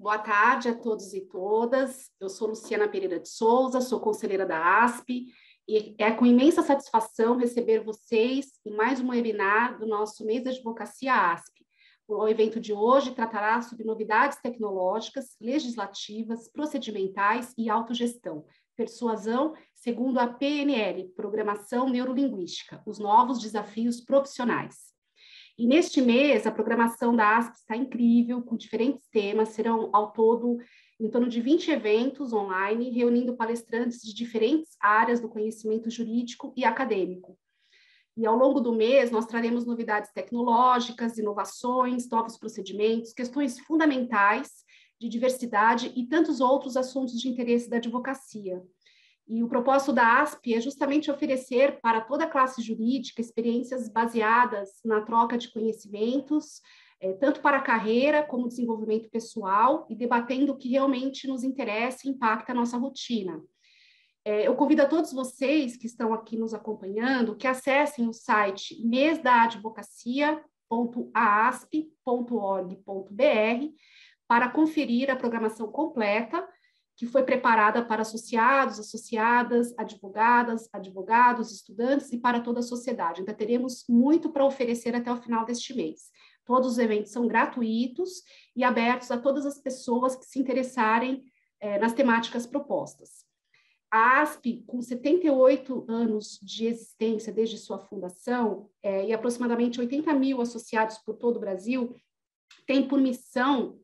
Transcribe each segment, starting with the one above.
Boa tarde a todos e todas. Eu sou Luciana Pereira de Souza, sou conselheira da ASP e é com imensa satisfação receber vocês em mais um webinar do nosso mês de advocacia ASP. O evento de hoje tratará sobre novidades tecnológicas, legislativas, procedimentais e autogestão, persuasão segundo a PNL, Programação Neurolinguística, os novos desafios profissionais. E neste mês, a programação da ASP está incrível, com diferentes temas, serão ao todo em torno de 20 eventos online, reunindo palestrantes de diferentes áreas do conhecimento jurídico e acadêmico. E ao longo do mês, nós traremos novidades tecnológicas, inovações, novos procedimentos, questões fundamentais de diversidade e tantos outros assuntos de interesse da advocacia. E o propósito da ASP é justamente oferecer para toda a classe jurídica experiências baseadas na troca de conhecimentos, tanto para a carreira como desenvolvimento pessoal, e debatendo o que realmente nos interessa e impacta a nossa rotina. Eu convido a todos vocês que estão aqui nos acompanhando que acessem o site mesdaadvocacia.aasp.org.br para conferir a programação completa que foi preparada para associados, associadas, advogadas, advogados, estudantes e para toda a sociedade. Ainda teremos muito para oferecer até o final deste mês. Todos os eventos são gratuitos e abertos a todas as pessoas que se interessarem nas temáticas propostas. A ASP, com 78 anos de existência desde sua fundação e aproximadamente 80 mil associados por todo o Brasil, tem por missão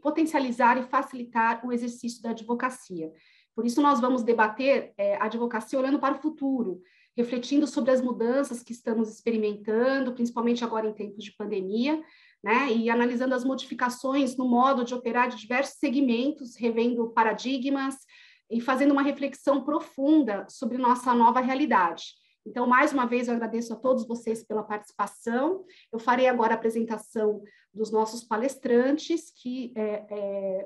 potencializar e facilitar o exercício da advocacia. Por isso, nós vamos debater a advocacia olhando para o futuro, refletindo sobre as mudanças que estamos experimentando, principalmente agora em tempos de pandemia, né, e analisando as modificações no modo de operar de diversos segmentos, revendo paradigmas e fazendo uma reflexão profunda sobre nossa nova realidade. Então, mais uma vez, eu agradeço a todos vocês pela participação. Eu farei agora a apresentação dos nossos palestrantes, que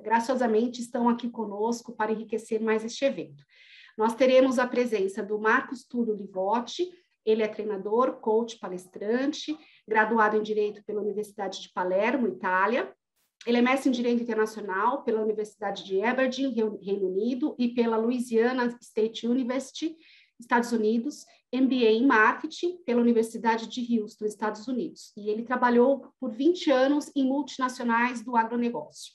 graciosamente estão aqui conosco para enriquecer mais este evento. Nós teremos a presença do Marcos Túlio Livotti, ele é treinador, coach, palestrante, graduado em Direito pela Universidade de Palermo, Itália. Ele é mestre em Direito Internacional pela Universidade de Aberdeen, Reino Unido, e pela Louisiana State University, Estados Unidos, MBA em Marketing pela Universidade de Houston, Estados Unidos. E ele trabalhou por 20 anos em multinacionais do agronegócio.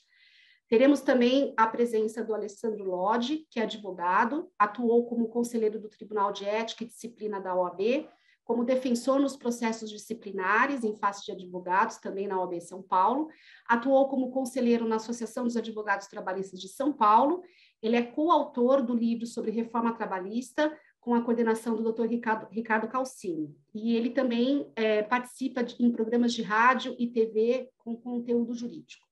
Teremos também a presença do Alessandro Lodi, que é advogado, atuou como conselheiro do Tribunal de Ética e Disciplina da OAB, como defensor nos processos disciplinares em face de advogados, também na OAB São Paulo, atuou como conselheiro na Associação dos Advogados Trabalhistas de São Paulo. Ele é coautor do livro sobre reforma trabalhista, com a coordenação do Dr. Ricardo Calcini. E ele também participa em programas de rádio e TV com conteúdo jurídico.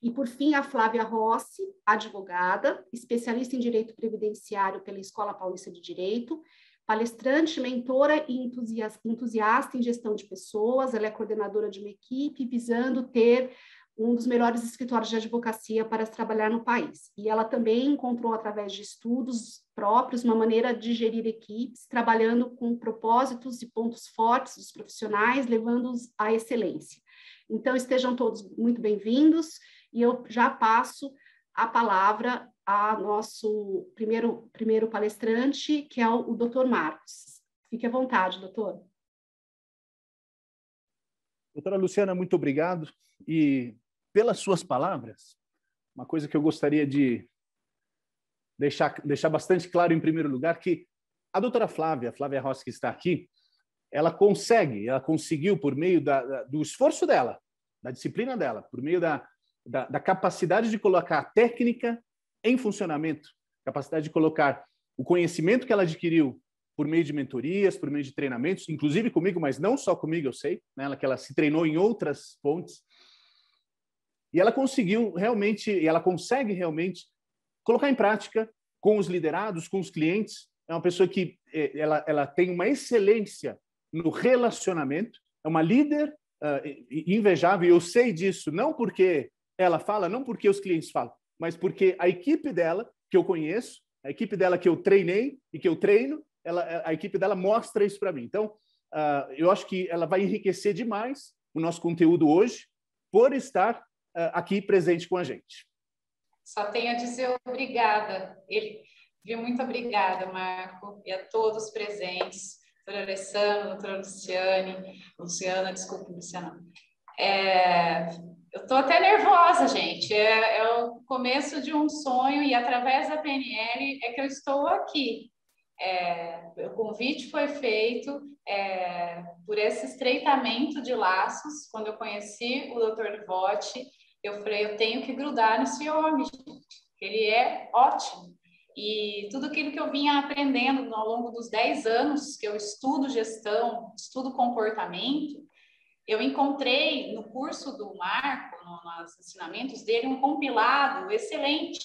E, por fim, a Flávia Rossi, advogada, especialista em Direito Previdenciário pela Escola Paulista de Direito, palestrante, mentora e entusiasta em gestão de pessoas. Ela é coordenadora de uma equipe visando ter um dos melhores escritórios de advocacia para se trabalhar no país. E ela também encontrou, através de estudos próprios, uma maneira de gerir equipes, trabalhando com propósitos e pontos fortes dos profissionais, levando-os à excelência. Então, estejam todos muito bem-vindos, e eu já passo a palavra ao nosso primeiro palestrante, que é o Dr. Marcos. Fique à vontade, doutor. Doutora Luciana, muito obrigado. E pelas suas palavras, uma coisa que eu gostaria de deixar bastante claro em primeiro lugar, que a doutora Flávia Rossi, que está aqui, ela conseguiu, por meio do esforço dela, da disciplina dela, por meio da capacidade de colocar a técnica em funcionamento, capacidade de colocar o conhecimento que ela adquiriu por meio de mentorias, por meio de treinamentos, inclusive comigo, mas não só comigo, eu sei, né, que ela se treinou em outras fontes. E ela conseguiu realmente, e ela consegue realmente colocar em prática com os liderados, com os clientes. É uma pessoa que ela tem uma excelência no relacionamento, é uma líder invejável, e eu sei disso, não porque ela fala, não porque os clientes falam, mas porque a equipe dela, que eu conheço, a equipe dela que eu treinei e que eu treino, a equipe dela mostra isso para mim. Então, eu acho que ela vai enriquecer demais o nosso conteúdo hoje por estar aqui presente com a gente. Só tenho a dizer obrigada. Muito obrigada, Marco, e a todos presentes, doutora Alessandra, doutora Luciana, desculpa, Luciana. Eu estou até nervosa, gente. É o começo de um sonho e através da PNL é que eu estou aqui. O convite foi feito por esse estreitamento de laços. Quando eu conheci o Dr. Devote, eu falei, eu tenho que grudar nesse homem, gente. Ele é ótimo. E tudo aquilo que eu vinha aprendendo ao longo dos 10 anos que eu estudo gestão, estudo comportamento, eu encontrei no curso do Marco, nos ensinamentos dele, um compilado excelente,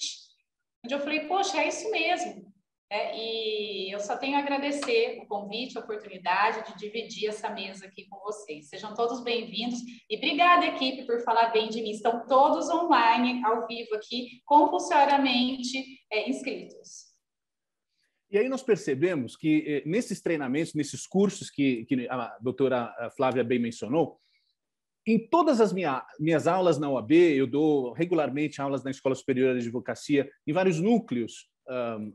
onde eu falei, poxa, é isso mesmo. E eu só tenho a agradecer o convite, a oportunidade de dividir essa mesa aqui com vocês. Sejam todos bem-vindos e obrigada, equipe, por falar bem de mim. Estão todos online, ao vivo aqui, compulsoriamente inscritos. E aí nós percebemos que nesses treinamentos, nesses cursos que a doutora Flávia bem mencionou, em todas as minhas aulas na OAB, eu dou regularmente aulas na Escola Superior de Advocacia, em vários núcleos,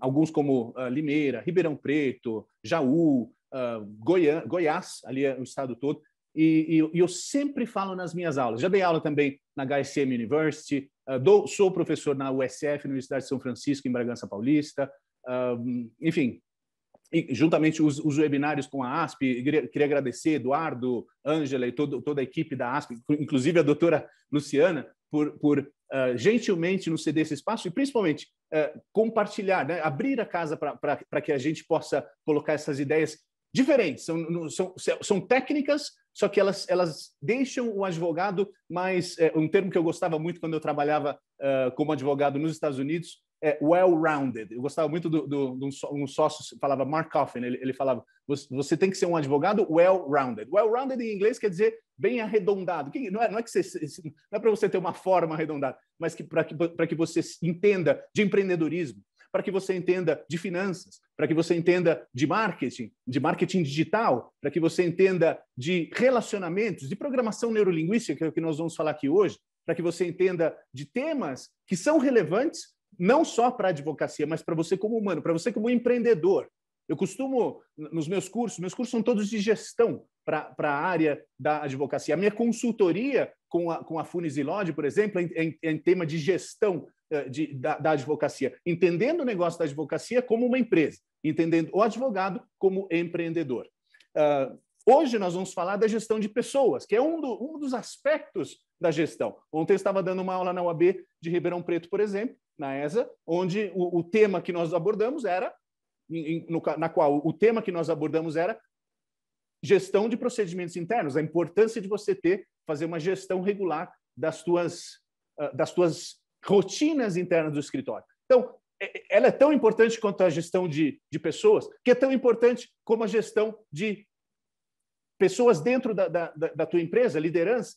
alguns como Limeira, Ribeirão Preto, Jaú, Goiás, ali é o estado todo, e eu sempre falo nas minhas aulas. Já dei aula também na HSM University, sou professor na USF, Universidade de São Francisco, em Bragança Paulista, enfim, e juntamente os webinários com a ASP, queria agradecer Eduardo, Ângela e toda a equipe da ASP, inclusive a doutora Luciana, por gentilmente nos ceder esse espaço e principalmente compartilhar, né? Abrir a casa para que a gente possa colocar essas ideias diferentes. São técnicas, só que elas deixam o advogado mais... um termo que eu gostava muito quando eu trabalhava como advogado nos Estados Unidos, well-rounded. Eu gostava muito de um sócio, falava Mark Coffin, ele falava, você tem que ser um advogado well-rounded. Well-rounded em inglês quer dizer bem arredondado. Não é para você ter uma forma arredondada, mas para que você entenda de empreendedorismo, para que você entenda de finanças, para que você entenda de marketing digital, para que você entenda de relacionamentos, de programação neurolinguística, que é o que nós vamos falar aqui hoje, para que você entenda de temas que são relevantes não só para a advocacia, mas para você como humano, para você como empreendedor. Eu costumo, nos meus cursos são todos de gestão para a área da advocacia. A minha consultoria com a Funes e Lodge, por exemplo, é em tema de gestão da advocacia, entendendo o negócio da advocacia como uma empresa, entendendo o advogado como empreendedor. Hoje nós vamos falar da gestão de pessoas, que é um dos aspectos da gestão. Ontem eu estava dando uma aula na UAB de Ribeirão Preto, por exemplo, na ESA, onde o tema que nós abordamos era, na qual o tema que nós abordamos era gestão de procedimentos internos, a importância de você fazer uma gestão regular das tuas rotinas internas do escritório. Então, ela é tão importante quanto a gestão de pessoas, que é tão importante como a gestão de pessoas dentro da tua empresa, liderança,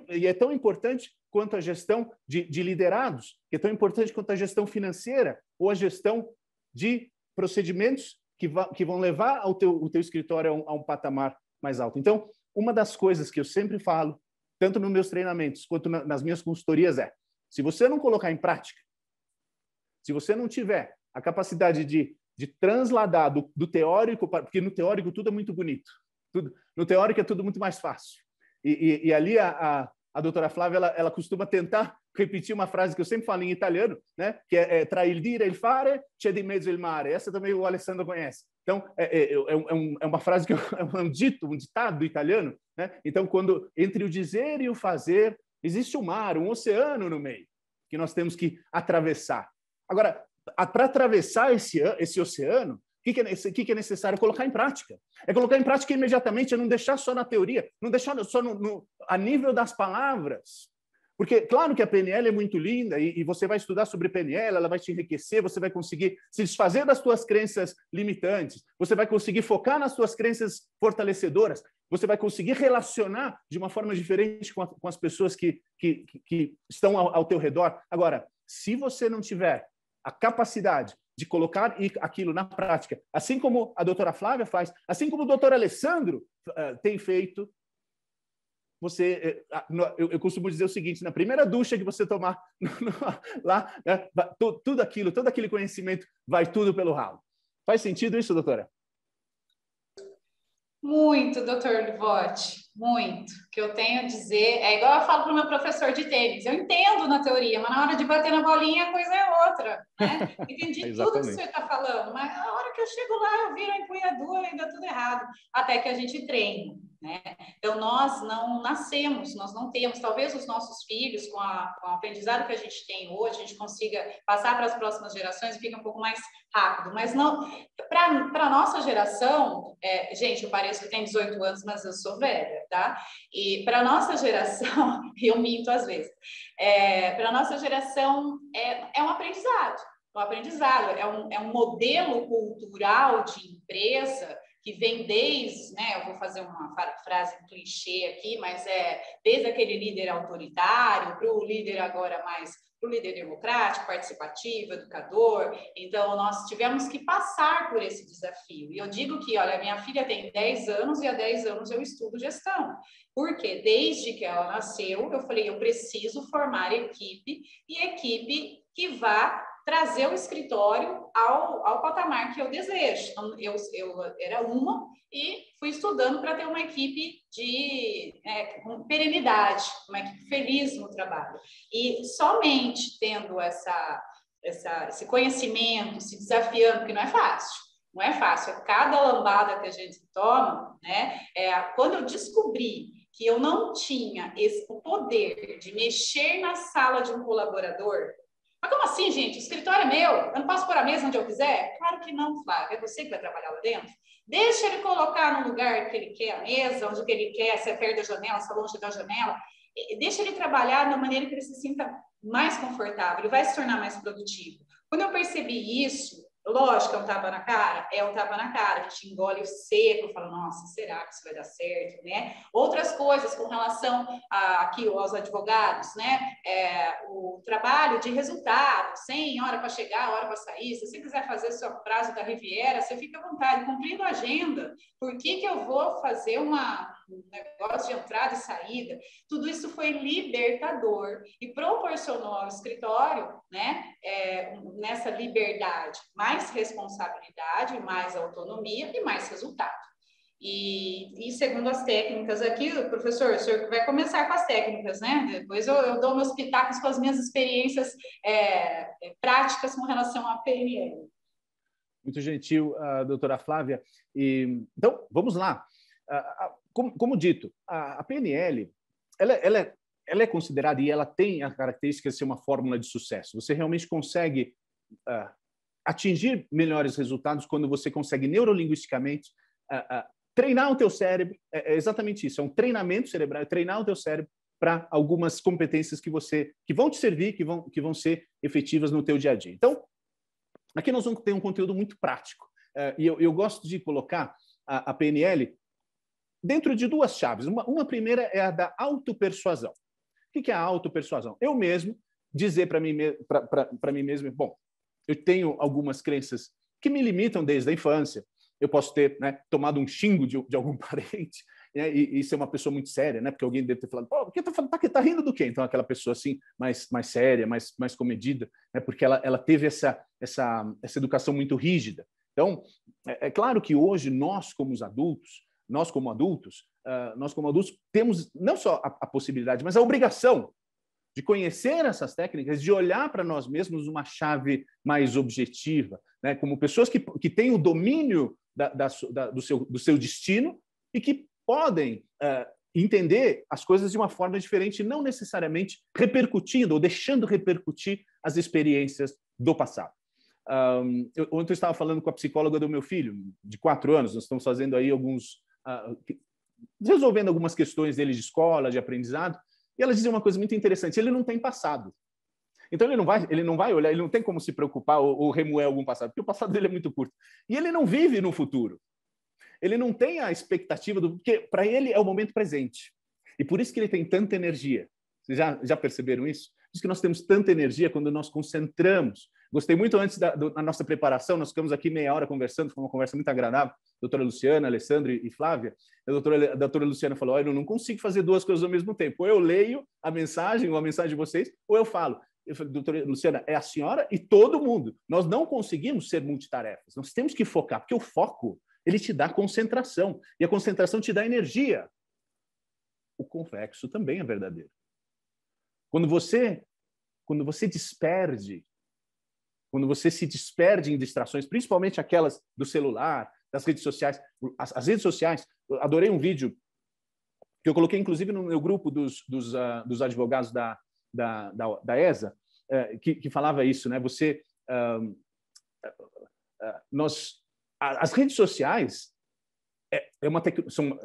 e é tão importante quanto a gestão de liderados, que é tão importante quanto a gestão financeira ou a gestão de procedimentos que vão levar o teu escritório a um patamar mais alto. Então, uma das coisas que eu sempre falo, tanto nos meus treinamentos quanto nas minhas consultorias, se você não colocar em prática, se você não tiver a capacidade de transladar do teórico, porque no teórico tudo é muito bonito, no teórico é tudo muito mais fácil. E ali a doutora Flávia ela costuma tentar repetir uma frase que eu sempre falo em italiano, né? Que é tra il dire e il fare c'è di mezzo il mare. Essa também o Alessandro conhece. Então, é uma frase que é um ditado do italiano, né? Então, quando entre o dizer e o fazer, existe um mar, um oceano no meio, que nós temos que atravessar. Agora, para atravessar esse oceano, o que é necessário? Colocar em prática. É colocar em prática imediatamente, é não deixar só na teoria, não deixar só a nível das palavras. Porque, claro que a PNL é muito linda e você vai estudar sobre PNL, ela vai te enriquecer, você vai conseguir se desfazer das suas crenças limitantes, você vai conseguir focar nas suas crenças fortalecedoras, você vai conseguir relacionar de uma forma diferente com as pessoas que estão ao teu redor. Agora, se você não tiver a capacidade de colocar aquilo na prática, assim como a doutora Flávia faz, assim como o doutor Alessandro tem feito, eu costumo dizer o seguinte, na primeira ducha que você tomar lá, tudo aquilo, todo aquele conhecimento vai tudo pelo ralo. Faz sentido isso, doutora? Muito, doutor Livotti, muito. O que eu tenho a dizer é igual eu falo para o meu professor de tênis. Eu entendo na teoria, mas na hora de bater na bolinha a coisa é outra, né? Entendi tudo que o senhor está falando, mas na hora que eu chego lá eu viro a empunhadura e dá tudo errado, até que a gente treina, né? Então nós não nascemos, nós não temos, talvez os nossos filhos com o aprendizado que a gente tem hoje, a gente consiga passar para as próximas gerações e fica um pouco mais rápido, mas não para a nossa geração, gente, eu pareço que tenho 18 anos, mas eu sou velha, tá? E para a nossa geração, eu minto às vezes, para a nossa geração é um aprendizado. É um modelo cultural de empresa que vem desde, né, eu vou fazer uma frase clichê aqui, mas desde aquele líder autoritário para o líder agora mais para o líder democrático, participativo, educador. Então, nós tivemos que passar por esse desafio. E eu digo que, olha, minha filha tem 10 anos e há 10 anos eu estudo gestão. Porque desde que ela nasceu, eu falei, eu preciso formar equipe e equipe que vá trazer o escritório ao patamar que eu desejo. Então, eu era uma e fui estudando para ter uma equipe com perenidade, uma equipe feliz no trabalho. E somente tendo esse conhecimento, se desafiando, porque não é fácil. Não é fácil, cada lambada que a gente toma, né? Quando eu descobri que eu não tinha o poder de mexer na sala de um colaborador. Mas como assim, gente? O escritório é meu? Eu não posso pôr a mesa onde eu quiser? Claro que não, Flávia. É você que vai trabalhar lá dentro. Deixa ele colocar no lugar que ele quer a mesa, onde que ele quer, se é perto da janela, se é longe da janela. Deixa ele trabalhar da maneira que ele se sinta mais confortável. Ele vai se tornar mais produtivo. Quando eu percebi isso, lógico, é um tapa na cara? É um tapa na cara. A gente engole o seco, fala, nossa, será que isso vai dar certo, né? Outras coisas com relação aqui aos advogados, né? O trabalho de resultado, sem hora para chegar, hora para sair. Se você quiser fazer o seu prazo da Riviera, você fica à vontade, cumprindo a agenda. Por que eu vou fazer um negócio de entrada e saída? Tudo isso foi libertador e proporcionou ao escritório, né? Nessa liberdade, mais responsabilidade, mais autonomia e mais resultado. E segundo as técnicas aqui, professor, o senhor vai começar com as técnicas, né? Depois eu dou meus pitacos com as minhas experiências práticas com relação à PNL. Muito gentil, a doutora Flávia. Então, vamos lá. Como dito, a PNL, ela é considerada e ela tem a característica de ser uma fórmula de sucesso. Você realmente consegue atingir melhores resultados quando você consegue neurolinguisticamente treinar o teu cérebro. É exatamente isso, é um treinamento cerebral, é treinar o teu cérebro para algumas competências que vão te servir, que vão ser efetivas no teu dia a dia. Então, aqui nós vamos ter um conteúdo muito prático. E eu gosto de colocar a PNL dentro de duas chaves. Uma primeira é a da autopersuasão. O que é a autopersuasão? Eu mesmo dizer para mim mesmo, bom, eu tenho algumas crenças que me limitam desde a infância. Eu posso ter, né, tomado um xingo de algum parente, né, e ser uma pessoa muito séria, né, porque alguém deve ter falado, pô, tá rindo do quê? Então, aquela pessoa assim, mais séria, mais comedida, né, porque ela teve essa educação muito rígida. Então, é claro que hoje nós como adultos, temos não só a possibilidade, mas a obrigação de conhecer essas técnicas, de olhar para nós mesmos uma chave mais objetiva, né? Como pessoas que têm o domínio do seu destino e que podem entender as coisas de uma forma diferente, não necessariamente repercutindo ou deixando repercutir as experiências do passado. Ontem eu estava falando com a psicóloga do meu filho, de 4 anos, nós estamos fazendo aí resolvendo algumas questões dele de escola, de aprendizado, e ela dizia uma coisa muito interessante, ele não tem passado. Então ele não vai olhar, ele não tem como se preocupar ou remoer algum passado, porque o passado dele é muito curto. E ele não vive no futuro. Ele não tem a expectativa porque para ele é o momento presente. E por isso que ele tem tanta energia. Vocês já perceberam isso? Por isso que nós temos tanta energia quando nós concentramos Gostei muito antes da nossa preparação, nós ficamos aqui meia hora conversando, foi uma conversa muito agradável, doutora Luciana, Alessandro e Flávia. A doutora Luciana falou, eu não consigo fazer duas coisas ao mesmo tempo. Ou eu leio a mensagem de vocês, ou eu falo. Eu falei, doutora Luciana, é a senhora e todo mundo. Nós não conseguimos ser multitarefas, nós temos que focar, porque o foco, ele te dá concentração, e a concentração te dá energia. O convexo também é verdadeiro. Quando você se desperde em distrações, principalmente aquelas do celular, das redes sociais. As redes sociais, eu adorei um vídeo que eu coloquei, inclusive, no meu grupo dos advogados da ESA, que falava isso, né? As redes sociais são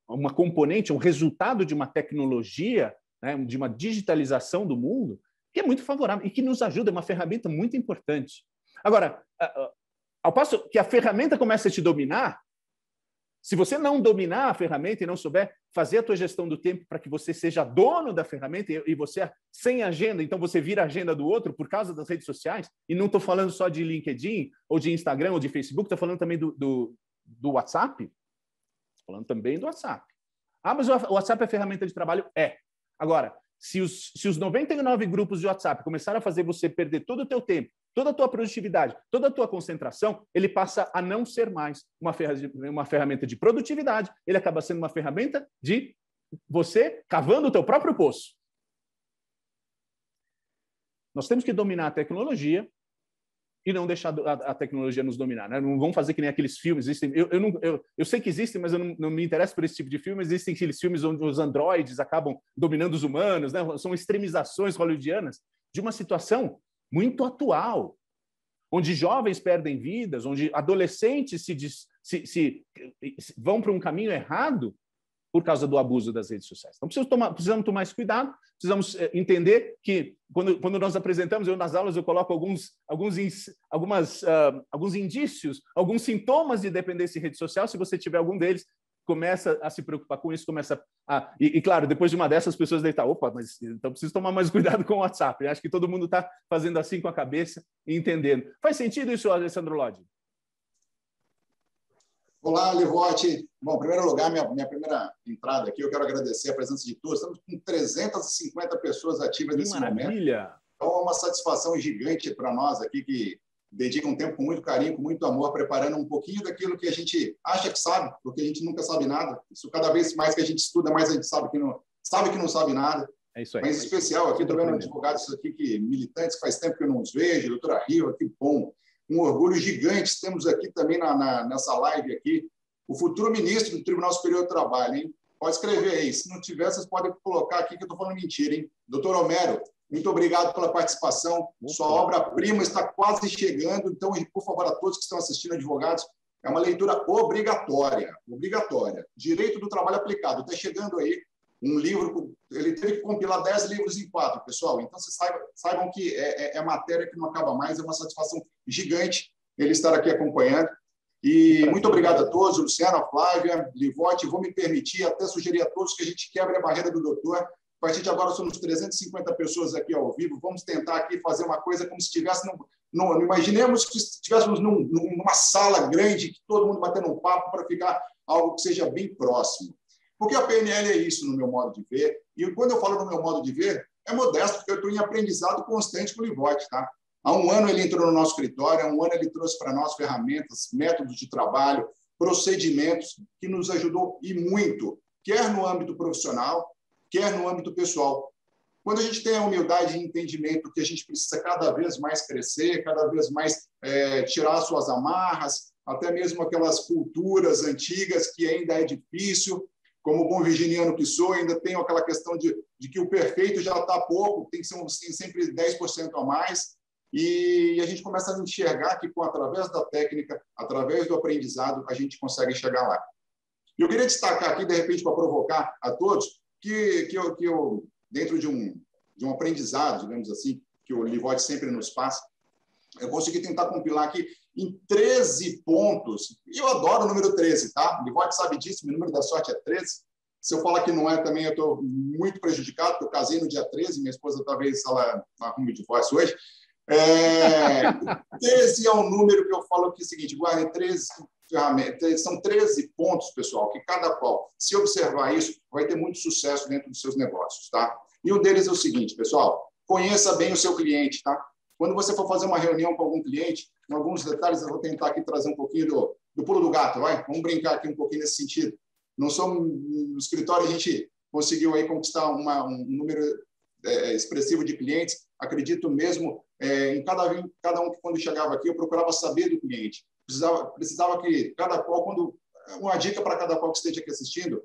uma componente, um resultado de uma tecnologia, né, de uma digitalização do mundo, que é muito favorável e que nos ajuda, é uma ferramenta muito importante. Agora, ao passo que a ferramenta começa a te dominar, se você não dominar a ferramenta e não souber fazer a tua gestão do tempo para que você seja dono da ferramenta e você sem agenda, então você vira a agenda do outro por causa das redes sociais, e não estou falando só de LinkedIn, ou de Instagram, ou de Facebook, estou falando também do WhatsApp, estou falando também do WhatsApp. Mas o WhatsApp é ferramenta de trabalho? É. Agora, se os 99 grupos de WhatsApp começarem a fazer você perder todo o teu tempo, toda a tua produtividade, toda a tua concentração, ele passa a não ser mais uma ferramenta de produtividade, ele acaba sendo uma ferramenta de você cavando o teu próprio poço. Nós temos que dominar a tecnologia e não deixar a tecnologia nos dominar, né? Não vamos fazer que nem aqueles filmes. Eu sei que existem, mas eu não me interesso por esse tipo de filme. Existem aqueles filmes onde os androides acabam dominando os humanos, né? São extremizações hollywoodianas de uma situação muito atual, onde jovens perdem vidas, onde adolescentes vão para um caminho errado por causa do abuso das redes sociais. Então, precisamos tomar esse cuidado, precisamos entender que, quando nós apresentamos, nas aulas eu coloco alguns indícios, alguns sintomas de dependência em rede social. Se você tiver algum deles, começa a se preocupar com isso, claro, depois de uma dessas, as pessoas devem estar, mas então preciso tomar mais cuidado com o WhatsApp. Eu acho que todo mundo está fazendo assim com a cabeça e entendendo. Faz sentido isso, Alessandro Lodi? Olá, Livotti. Bom, em primeiro lugar, minha primeira entrada aqui, eu quero agradecer a presença de todos. Estamos com 350 pessoas ativas nesse momento. Então, é uma satisfação gigante para nós aqui, que dedica um tempo com muito carinho, com muito amor, preparando um pouquinho daquilo que a gente acha que sabe, porque a gente nunca sabe nada. Isso, cada vez mais que a gente estuda, mais a gente sabe que não sabe nada. É isso aí. Mas, em especial, aqui, estou vendo advogados aqui, militantes, que faz tempo que eu não os vejo, doutora Riva, que bom. Um orgulho gigante. Temos aqui também nessa live aqui o futuro ministro do Tribunal Superior do Trabalho, hein? Pode escrever aí. Se não tiver, vocês podem colocar aqui que eu estou falando mentira, hein? Doutor Homero, muito obrigado pela participação. Sua obra-prima está quase chegando. Então, por favor, a todos que estão assistindo, advogados, é uma leitura obrigatória. Direito do Trabalho Aplicado. Está chegando aí um livro, ele teve que compilar 10 livros em 4, pessoal. Então, vocês saibam que é matéria que não acaba mais, é uma satisfação gigante ele estar aqui acompanhando. E muito obrigado a todos, Luciana, Flávia, Livotti. Vou me permitir até sugerir a todos que a gente quebre a barreira do doutor. A partir de agora, somos 350 pessoas aqui ao vivo. Vamos tentar aqui fazer uma coisa como se estivesse... Imaginemos que estivéssemos numa sala grande, todo mundo batendo um papo para ficar algo que seja bem próximo. Porque a PNL é isso, no meu modo de ver. E quando eu falo no meu modo de ver, é modesto, porque eu estou em aprendizado constante com o Livotti, tá? Há um ano ele entrou no nosso escritório, há um ano ele trouxe para nós ferramentas, métodos de trabalho, procedimentos, que nos ajudou e muito, quer no âmbito profissional, quer no âmbito pessoal. Quando a gente tem a humildade e entendimento que a gente precisa cada vez mais crescer, cada vez mais tirar suas amarras, até mesmo aquelas culturas antigas que ainda é difícil, como bom virginiano que sou, ainda tenho aquela questão de que o perfeito já está pouco, tem que ser sempre 10% a mais, e a gente começa a enxergar que, através da técnica, através do aprendizado, a gente consegue chegar lá. Eu queria destacar aqui, de repente, para provocar a todos, que eu dentro de um aprendizado, digamos assim, que o Livotti sempre nos passa, eu consegui tentar compilar aqui em 13 pontos. E eu adoro o número 13, tá? O Livotti sabe disso, meu número da sorte é 13. Se eu falar que não é, também eu estou muito prejudicado, porque eu casei no dia 13, minha esposa talvez ela arrume o divórcio hoje. 13 é um número que eu falo que é o seguinte, guardem 13 ferramentas, são 13 pontos, pessoal, que cada qual, se observar isso, vai ter muito sucesso dentro dos seus negócios, tá? E um deles é o seguinte, pessoal, conheça bem o seu cliente, tá? Quando você for fazer uma reunião com algum cliente, com alguns detalhes, eu vou tentar aqui trazer um pouquinho do pulo do gato, vai? Vamos brincar aqui um pouquinho nesse sentido. Não somos no escritório, a gente conseguiu aí conquistar um número expressivo de clientes. Acredito mesmo em cada um que, quando chegava aqui, eu procurava saber do cliente. Precisava que cada qual, uma dica para cada qual que esteja aqui assistindo,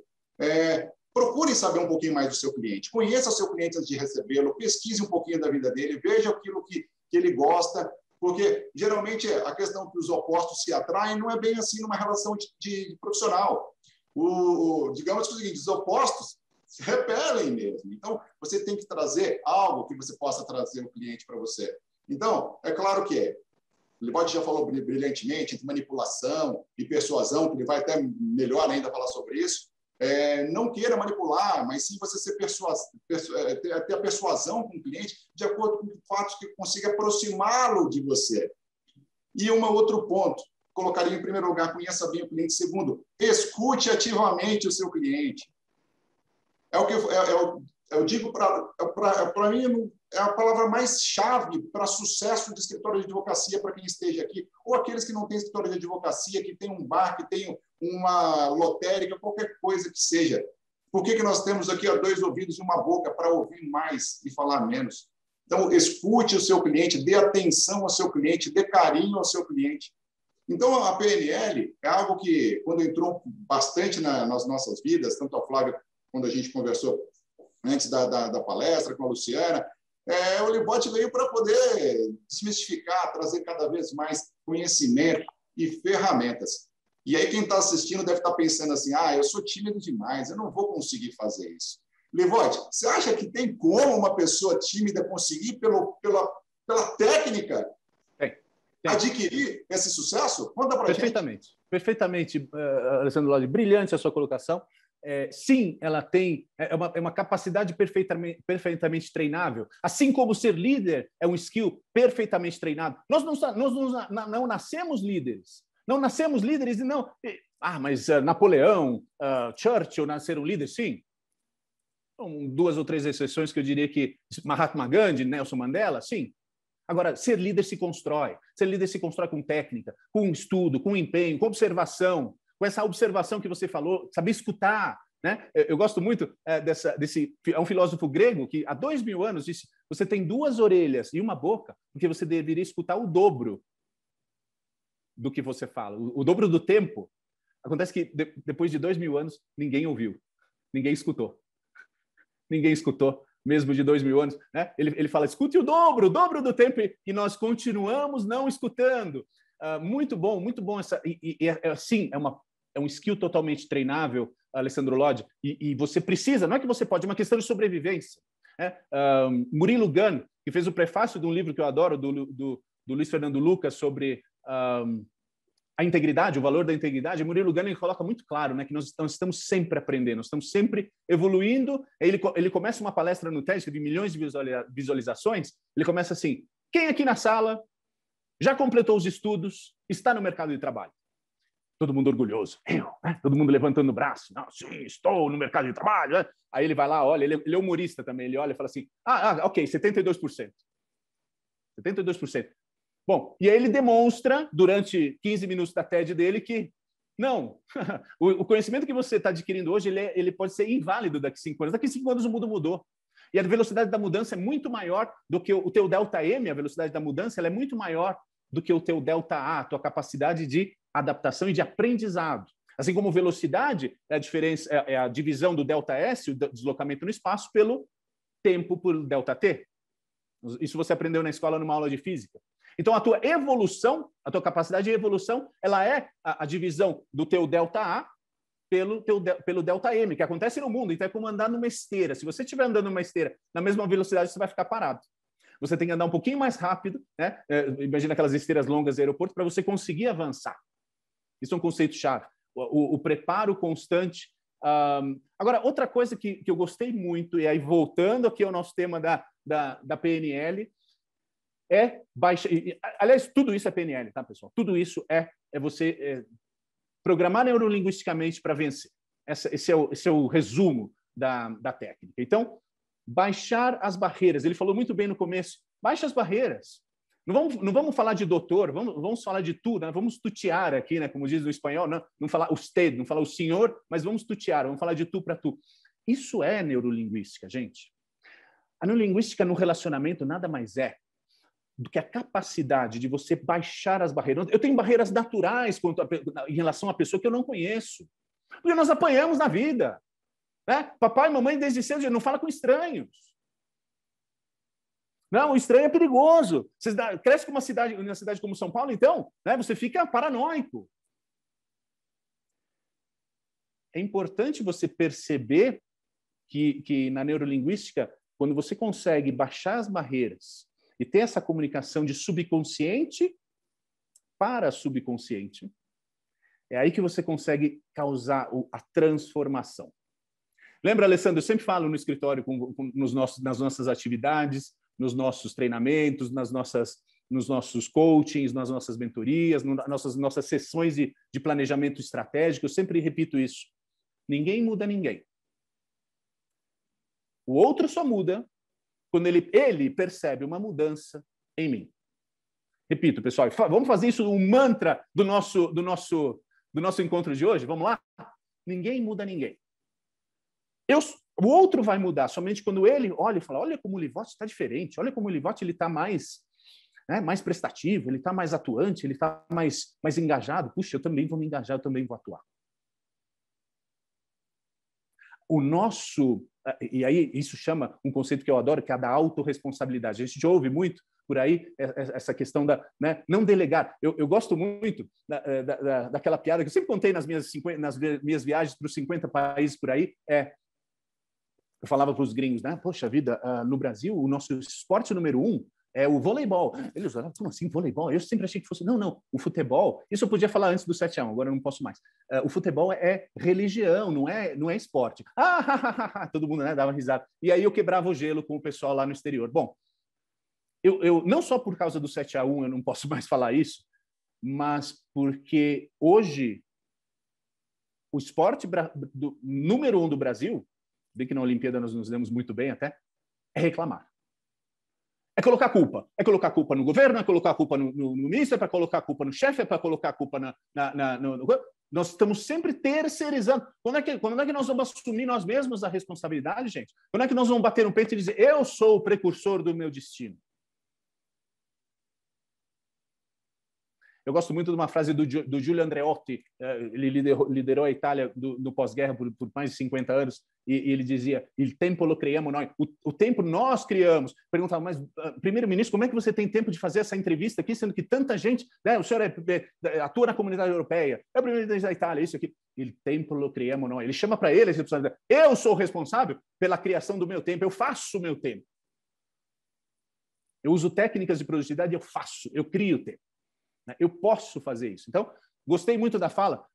procure saber um pouquinho mais do seu cliente. Conheça o seu cliente antes de recebê-lo, pesquise um pouquinho da vida dele, veja aquilo que ele gosta, porque geralmente a questão que os opostos se atraem não é bem assim numa relação de profissional. Digamos que o seguinte, os opostos se repelem mesmo. Então, você tem que trazer algo que você possa trazer o cliente para você. Então, é claro que o Livotti já falou brilhantemente entre manipulação e persuasão, que ele vai até melhor ainda falar sobre isso. Não queira manipular, mas sim você ter a persuasão com o cliente de acordo com fatos que consiga aproximá-lo de você. E outro ponto, colocaria em primeiro lugar, conheça bem o cliente. Segundo, escute ativamente o seu cliente. Eu digo para mim, é a palavra mais chave para sucesso de escritório de advocacia para quem esteja aqui, ou aqueles que não têm escritório de advocacia, que tem um bar, que tem uma lotérica, qualquer coisa que seja. Por que nós temos aqui 2 ouvidos e uma boca para ouvir mais e falar menos? Então, escute o seu cliente, dê atenção ao seu cliente, dê carinho ao seu cliente. Então, a PNL é algo que, quando entrou bastante nas nossas vidas, tanto a Flávia, quando a gente conversou antes da palestra com a Luciana, o Livotti veio para poder desmistificar, trazer cada vez mais conhecimento e ferramentas. E aí quem está assistindo deve estar pensando assim, eu sou tímido demais, eu não vou conseguir fazer isso. Livotti, você acha que tem como uma pessoa tímida conseguir, pela técnica, adquirir esse sucesso? Conta para a gente. Perfeitamente, Alessandro Lodi, brilhante a sua colocação. Sim, ela tem uma capacidade perfeitamente treinável, assim como ser líder é um skill perfeitamente treinado. Nós não nascemos líderes, e não. Mas Napoleão, Churchill nasceram líderes, sim. São 2 ou 3 exceções que eu diria que Mahatma Gandhi, Nelson Mandela, sim. Agora, ser líder se constrói. Ser líder se constrói com técnica, com estudo, com empenho, com observação. Com essa observação que você falou, saber escutar, né? Eu gosto muito desse... É um filósofo grego que há 2000 anos disse: você tem 2 orelhas e uma boca, porque você deveria escutar o dobro do que você fala, o dobro do tempo. Acontece que depois de 2000 anos, ninguém ouviu, ninguém escutou. Ninguém escutou, mesmo de 2000 anos. Né? Ele fala, escute o dobro do tempo, e nós continuamos não escutando. Muito bom essa. Sim, é um skill totalmente treinável, Alessandro Lodi, e você precisa, não é que você pode, é uma questão de sobrevivência. Né? Murilo Gun, que fez o prefácio de um livro que eu adoro, do Luiz Fernando Lucas, sobre a integridade, o valor da integridade. Murilo Gun coloca muito claro, né, que nós estamos sempre aprendendo, nós estamos sempre evoluindo. Ele começa uma palestra no TED, que teve milhões de visualizações, ele começa assim: quem aqui na sala já completou os estudos, está no mercado de trabalho? Todo mundo orgulhoso. Né? Todo mundo levantando o braço. Não, sim, estou no mercado de trabalho. Né? Aí ele vai lá, olha, ele é humorista também, ele olha e fala assim, ok, 72%. 72%. Bom, e aí ele demonstra, durante 15 minutos da TED dele, que não, o conhecimento que você está adquirindo hoje, ele pode ser inválido daqui a 5 anos. Daqui a 5 anos o mundo mudou. E a velocidade da mudança é muito maior do que o teu delta M, a velocidade da mudança, ela é muito maior do que o teu delta A, a tua capacidade de adaptação e de aprendizado. Assim como velocidade é a diferença, é a divisão do delta S, o deslocamento no espaço, pelo tempo por delta T. Isso você aprendeu na escola numa aula de física. Então, a tua evolução, a tua capacidade de evolução, ela é a divisão do teu delta A pelo delta M, que acontece no mundo. Então, é como andar numa esteira. Se você estiver andando numa esteira na mesma velocidade, você vai ficar parado. Você tem que andar um pouquinho mais rápido, né? Imagina aquelas esteiras longas do aeroporto, para você conseguir avançar. Isso é um conceito-chave. O preparo constante. Agora, outra coisa que eu gostei muito, e aí voltando aqui ao nosso tema da PNL, é baixar... Aliás, tudo isso é PNL, tá, pessoal? Tudo isso é você programar neurolinguisticamente para vencer. Esse é o resumo da técnica. Então, baixar as barreiras. Ele falou muito bem no começo. Baixa as barreiras. Não vamos falar de doutor, vamos falar de tu, né? Vamos tutear aqui, né? Como diz no espanhol, não falar usted, não falar o senhor, mas vamos tutear, vamos falar de tu para tu. Isso é neurolinguística, gente. A neurolinguística no relacionamento nada mais é do que a capacidade de você baixar as barreiras. Eu tenho barreiras naturais em relação à pessoa que eu não conheço, porque nós apanhamos na vida, né? Papai e mamãe desde cedo não fala com estranhos. Não, o estranho é perigoso. Você cresce com uma cidade como São Paulo, então, né, você fica paranoico. É importante você perceber que na neurolinguística, quando você consegue baixar as barreiras e ter essa comunicação de subconsciente para subconsciente, é aí que você consegue causar a transformação. Lembra, Alessandro, eu sempre falo no escritório, nas nossas atividades, nos nossos treinamentos, nos nossos coachings, nas nossas mentorias, nas nossas sessões de planejamento estratégico, eu sempre repito isso. Ninguém muda ninguém. O outro só muda quando ele percebe uma mudança em mim. Repito, pessoal, vamos fazer isso um mantra do nosso encontro de hoje? Vamos lá? Ninguém muda ninguém. O outro vai mudar somente quando ele olha e fala, olha como o Livotti está diferente, olha como o Livotti está mais prestativo, ele está mais atuante, ele está mais engajado. Puxa, eu também vou me engajar, eu também vou atuar. E aí isso chama um conceito que eu adoro, que é a da autorresponsabilidade. A gente ouve muito por aí essa questão da não delegar. Eu gosto muito daquela piada que eu sempre contei nas minhas viagens para os 50 países por aí, eu falava para os gringos, né? Poxa vida, no Brasil, o nosso esporte número 1 é o voleibol. Eles falaram, como assim, voleibol? Eu sempre achei que fosse... Não, o futebol... Isso eu podia falar antes do 7-1, agora eu não posso mais. O futebol é religião, não é esporte. Todo mundo, né, dava risada. E aí eu quebrava o gelo com o pessoal lá no exterior. Bom, eu não só por causa do 7-1 eu não posso mais falar isso, mas porque hoje o esporte número 1 do Brasil, bem que na Olimpíada nós nos demos muito bem até, é reclamar. É colocar culpa. É colocar culpa no governo, é colocar culpa no ministro, é para colocar culpa no chefe, é para colocar culpa Nós estamos sempre terceirizando. Quando é que nós vamos assumir nós mesmos a responsabilidade, gente? Quando é que nós vamos bater no peito e dizer, eu sou o precursor do meu destino? Eu gosto muito de uma frase do Giulio Andreotti, ele liderou a Itália no pós-guerra por mais de 50 anos, e ele dizia, il tempo lo creiamo noi, o tempo nós criamos. Perguntava, mas, primeiro-ministro, como é que você tem tempo de fazer essa entrevista aqui, sendo que tanta gente, né, o senhor atua na comunidade europeia, é o primeiro-ministro da Itália, isso aqui, il tempo lo creiamo noi. Ele chama para ele, eu sou responsável pela criação do meu tempo, eu faço o meu tempo. Eu uso técnicas de produtividade, eu crio tempo. Eu posso fazer isso. Então, gostei muito da fala.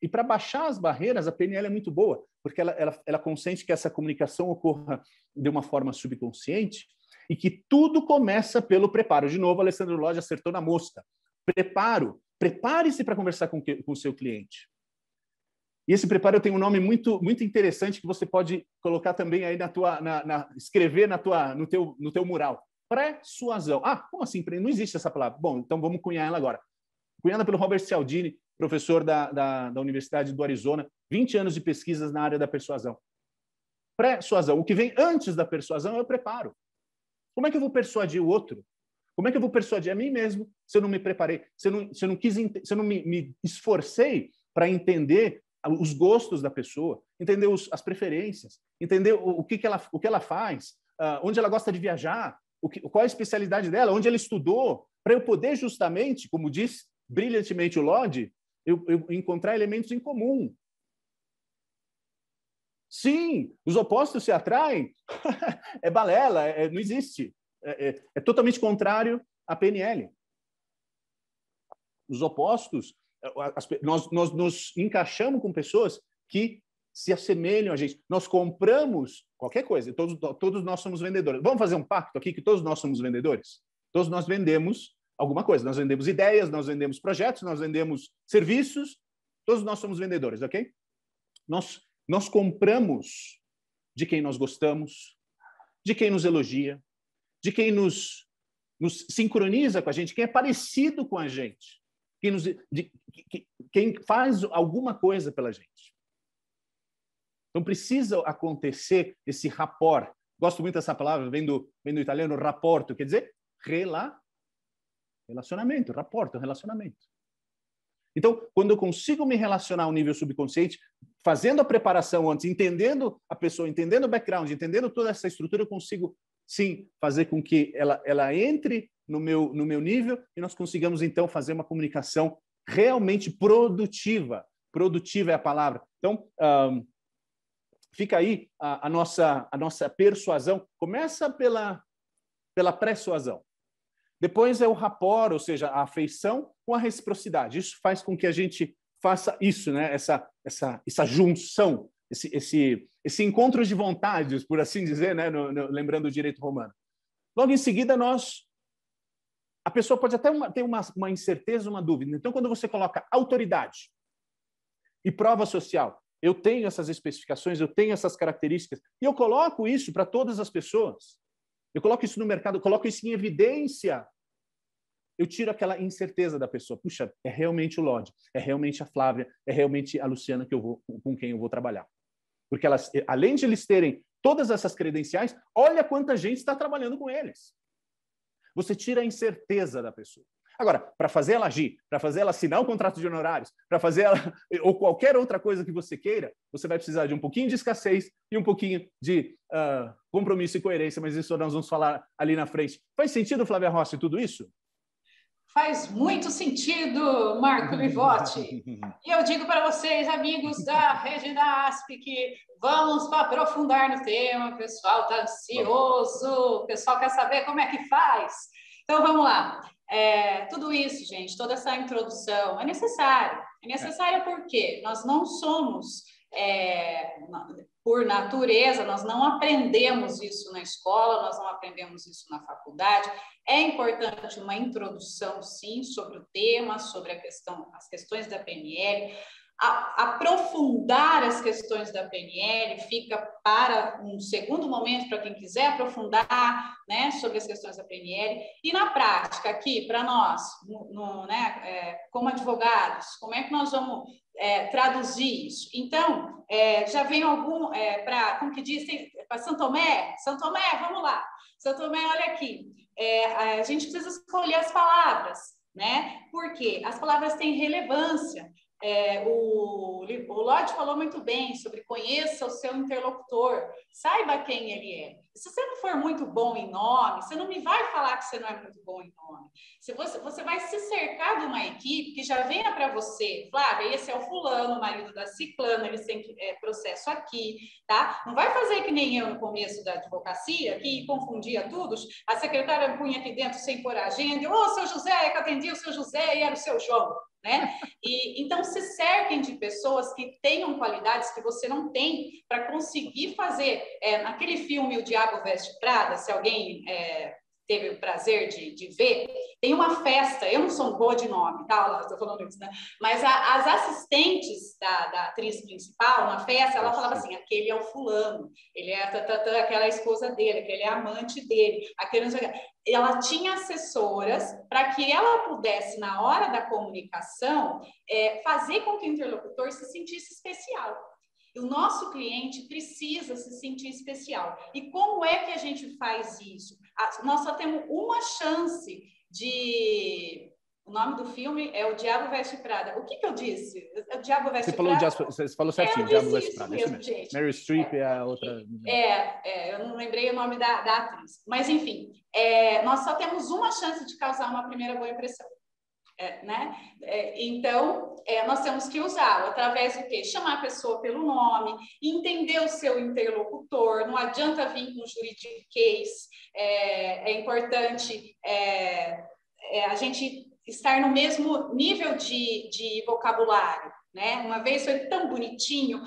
E para baixar as barreiras, a PNL é muito boa, porque ela consente que essa comunicação ocorra de uma forma subconsciente e que tudo começa pelo preparo. De novo, Alessandro Lodge acertou na mosca. Preparo. Prepare-se para conversar com o seu cliente. E esse preparo tem um nome muito, muito interessante que você pode colocar também aí escrever no teu mural. Persuasão. Como assim? Não existe essa palavra. Bom, então vamos cunhar ela agora. Cunhada pelo Robert Cialdini, professor da Universidade do Arizona, 20 anos de pesquisas na área da persuasão. Persuasão. O que vem antes da persuasão é o preparo. Como é que eu vou persuadir o outro? Como é que eu vou persuadir a mim mesmo se eu não me preparei? Se eu não me esforcei para entender os gostos da pessoa, entender as preferências, entender o que ela faz, onde ela gosta de viajar, qual é a especialidade dela, onde ela estudou, para eu poder justamente, como diz brilhantemente o Lodge, eu encontrar elementos em comum. Sim, os opostos se atraem. É balela, não existe. É totalmente contrário à PNL. Os opostos, nós nos encaixamos com pessoas que se assemelham a gente. Nós compramos qualquer coisa, todos nós somos vendedores. Vamos fazer um pacto aqui que todos nós somos vendedores? Todos nós vendemos alguma coisa. Nós vendemos ideias, nós vendemos projetos, nós vendemos serviços. Todos nós somos vendedores, ok? Nós compramos de quem nós gostamos, de quem nos elogia, de quem nos sincroniza com a gente, quem é parecido com a gente, quem faz alguma coisa pela gente. Então, precisa acontecer esse rapport. Gosto muito dessa palavra, vem do italiano rapporto, quer dizer relacionamento, rapporto, relacionamento. Então, quando eu consigo me relacionar ao nível subconsciente, fazendo a preparação antes, entendendo a pessoa, entendendo o background, entendendo toda essa estrutura, eu consigo, sim, fazer com que ela entre no meu nível e nós consigamos, então, fazer uma comunicação realmente produtiva. Produtiva é a palavra. Então, fica aí a nossa persuasão. Começa pela persuasão. Depois é o rapport, ou seja, a afeição com a reciprocidade. Isso faz com que a gente faça isso, né? Essa junção, esse encontro de vontades, por assim dizer, né? Lembrando o direito romano. Logo em seguida, a pessoa pode até ter uma incerteza, uma dúvida. Então, quando você coloca autoridade e prova social, eu tenho essas especificações, eu tenho essas características, e eu coloco isso para todas as pessoas. Eu coloco isso no mercado, eu coloco isso em evidência. Eu tiro aquela incerteza da pessoa. Puxa, é realmente o Lodi, é realmente a Flávia, é realmente a Luciana com quem eu vou trabalhar. Porque além de eles terem todas essas credenciais, olha quanta gente está trabalhando com eles. Você tira a incerteza da pessoa. Agora, para fazer ela agir, para fazer ela assinar um contrato de honorários, para fazer ela, ou qualquer outra coisa que você queira, você vai precisar de um pouquinho de escassez e um pouquinho de compromisso e coerência, mas isso nós vamos falar ali na frente. Faz sentido, Flávia Rossi, tudo isso? Faz muito sentido, Marco Livotti. E eu digo para vocês, amigos da Regina Asp, que vamos aprofundar no tema. O pessoal está ansioso, o pessoal quer saber como é que faz. Então, vamos lá. Tudo isso, gente, toda essa introdução é necessária. É necessária porque nós não somos, por natureza, nós não aprendemos isso na escola, nós não aprendemos isso na faculdade. É importante uma introdução, sim, sobre o tema, sobre as questões da PNL. Aprofundar as questões da PNL fica para um segundo momento, para quem quiser aprofundar, né, sobre as questões da PNL. E na prática, aqui, para nós, como advogados, como é que nós vamos traduzir isso? Então, já vem como que diz, para São Tomé, vamos lá. São Tomé, olha aqui, a gente precisa escolher as palavras, né? Porque as palavras têm relevância. O Lodi falou muito bem sobre conheça o seu interlocutor, saiba quem ele é. Se você não for muito bom em nome, você não me vai falar que você não é muito bom em nome. Se você vai se cercar de uma equipe que já venha para você, Flávia, esse é o fulano, o marido da ciclana, eles têm processo aqui, tá? Não vai fazer que nem eu no começo da advocacia, que confundia tudo, a secretária punha aqui dentro sem pôr a agenda, seu José, é que atendia o seu José e era o seu João. Né? Então, se cerquem de pessoas que tenham qualidades que você não tem para conseguir fazer. Naquele filme O Diabo Veste Prada, se alguém teve o prazer de ver, tem uma festa, eu não sou boa de nome, tá? Estou falando isso, né? Mas as assistentes da atriz principal, na festa, ela falava assim, aquele é o fulano, ele é aquela esposa dele, aquele é amante dele, aquele... Ela tinha assessoras para que ela pudesse, na hora da comunicação, fazer com que o interlocutor se sentisse especial. E o nosso cliente precisa se sentir especial. E como é que a gente faz isso? Nós só temos uma chance de... O nome do filme é O Diabo Veste Prada. O que eu disse? O Diabo Veste Prada? Você falou certinho, Diabo Veste Prada. Isso mesmo, gente. Meryl Streep é a outra... eu não lembrei o nome da atriz. Mas, enfim, nós só temos uma chance de causar uma primeira boa impressão. Né? Então, nós temos que usá-lo através do quê? Chamar a pessoa pelo nome, entender o seu interlocutor, não adianta vir com juridiquês, é importante a gente estar no mesmo nível de vocabulário, né? Uma vez foi tão bonitinho,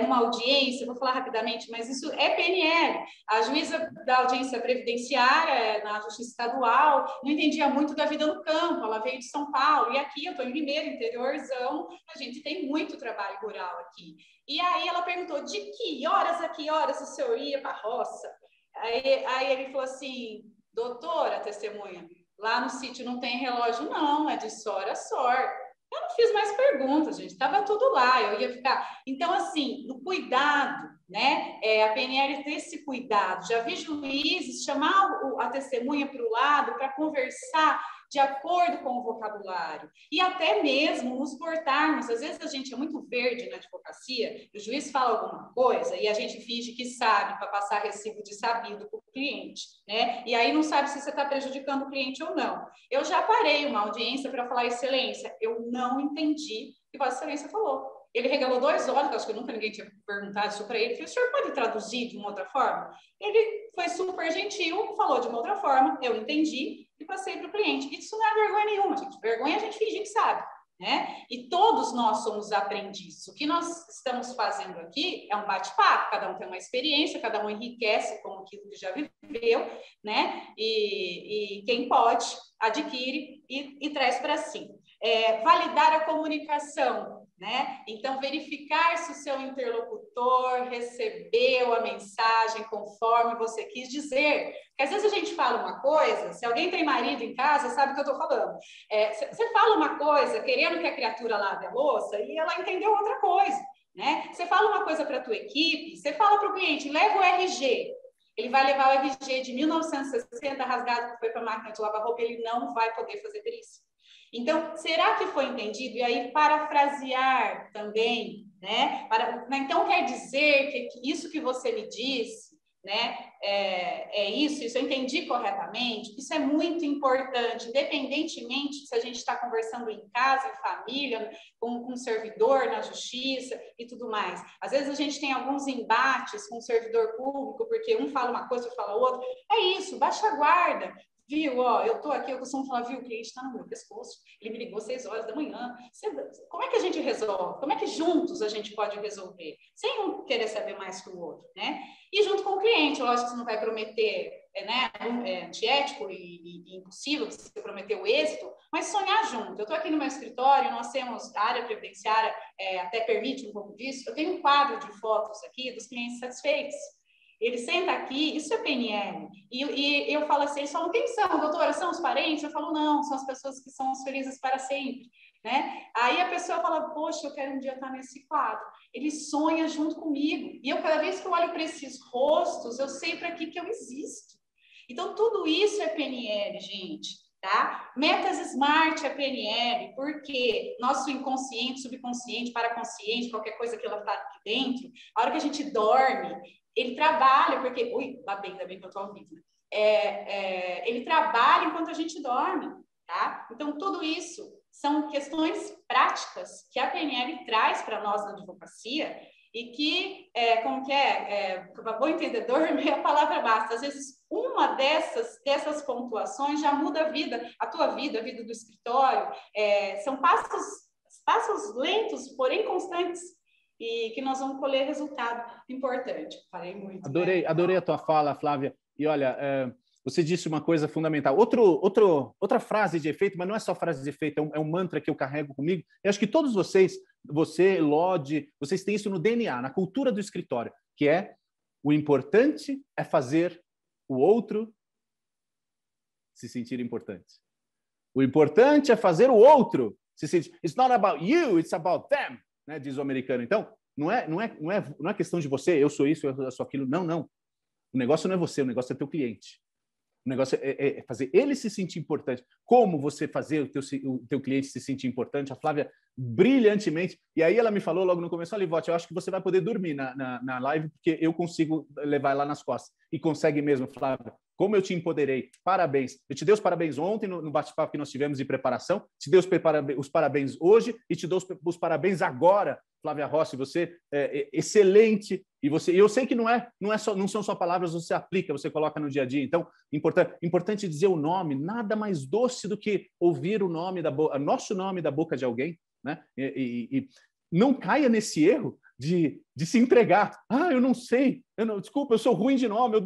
numa audiência, vou falar rapidamente, mas isso é PNL. A juíza da audiência previdenciária na Justiça Estadual não entendia muito da vida no campo, ela veio de São Paulo, e aqui eu estou em Limeira, interiorzão, a gente tem muito trabalho rural aqui. E aí ela perguntou, de que horas a que horas o senhor ia para a roça? Aí ele falou assim, doutora, testemunha, lá no sítio não tem relógio não, é de sora a sor. Eu não fiz mais perguntas, gente, estava tudo lá, eu ia ficar... Então, assim, no cuidado, né? A PNL ter esse cuidado. Já vi juízes chamar a testemunha para o lado para conversar de acordo com o vocabulário. E até mesmo nos portarmos. Às vezes a gente é muito verde na advocacia, o juiz fala alguma coisa e a gente finge que sabe para passar recibo de sabido para o cliente, né? E aí não sabe se você está prejudicando o cliente ou não. Eu já parei uma audiência para falar, excelência, eu não entendi o que Vossa Excelência falou. Ele regalou 2 olhos, acho que nunca ninguém tinha perguntado isso para ele. Eu falei, o senhor pode traduzir de uma outra forma? Ele foi super gentil, falou de uma outra forma, eu entendi e passei para o cliente. Isso não é vergonha nenhuma, gente. Vergonha a gente fingir que sabe, né? E todos nós somos aprendizes. O que nós estamos fazendo aqui é um bate-papo, cada um tem uma experiência, cada um enriquece com aquilo que já viveu, né? E quem pode, adquire e traz para si. Validar a comunicação, né? Então, verificar se o seu interlocutor recebeu a mensagem conforme você quis dizer. Porque às vezes a gente fala uma coisa, se alguém tem marido em casa, sabe o que eu estou falando. Você fala uma coisa querendo que a criatura lave a louça e ela entendeu outra coisa, né? Você fala uma coisa para a tua equipe, você fala para o cliente, leva o RG. Ele vai levar o RG de 1960 rasgado que foi para a máquina de lavar roupa, ele não vai poder fazer perícia. Então, será que foi entendido? E aí, parafrasear também, né? Então, quer dizer que isso que você me disse, né? Isso eu entendi corretamente? Isso é muito importante, independentemente se a gente está conversando em casa, em família, com um servidor na justiça e tudo mais. Às vezes a gente tem alguns embates com o servidor público, porque um fala uma coisa, outro fala outra. É isso, baixa a guarda. Viu, ó, eu tô aqui, eu costumo falar, viu, o cliente está no meu pescoço, ele me ligou 6 horas da manhã. Como é que a gente resolve? Como é que juntos a gente pode resolver? Sem um querer saber mais que o outro, né? E junto com o cliente, lógico que você não vai prometer, né, antiético e impossível que você prometeu o êxito, mas sonhar junto. Eu estou aqui no meu escritório, nós temos a área previdenciária, até permite um pouco disso, eu tenho um quadro de fotos aqui dos clientes satisfeitos. Ele senta aqui, isso é PNL. E eu falo assim, eles falam, quem são, doutora? São os parentes? Eu falo, não, são as pessoas que são felizes para sempre, né? Aí a pessoa fala, poxa, eu quero um dia estar nesse quadro. Ele sonha junto comigo. E eu, cada vez que eu olho para esses rostos, eu sei para que eu existo. Então, tudo isso é PNL, gente. Tá? Metas SMART é PNL, porque nosso inconsciente, subconsciente, paraconsciente, qualquer coisa que ela está aqui dentro, a hora que a gente dorme, ele trabalha, porque... Ui, ainda bem que eu estou ao vivo. Ele trabalha enquanto a gente dorme, tá? Então, tudo isso são questões práticas que a PNL traz para nós na advocacia e que, para bom entendedor, meia palavra basta. Às vezes, uma dessas pontuações já muda a vida, a tua vida, a vida do escritório. São passos lentos, porém constantes, e que nós vamos colher resultado importante. Falei muito. Adorei a tua fala, Flávia. E olha, você disse uma coisa fundamental. Outra frase de efeito, mas não é só frase de efeito, é um mantra que eu carrego comigo. Eu acho que todos vocês, você, Lodi, vocês têm isso no DNA, na cultura do escritório, que é o importante é fazer o outro se sentir importante. O importante é fazer o outro se sentir. It's not about you, it's about them. Né, diz o americano. Então, não é questão de você, eu sou isso, eu sou aquilo. Não. O negócio não é você, o negócio é teu cliente. O negócio é fazer ele se sentir importante. Como você fazer o teu cliente se sentir importante? A Flávia, brilhantemente. E aí ela me falou logo no começo, Livote, eu acho que você vai poder dormir na live, porque eu consigo levar lá nas costas. E consegue mesmo, Flávia. Como eu te empoderei. Parabéns. Eu te dei os parabéns ontem no bate-papo que nós tivemos de preparação, te dei os parabéns hoje e te dou os parabéns agora, Flávia Rossi. Você é excelente. E eu sei que não são só palavras, você aplica, você coloca no dia a dia. Então, importante dizer o nome, nada mais doce do que ouvir o nosso nome da boca de alguém, né? não caia nesse erro de se entregar. Eu não sei, desculpa, eu sou ruim de nome,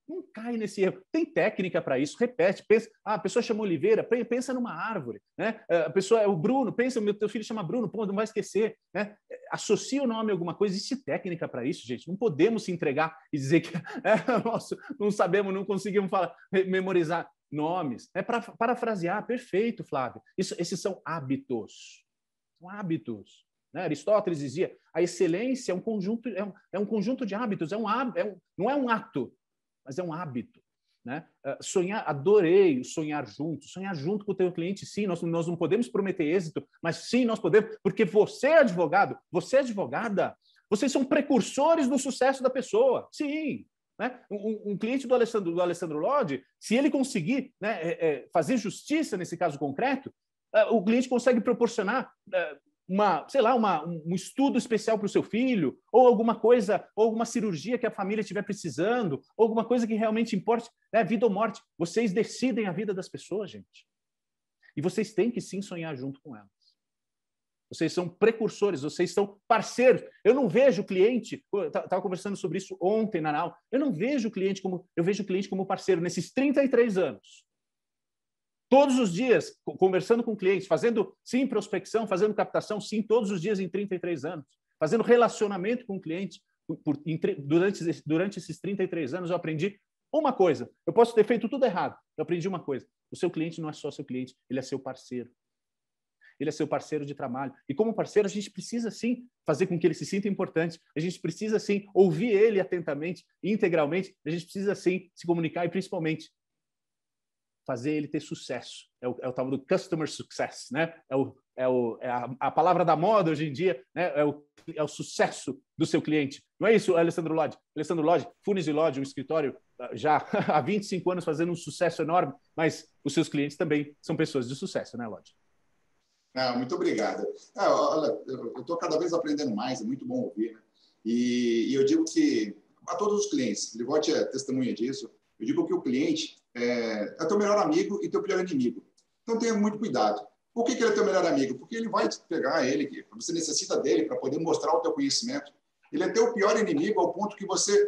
não cai nesse erro. Tem técnica para isso, repete, pensa. A pessoa chama Oliveira, pensa numa árvore, né? A pessoa é o Bruno, pensa, teu filho chama Bruno, pô, não vai esquecer, né? Associa o nome a alguma coisa, existe técnica para isso, gente. Não podemos se entregar e dizer que nossa, não sabemos, não conseguimos memorizar nomes. Para parafrasear, perfeito, Flávio. Esses são hábitos. São hábitos. Né? Aristóteles dizia, a excelência é um conjunto de hábitos, não é um ato, mas é um hábito. Né? Sonhar, adorei sonhar junto com o teu cliente, sim, nós não podemos prometer êxito, mas sim, nós podemos, porque você é advogado, você é advogada, vocês são precursores do sucesso da pessoa, sim. Né? Um cliente do Alessandro Lodi, se ele conseguir, né, fazer justiça nesse caso concreto, o cliente consegue proporcionar um estudo especial para o seu filho, ou alguma coisa, ou alguma cirurgia que a família estiver precisando, ou alguma coisa que realmente importe, né, vida ou morte. Vocês decidem a vida das pessoas, gente. E vocês têm que sim sonhar junto com elas. Vocês são precursores, vocês são parceiros. Eu não vejo o cliente, estava conversando sobre isso ontem na aula, eu vejo o cliente como parceiro nesses 33 anos. Todos os dias, conversando com clientes, fazendo, sim, prospecção, fazendo captação, sim, todos os dias em 33 anos. Fazendo relacionamento com o cliente. Durante esses 33 anos, eu aprendi uma coisa. Eu posso ter feito tudo errado. Eu aprendi uma coisa. O seu cliente não é só seu cliente, ele é seu parceiro. Ele é seu parceiro de trabalho. E como parceiro, a gente precisa, sim, fazer com que ele se sinta importante. A gente precisa, sim, ouvir ele atentamente, integralmente. A gente precisa, sim, se comunicar e, principalmente, fazer ele ter sucesso. É o tal do customer success, né? É a palavra da moda hoje em dia, né? É o sucesso do seu cliente. Não é isso, Alessandro Lodi? Alessandro Lodi, Funes & Lodi, um escritório já há 25 anos fazendo um sucesso enorme, mas os seus clientes também são pessoas de sucesso, né, Lodi? Muito obrigado. Olha, eu estou cada vez aprendendo mais, é muito bom ouvir, né? E eu digo que a todos os clientes, Livotti é testemunha disso, eu digo que o cliente é teu melhor amigo e teu pior inimigo. Então, tenha muito cuidado. Por que ele é teu melhor amigo? Porque ele vai pegar ele, você necessita dele para poder mostrar o teu conhecimento. Ele é teu pior inimigo ao ponto que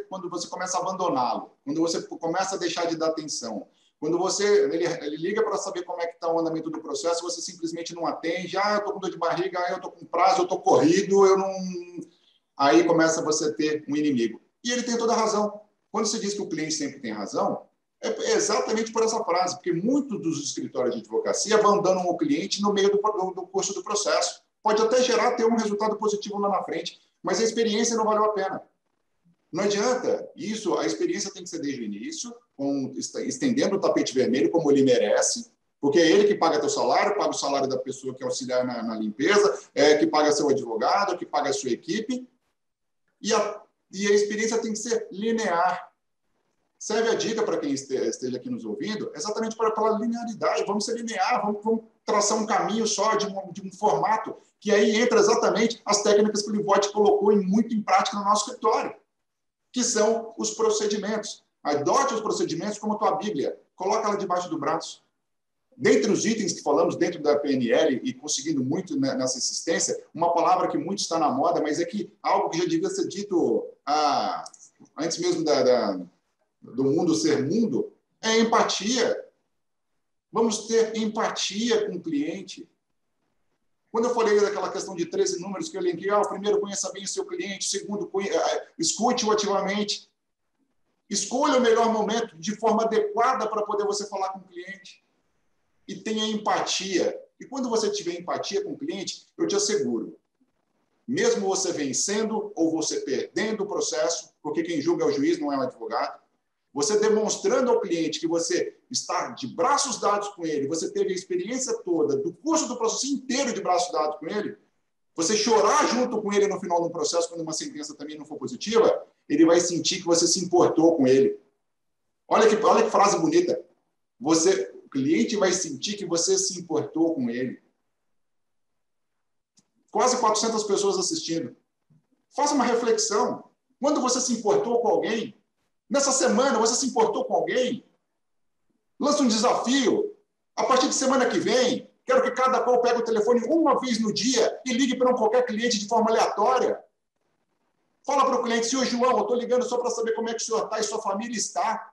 quando você começa a abandoná-lo, quando você começa a deixar de dar atenção, quando ele liga para saber como é que está o andamento do processo, você simplesmente não atende, eu estou com dor de barriga, eu estou com prazo, eu estou corrido, eu não... Aí começa você a ter um inimigo. E ele tem toda a razão. Quando você diz que o cliente sempre tem razão, é exatamente por essa frase, porque muitos dos escritórios de advocacia abandonam o cliente no meio do curso do processo. Pode até ter um resultado positivo lá na frente, mas a experiência não valeu a pena. Não adianta isso, a experiência tem que ser desde o início, estendendo o tapete vermelho como ele merece, porque é ele que paga teu salário, paga o salário da pessoa que auxiliar na limpeza, que paga seu advogado, que paga a sua equipe, e a experiência tem que ser linear. Serve a dica para quem esteja aqui nos ouvindo, exatamente pela linearidade. Vamos ser linear, vamos traçar um caminho só de um formato, que aí entra exatamente as técnicas que o Livotti colocou muito em prática no nosso escritório, que são os procedimentos. Adote os procedimentos como a tua Bíblia. Coloca ela debaixo do braço. Dentre os itens que falamos dentro da PNL e conseguindo muito nessa insistência, uma palavra que muito está na moda, mas é que algo que já devia ser dito antes mesmo do mundo ser mundo, é empatia. Vamos ter empatia com o cliente. Quando eu falei daquela questão de 13 números que eu elenquei, o primeiro, conheça bem o seu cliente, o segundo, escute-o ativamente. Escolha o melhor momento de forma adequada para poder você falar com o cliente. E tenha empatia. E quando você tiver empatia com o cliente, eu te asseguro, mesmo você vencendo ou você perdendo o processo, porque quem julga é o juiz, não é o advogado, você demonstrando ao cliente que você está de braços dados com ele, você teve a experiência toda do curso do processo inteiro de braços dados com ele, você chorar junto com ele no final do processo, quando uma sentença também não for positiva, ele vai sentir que você se importou com ele. Olha que frase bonita. O cliente vai sentir que você se importou com ele. Quase 400 pessoas assistindo. Faça uma reflexão. Quando você se importou com alguém, nessa semana você se importou com alguém, lança um desafio. A partir de semana que vem, Quero que cada qual pegue o telefone uma vez no dia e ligue para qualquer cliente de forma aleatória. Fala para o cliente, senhor João, eu estou ligando só para saber como é que o senhor está e sua família está.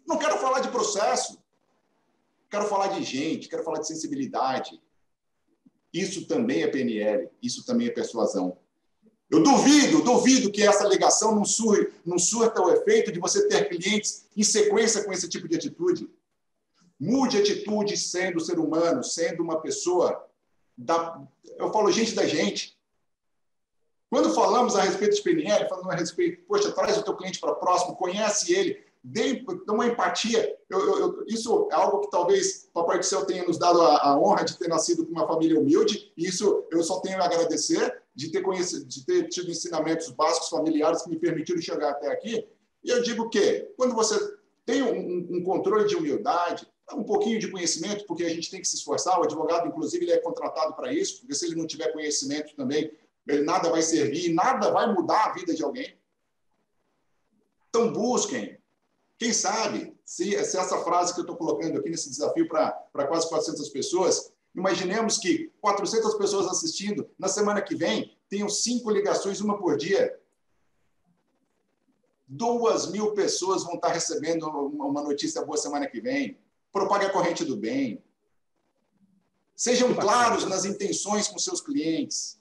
Não quero falar de processo. Quero falar de gente, quero falar de sensibilidade. Isso também é PNL, isso também é persuasão. Eu duvido que essa ligação não surta o efeito de você ter clientes em sequência com esse tipo de atitude. Mude atitude sendo ser humano, sendo uma pessoa eu falo gente da gente. Quando falamos a respeito de PNL, falando a respeito, poxa, traz o teu cliente para próximo, conhece ele, dê uma empatia. Isso é algo que talvez o Papai do Céu tenha nos dado a honra de ter nascido com uma família humilde, e isso eu só tenho a agradecer de ter tido ensinamentos básicos familiares que me permitiram chegar até aqui. E eu digo que, quando você tem um controle de humildade, um pouquinho de conhecimento, porque a gente tem que se esforçar, o advogado, inclusive, ele é contratado para isso, porque se ele não tiver conhecimento também, ele nada vai servir, nada vai mudar a vida de alguém. Então, busquem. Quem sabe, se essa frase que eu estou colocando aqui nesse desafio para quase 400 pessoas, imaginemos que 400 pessoas assistindo, na semana que vem, tenham 5 ligações, uma por dia. 2.000 pessoas vão estar recebendo uma notícia boa semana que vem. Propague a corrente do bem. Sejam claros nas intenções com seus clientes.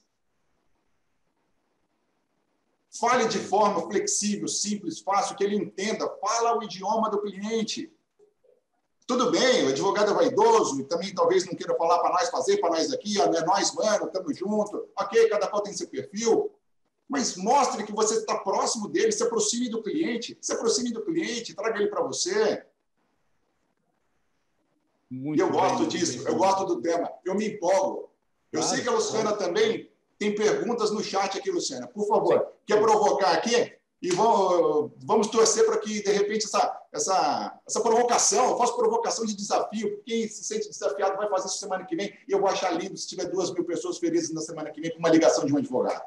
Fale de forma flexível, simples, fácil, que ele entenda. Fala o idioma do cliente. Tudo bem, o advogado é vaidoso e também talvez não queira falar para nós fazer, para nós aqui, é nós, mano, estamos juntos. Ok, cada qual tem seu perfil. Mas mostre que você está próximo dele, se aproxime do cliente, traga ele para você. E eu gosto disso, eu gosto do tema, eu me empolgo. Eu sei que a Luciana também tem perguntas no chat aqui, Luciana. Por favor, quer provocar aqui? E vamos torcer para que, de repente, essa provocação, eu faço provocação de desafio, quem se sente desafiado vai fazer isso semana que vem, e eu vou achar lindo se tiver 2.000 pessoas felizes na semana que vem com uma ligação de um advogado.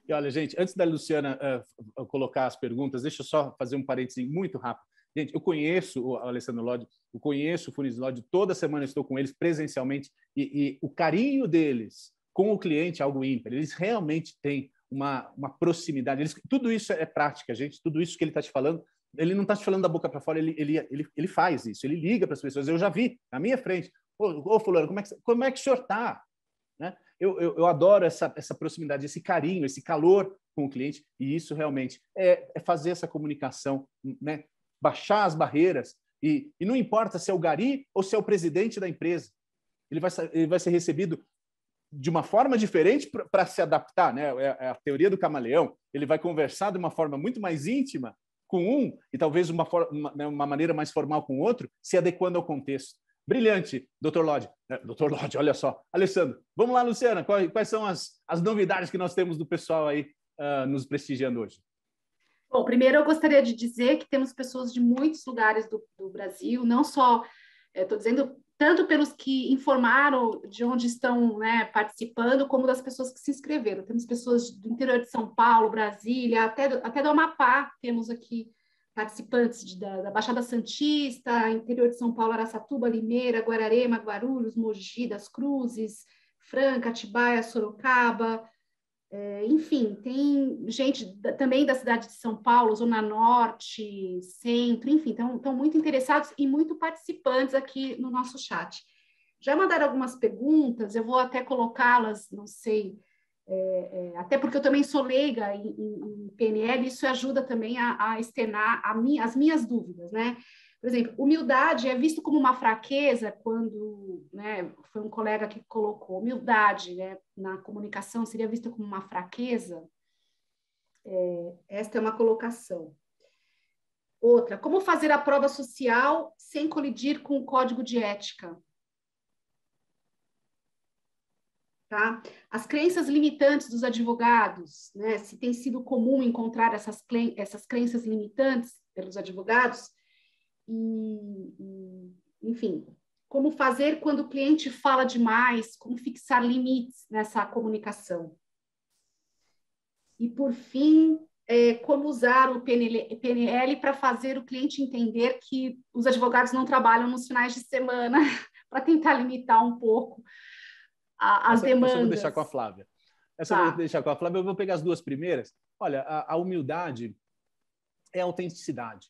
E olha, gente, antes da Luciana colocar as perguntas, deixa eu só fazer um parênteses muito rápido. Gente, eu conheço o Alessandro Lodi, eu conheço o Funes Lodi, toda semana estou com eles presencialmente, e o carinho deles com o cliente é algo ímpar. Eles realmente têm uma proximidade. Tudo isso é prática, gente. Tudo isso que ele está te falando, ele não está te falando da boca para fora, ele faz isso. Ele liga para as pessoas. Eu já vi na minha frente. Ô fulano, como é que o senhor está? Né? Eu adoro essa proximidade, esse carinho, esse calor com o cliente. E isso realmente é fazer essa comunicação, né? Baixar as barreiras. E não importa se é o gari ou se é o presidente da empresa. Ele vai ser recebido de uma forma diferente para se adaptar, né? É a teoria do camaleão. Ele vai conversar de uma forma muito mais íntima com um e talvez uma maneira mais formal com o outro, se adequando ao contexto. Brilhante, Dr. Lodi. Dr. Lodi, olha só. Alessandro, vamos lá, Luciana. Quais são as novidades que nós temos do pessoal aí nos prestigiando hoje? Bom, primeiro eu gostaria de dizer que temos pessoas de muitos lugares do Brasil, não só, estou dizendo, tanto pelos que informaram de onde estão, né, participando, como das pessoas que se inscreveram. Temos pessoas do interior de São Paulo, Brasília, até do Amapá, temos aqui participantes da Baixada Santista, interior de São Paulo, Araçatuba, Limeira, Guararema, Guarulhos, Mogi das Cruzes, Franca, Atibaia, Sorocaba, enfim, tem gente também da cidade de São Paulo, Zona Norte, Centro, enfim, estão muito interessados e muito participantes aqui no nosso chat. Já mandaram algumas perguntas, eu vou até colocá-las, não sei, até porque eu também sou leiga em PNL, isso ajuda também a externar as minhas dúvidas, né? Por exemplo, humildade é visto como uma fraqueza quando, né, foi um colega que colocou, humildade, né, na comunicação seria vista como uma fraqueza? Esta é uma colocação. Outra, como fazer a prova social sem colidir com o código de ética? Tá? As crenças limitantes dos advogados, né, se tem sido comum encontrar essas crenças limitantes pelos advogados, enfim, como fazer quando o cliente fala demais, como fixar limites nessa comunicação. E, por fim, como usar o PNL para fazer o cliente entender que os advogados não trabalham nos finais de semana para tentar limitar um pouco as demandas. Essa eu vou deixar com a Flávia. Eu vou deixar com a Flávia. Eu vou pegar as duas primeiras. Olha, a humildade é a autenticidade.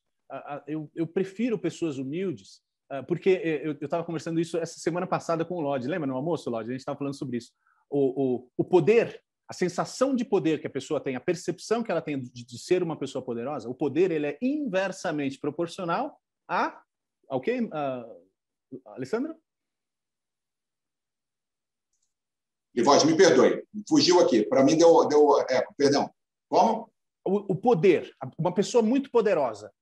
Eu prefiro pessoas humildes, porque eu estava conversando isso essa semana passada com o Lodge. Lembra no almoço, Lodge? A gente estava falando sobre isso. O poder, a sensação de poder que a pessoa tem, a percepção que ela tem de ser uma pessoa poderosa, o poder ele é inversamente proporcional ao quê, Alessandra? Livódio, me perdoe. Fugiu aqui. Para mim, deu eco. Perdão. Como? O poder. Uma pessoa muito poderosa.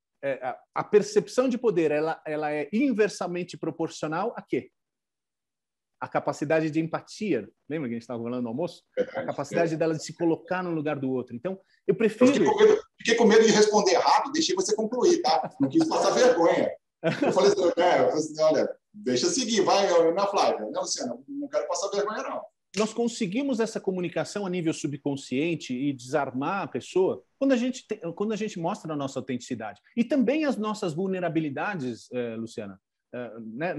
A percepção de poder ela é inversamente proporcional a quê? A capacidade de empatia. Lembra que a gente estava falando no almoço? A capacidade dela de se colocar no lugar do outro. Então, eu prefiro... Fiquei com medo de responder errado, deixei você concluir, tá? Não quis passar vergonha. Eu falei assim, olha, deixa eu seguir, vai, na Flávia. Não, Luciana, não quero passar vergonha, não. Nós conseguimos essa comunicação a nível subconsciente e desarmar a pessoa quando a gente mostra a nossa autenticidade. E também as nossas vulnerabilidades, Luciana. Né?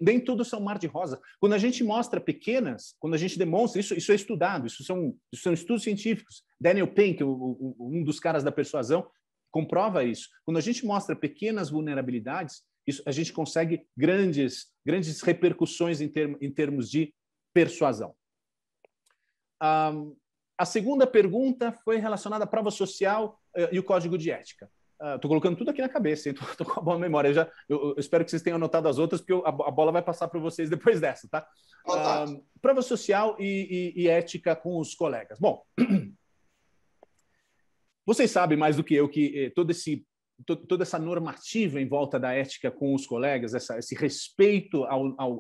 Nem tudo são mar de rosa. Quando a gente mostra pequenas, quando a gente demonstra, isso é estudado, isso são estudos científicos. Daniel Pink, um dos caras da persuasão, comprova isso. Quando a gente mostra pequenas vulnerabilidades, a gente consegue grandes repercussões em termos de persuasão. A segunda pergunta foi relacionada à prova social e o código de ética. Estou colocando tudo aqui na cabeça, estou com a boa memória. Eu espero que vocês tenham anotado as outras, porque a bola vai passar para vocês depois dessa, tá? Prova social e ética com os colegas. Bom, vocês sabem mais do que eu que toda essa normativa em volta da ética com os colegas, esse respeito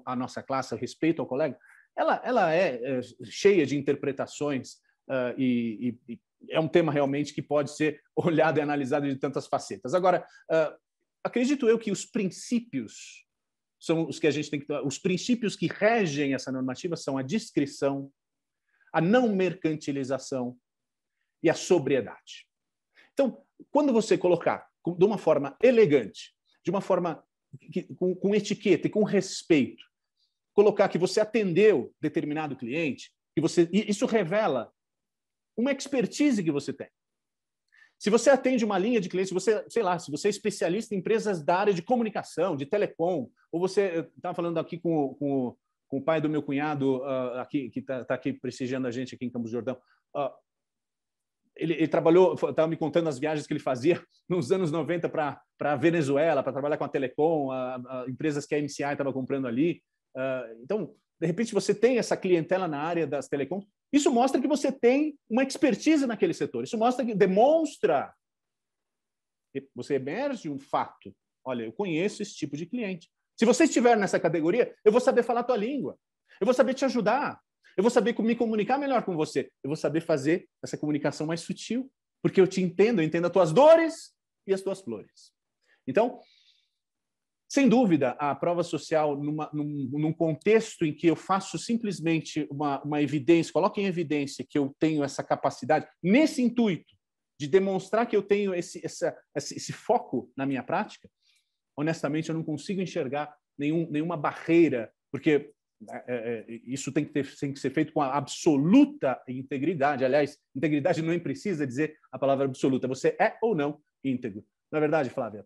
à nossa classe, o respeito ao colega, ela é cheia de interpretações e é um tema realmente que pode ser olhado e analisado de tantas facetas. Agora, acredito eu que os princípios são os que a gente tem que... Os princípios que regem essa normativa são a discrição, a não mercantilização e a sobriedade. Então, quando você colocar de uma forma elegante, de uma forma com etiqueta e com respeito, colocar que você atendeu determinado cliente, isso revela uma expertise que você tem. Se você atende uma linha de clientes, se você é especialista em empresas da área de comunicação, de telecom, ou você estava falando aqui com o pai do meu cunhado, que está aqui prestigiando a gente aqui em Campos do Jordão, ele trabalhou, estava me contando as viagens que ele fazia nos anos 90 para a Venezuela, para trabalhar com a telecom, empresas que a MCI estava comprando ali. Então, de repente, você tem essa clientela na área das telecoms. Isso mostra que você tem uma expertise naquele setor. Isso demonstra que você emerge um fato. Olha, eu conheço esse tipo de cliente. Se você estiver nessa categoria, eu vou saber falar a tua língua. Eu vou saber te ajudar. Eu vou saber me comunicar melhor com você. Eu vou saber fazer essa comunicação mais sutil, porque eu te entendo, eu entendo as tuas dores e as tuas flores. Então, sem dúvida, a prova social, num contexto em que eu faço simplesmente uma evidência, coloco em evidência que eu tenho essa capacidade, nesse intuito de demonstrar que eu tenho esse foco na minha prática, honestamente, eu não consigo enxergar nenhuma barreira, porque isso tem que ser feito com a absoluta integridade. Aliás, integridade não precisa dizer a palavra absoluta. Você é ou não íntegro. Não é verdade, Flávia?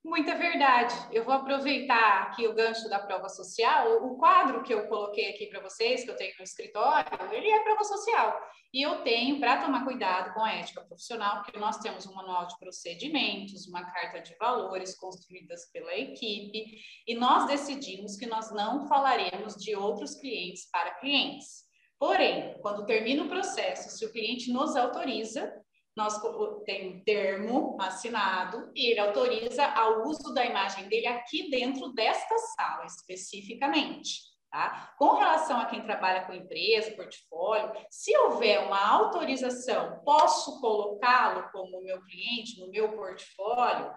Muita verdade. Eu vou aproveitar aqui o gancho da prova social. O quadro que eu coloquei aqui para vocês, que eu tenho no escritório, ele é prova social. E eu tenho, para tomar cuidado com a ética profissional, porque nós temos um manual de procedimentos, uma carta de valores construídas pela equipe, e nós decidimos que nós não falaremos de outros clientes para clientes. Porém, quando termina o processo, se o cliente nos autoriza, nós temos um termo assinado e ele autoriza ao uso da imagem dele aqui dentro desta sala, especificamente. Tá? Com relação a quem trabalha com empresa, portfólio, se houver uma autorização, posso colocá-lo como meu cliente no meu portfólio?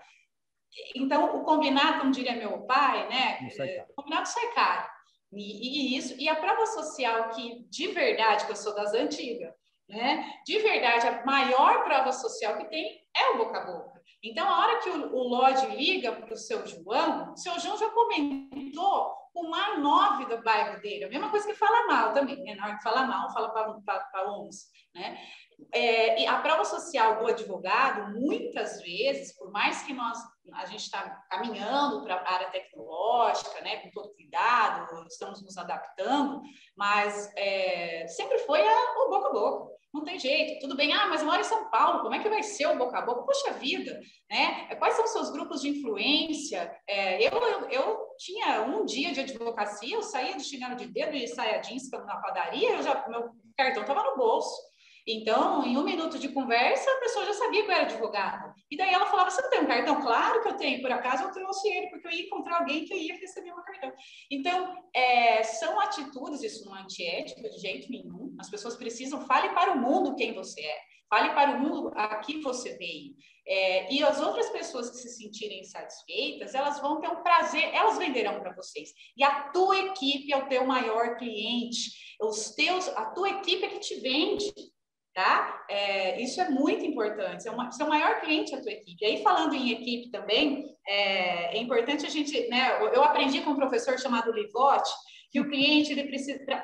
Então, o combinado, como diria meu pai, né? O combinado sai caro. E a prova social, que de verdade, que eu sou das antigas, né? De verdade, a maior prova social que tem é o boca a boca. Então, a hora que o Lodge liga para o seu João já comentou com mais 9 do bairro dele. A mesma coisa que fala mal também, né? Na hora que fala mal, fala para 11, né? E a prova social do advogado, muitas vezes, por mais que a gente está caminhando para a área tecnológica, né, com todo cuidado, estamos nos adaptando, mas sempre foi o boca a boca. Não tem jeito, tudo bem, mas eu moro em São Paulo, como é que vai ser o boca a boca? Poxa vida, né? Quais são os seus grupos de influência? Eu tinha um dia de advocacia, eu saía de chinelo de dedo e saia jeans na padaria, meu cartão estava no bolso. Então, em 1 minuto de conversa, a pessoa já sabia que eu era advogada. E daí ela falava, você não tem um cartão? Claro que eu tenho, por acaso eu trouxe ele, porque eu ia encontrar alguém que ia receber meu cartão. Então, são atitudes, isso não é antiético de jeito nenhum. As pessoas precisam, fale para o mundo quem você é. Fale para o mundo a que você veio. E as outras pessoas que se sentirem insatisfeitas, elas vão ter um prazer, elas venderão para vocês. E a tua equipe é o teu maior cliente. A tua equipe é que te vende. Tá? Isso é muito importante. Seu maior cliente é a tua equipe. E aí, falando em equipe também, é importante a gente, né? Eu aprendi com um professor chamado Livotti que o cliente,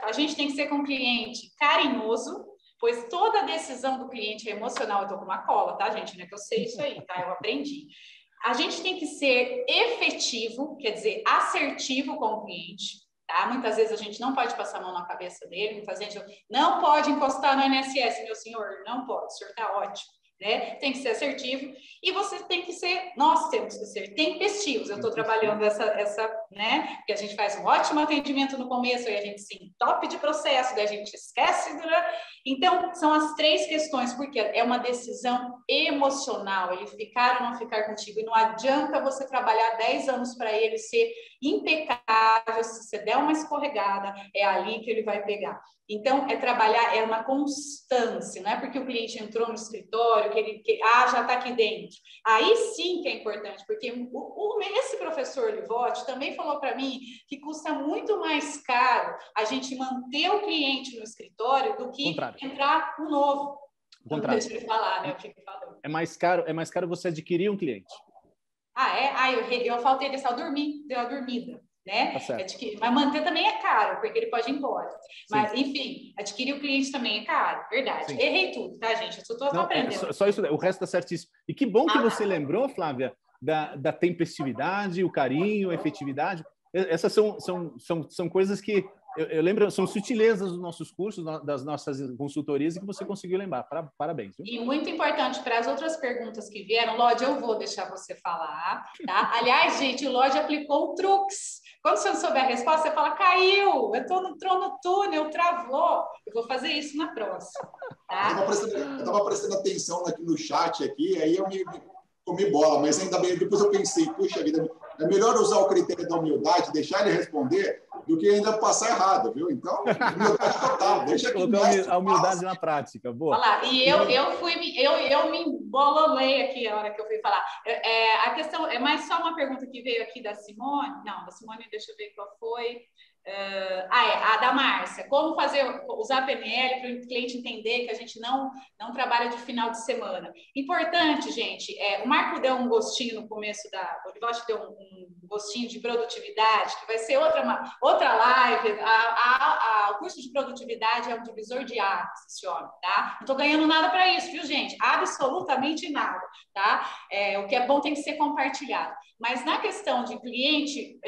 a gente tem que ser com um cliente carinhoso, pois toda decisão do cliente é emocional. Eu tô com uma cola, tá, gente? Não é que eu sei isso aí, tá? Eu aprendi. A gente tem que ser efetivo, quer dizer, assertivo com o cliente. Tá? Muitas vezes a gente não pode passar a mão na cabeça dele, muitas vezes não pode encostar no INSS, meu senhor, não pode, o senhor está ótimo, né? Tem que ser assertivo e você tem que ser, nós temos que ser tempestivos. Eu estou trabalhando essa, né? Porque a gente faz um ótimo atendimento no começo e a gente se entope de processo, daí a gente esquece. Então, são as 3 questões, porque é uma decisão emocional, ele ficar ou não ficar contigo, e não adianta você trabalhar 10 anos para ele ser impecável, se você der uma escorregada, é ali que ele vai pegar. Então, trabalhar, é uma constância, não é porque o cliente entrou no escritório, já está aqui dentro. Aí sim que é importante, porque esse professor Livotti também falou para mim que custa muito mais caro a gente manter o cliente no escritório do que entrar um novo. Não deixa ele falar, né? O que ele falou. É mais caro você adquirir um cliente. Eu faltei dessa, deu a dormida, né? Tá, mas manter também é caro, porque ele pode ir embora. Sim. Mas, enfim, adquirir o cliente também é caro, verdade. Sim. Errei tudo, tá, gente? Eu só estou aprendendo. Só isso, o resto tá certíssimo. E que bom que você lembrou, Flávia, da tempestividade, o carinho, a efetividade. Essas são coisas que eu lembro, são sutilezas dos nossos cursos, das nossas consultorias, e que você conseguiu lembrar. Parabéns. Viu? E muito importante, para as outras perguntas que vieram, Lodge, eu vou deixar você falar, tá? Aliás, gente, o Lodge aplicou um truques. Quando você não souber a resposta, você fala, caiu, entrou no túnel, travou. Eu vou fazer isso na próxima, tá? Eu estava prestando atenção no chat aqui, aí eu me comi bola, mas ainda bem, depois eu pensei, puxa vida, é melhor usar o critério da humildade, deixar ele responder, do que ainda passar errado, viu? Então, humildade total, deixa que a humildade na prática, boa. Olha lá, e eu me embololei aqui a hora que eu fui falar. A questão é mais só uma pergunta que veio aqui da Simone. Não, da Simone, deixa eu ver qual foi. A da Márcia. Como usar PNL para o cliente entender que a gente não trabalha de final de semana. Importante, gente, o Marco deu um gostinho no começo o Livotti deu um gostinho de produtividade, que vai ser outra live. O curso de produtividade é um divisor de águas, esse homem, tá? Não estou ganhando nada para isso, viu, gente? Absolutamente nada, tá? O que é bom tem que ser compartilhado. Mas na questão de cliente,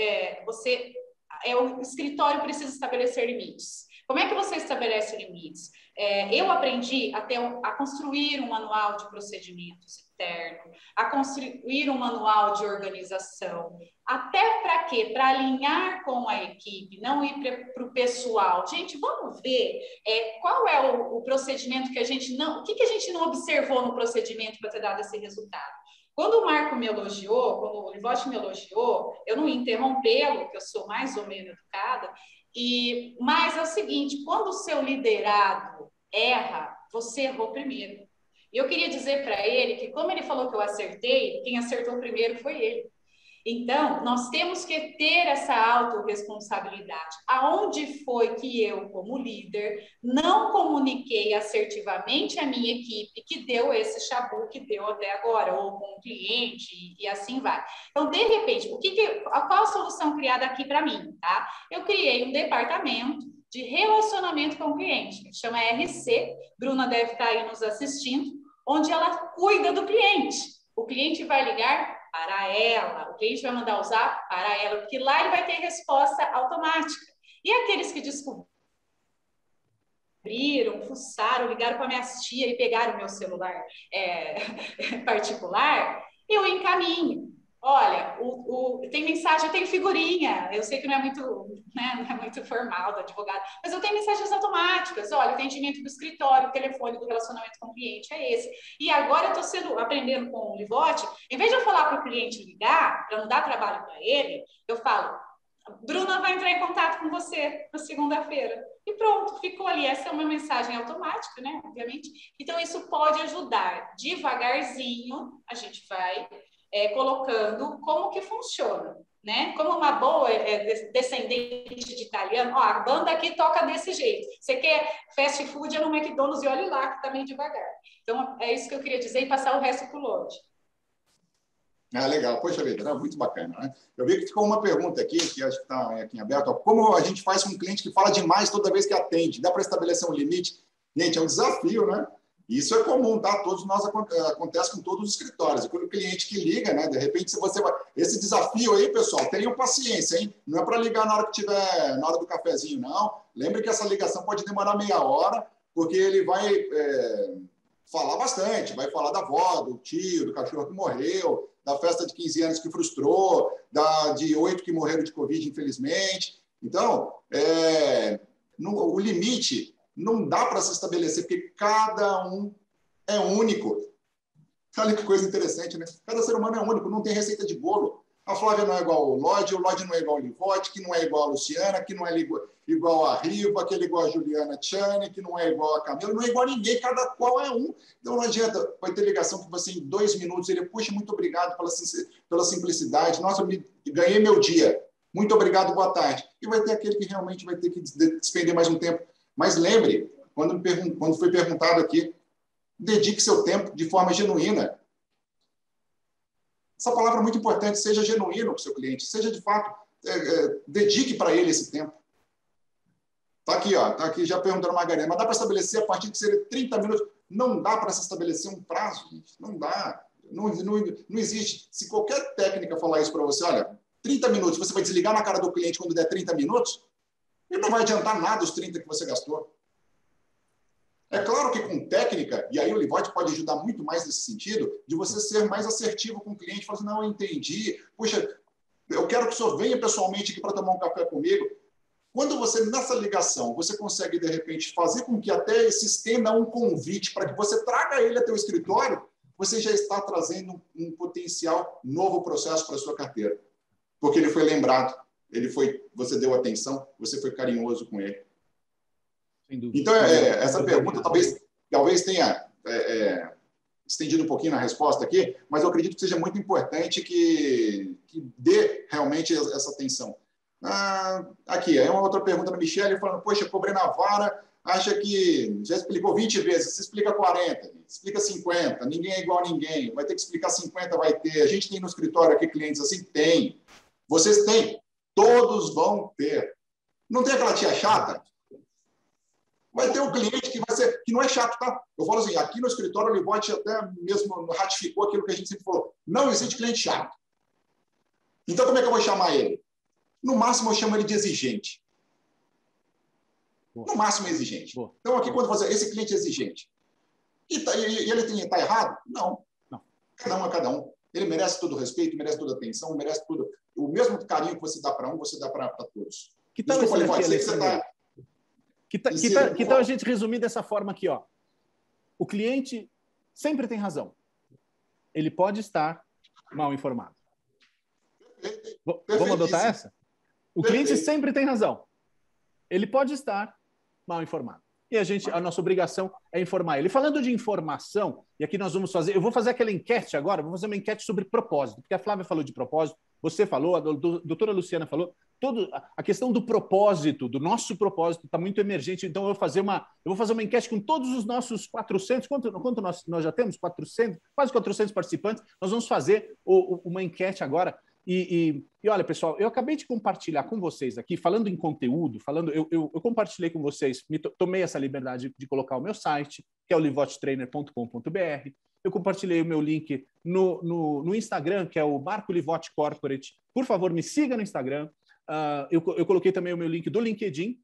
o escritório precisa estabelecer limites. Como é que você estabelece limites? Eu aprendi a construir um manual de procedimentos interno, a construir um manual de organização. Até para quê? Para alinhar com a equipe, não ir para o pessoal. Gente, vamos ver qual é o procedimento que a gente não... O que a gente não observou no procedimento para ter dado esse resultado? Quando o Marco me elogiou, quando o Livotti me elogiou, eu não ia interrompê-lo, porque eu sou mais ou menos educada, mas é o seguinte, quando o seu liderado erra, você errou primeiro. E eu queria dizer para ele que, como ele falou que eu acertei, quem acertou primeiro foi ele. Então, nós temos que ter essa autorresponsabilidade. Aonde foi que eu, como líder, não comuniquei assertivamente à minha equipe que deu esse chabu que deu até agora, ou com o cliente, e assim vai. Então, de repente, qual a solução criada aqui para mim? Tá? Eu criei um departamento de relacionamento com o cliente, que chama RC, Bruna deve estar aí nos assistindo, onde ela cuida do cliente. O cliente vai ligar para ela, o cliente vai mandar o zap para ela, porque lá ele vai ter resposta automática. E aqueles que descobriram, fuçaram, ligaram para minha tia e pegaram o meu celular particular, eu encaminho. Olha, tem mensagem, tem figurinha. Eu sei que não é muito, né, não é muito formal do advogado, mas eu tenho mensagens automáticas. Olha, o atendimento do escritório, o telefone do relacionamento com o cliente é esse. E agora eu estou aprendendo com o Livote, em vez de eu falar para o cliente ligar, para não dar trabalho para ele, eu falo, Bruna vai entrar em contato com você na segunda-feira. E pronto, ficou ali. Essa é uma mensagem automática, né? Obviamente. Então, isso pode ajudar. Devagarzinho, a gente vai colocando como que funciona, né? Como uma boa descendente de italiano, ó, a banda aqui toca desse jeito. Você quer fast food, é no McDonald's e olhe lá, que tá meio devagar. Então, é isso que eu queria dizer e passar o resto pro Lodi. Ah, legal. Poxa vida, muito bacana, né? Eu vi que ficou uma pergunta aqui, que acho que está aqui em aberto. Como a gente faz com um cliente que fala demais toda vez que atende? Dá para estabelecer um limite? Gente, é um desafio, né? Isso é comum, tá? Todos nós acontece com todos os escritórios. E quando o cliente que liga, né? De repente, se você vai... Esse desafio aí, pessoal, tenham paciência, hein? Não é para ligar na hora que tiver, na hora do cafezinho, não. Lembre que essa ligação pode demorar meia hora, porque ele vai falar bastante. Vai falar da avó, do tio, do cachorro que morreu, da festa de 15 anos que frustrou, de 8 que morreram de Covid, infelizmente. Então, o limite não dá para se estabelecer, porque cada um é único. Olha que coisa interessante, né? Cada ser humano é único, não tem receita de bolo. A Flávia não é igual ao Lodi, o Lodi não é igual ao Livote, que não é igual a Luciana, que não é igual a Riva, que é igual a Juliana Tchani, que não é igual a Camila, não é igual a ninguém, cada qual é um. Então não adianta, vai ter ligação que você em 2 minutos, ele, puxa, muito obrigado pela simplicidade, nossa, eu ganhei meu dia, muito obrigado, boa tarde. E vai ter aquele que realmente vai ter que despender mais um tempo. Mas lembre, quando foi perguntado aqui, dedique seu tempo de forma genuína. Essa palavra é muito importante, seja genuíno para o seu cliente, seja de fato, dedique para ele esse tempo. Está aqui, ó, tá aqui já perguntando a Margarida, mas dá para estabelecer a partir de ser 30 minutos? Não dá para se estabelecer um prazo, gente. Não dá. Não existe. Se qualquer técnica falar isso para você, olha, 30 minutos, você vai desligar na cara do cliente quando der 30 minutos, ele não vai adiantar nada os 30 que você gastou. É claro que com técnica, e aí o Livote pode ajudar muito mais nesse sentido, de você ser mais assertivo com o cliente, falar assim, não, eu entendi, puxa, eu quero que o senhor venha pessoalmente aqui para tomar um café comigo. Quando você, nessa ligação, você consegue, de repente, fazer com que até se estenda um convite para que você traga ele até o escritório, você já está trazendo um potencial novo processo para a sua carteira. Porque ele foi lembrado, você deu atenção, você foi carinhoso com ele. Então, essa pergunta talvez tenha estendido um pouquinho na resposta aqui, mas eu acredito que seja muito importante que dê realmente essa atenção. Aqui, é uma outra pergunta da Michelle, falando, poxa, cobrei na vara, acha que já explicou 20 vezes, você explica 40, explica 50, ninguém é igual a ninguém, vai ter que explicar 50, vai ter. A gente tem no escritório aqui clientes assim? Tem. Vocês têm. Todos vão ter. Não tem aquela tia chata? Vai ter um cliente que não é chato, tá? Eu falo assim, aqui no escritório o Livote até mesmo ratificou aquilo que a gente sempre falou. Não existe cliente chato. Então, como é que eu vou chamar ele? No máximo, eu chamo ele de exigente. Boa. No máximo, exigente. Boa. Então, aqui, quando você... Esse cliente é exigente. E ele está errado? Não. Cada um é cada um. Ele merece todo o respeito, merece toda a atenção, merece tudo. O mesmo carinho que você dá para um, você dá para todos. Que tal Que tal a gente resumir dessa forma aqui, ó? O cliente sempre tem razão. Ele pode estar mal informado. Vamos adotar essa? O cliente sempre tem razão. Ele pode estar mal informado. E a nossa obrigação é informar ele. Falando de informação, e aqui nós vamos fazer... Eu vou fazer aquela enquete agora, vou fazer uma enquete sobre propósito, porque a Flávia falou de propósito, você falou, a doutora Luciana falou, a questão do propósito, do nosso propósito, está muito emergente. Então, eu vou fazer uma enquete com todos os nossos 400, quanto nós já temos? 400, quase 400 participantes. Nós vamos fazer uma enquete agora. E olha, pessoal, eu acabei de compartilhar com vocês aqui, falando em conteúdo, eu compartilhei com vocês, tomei essa liberdade de colocar o meu site, que é o livottrainer.com.br. Eu compartilhei o meu link no Instagram, que é o Marco Livotti Corporate. Por favor, me siga no Instagram. Eu coloquei também o meu link do LinkedIn.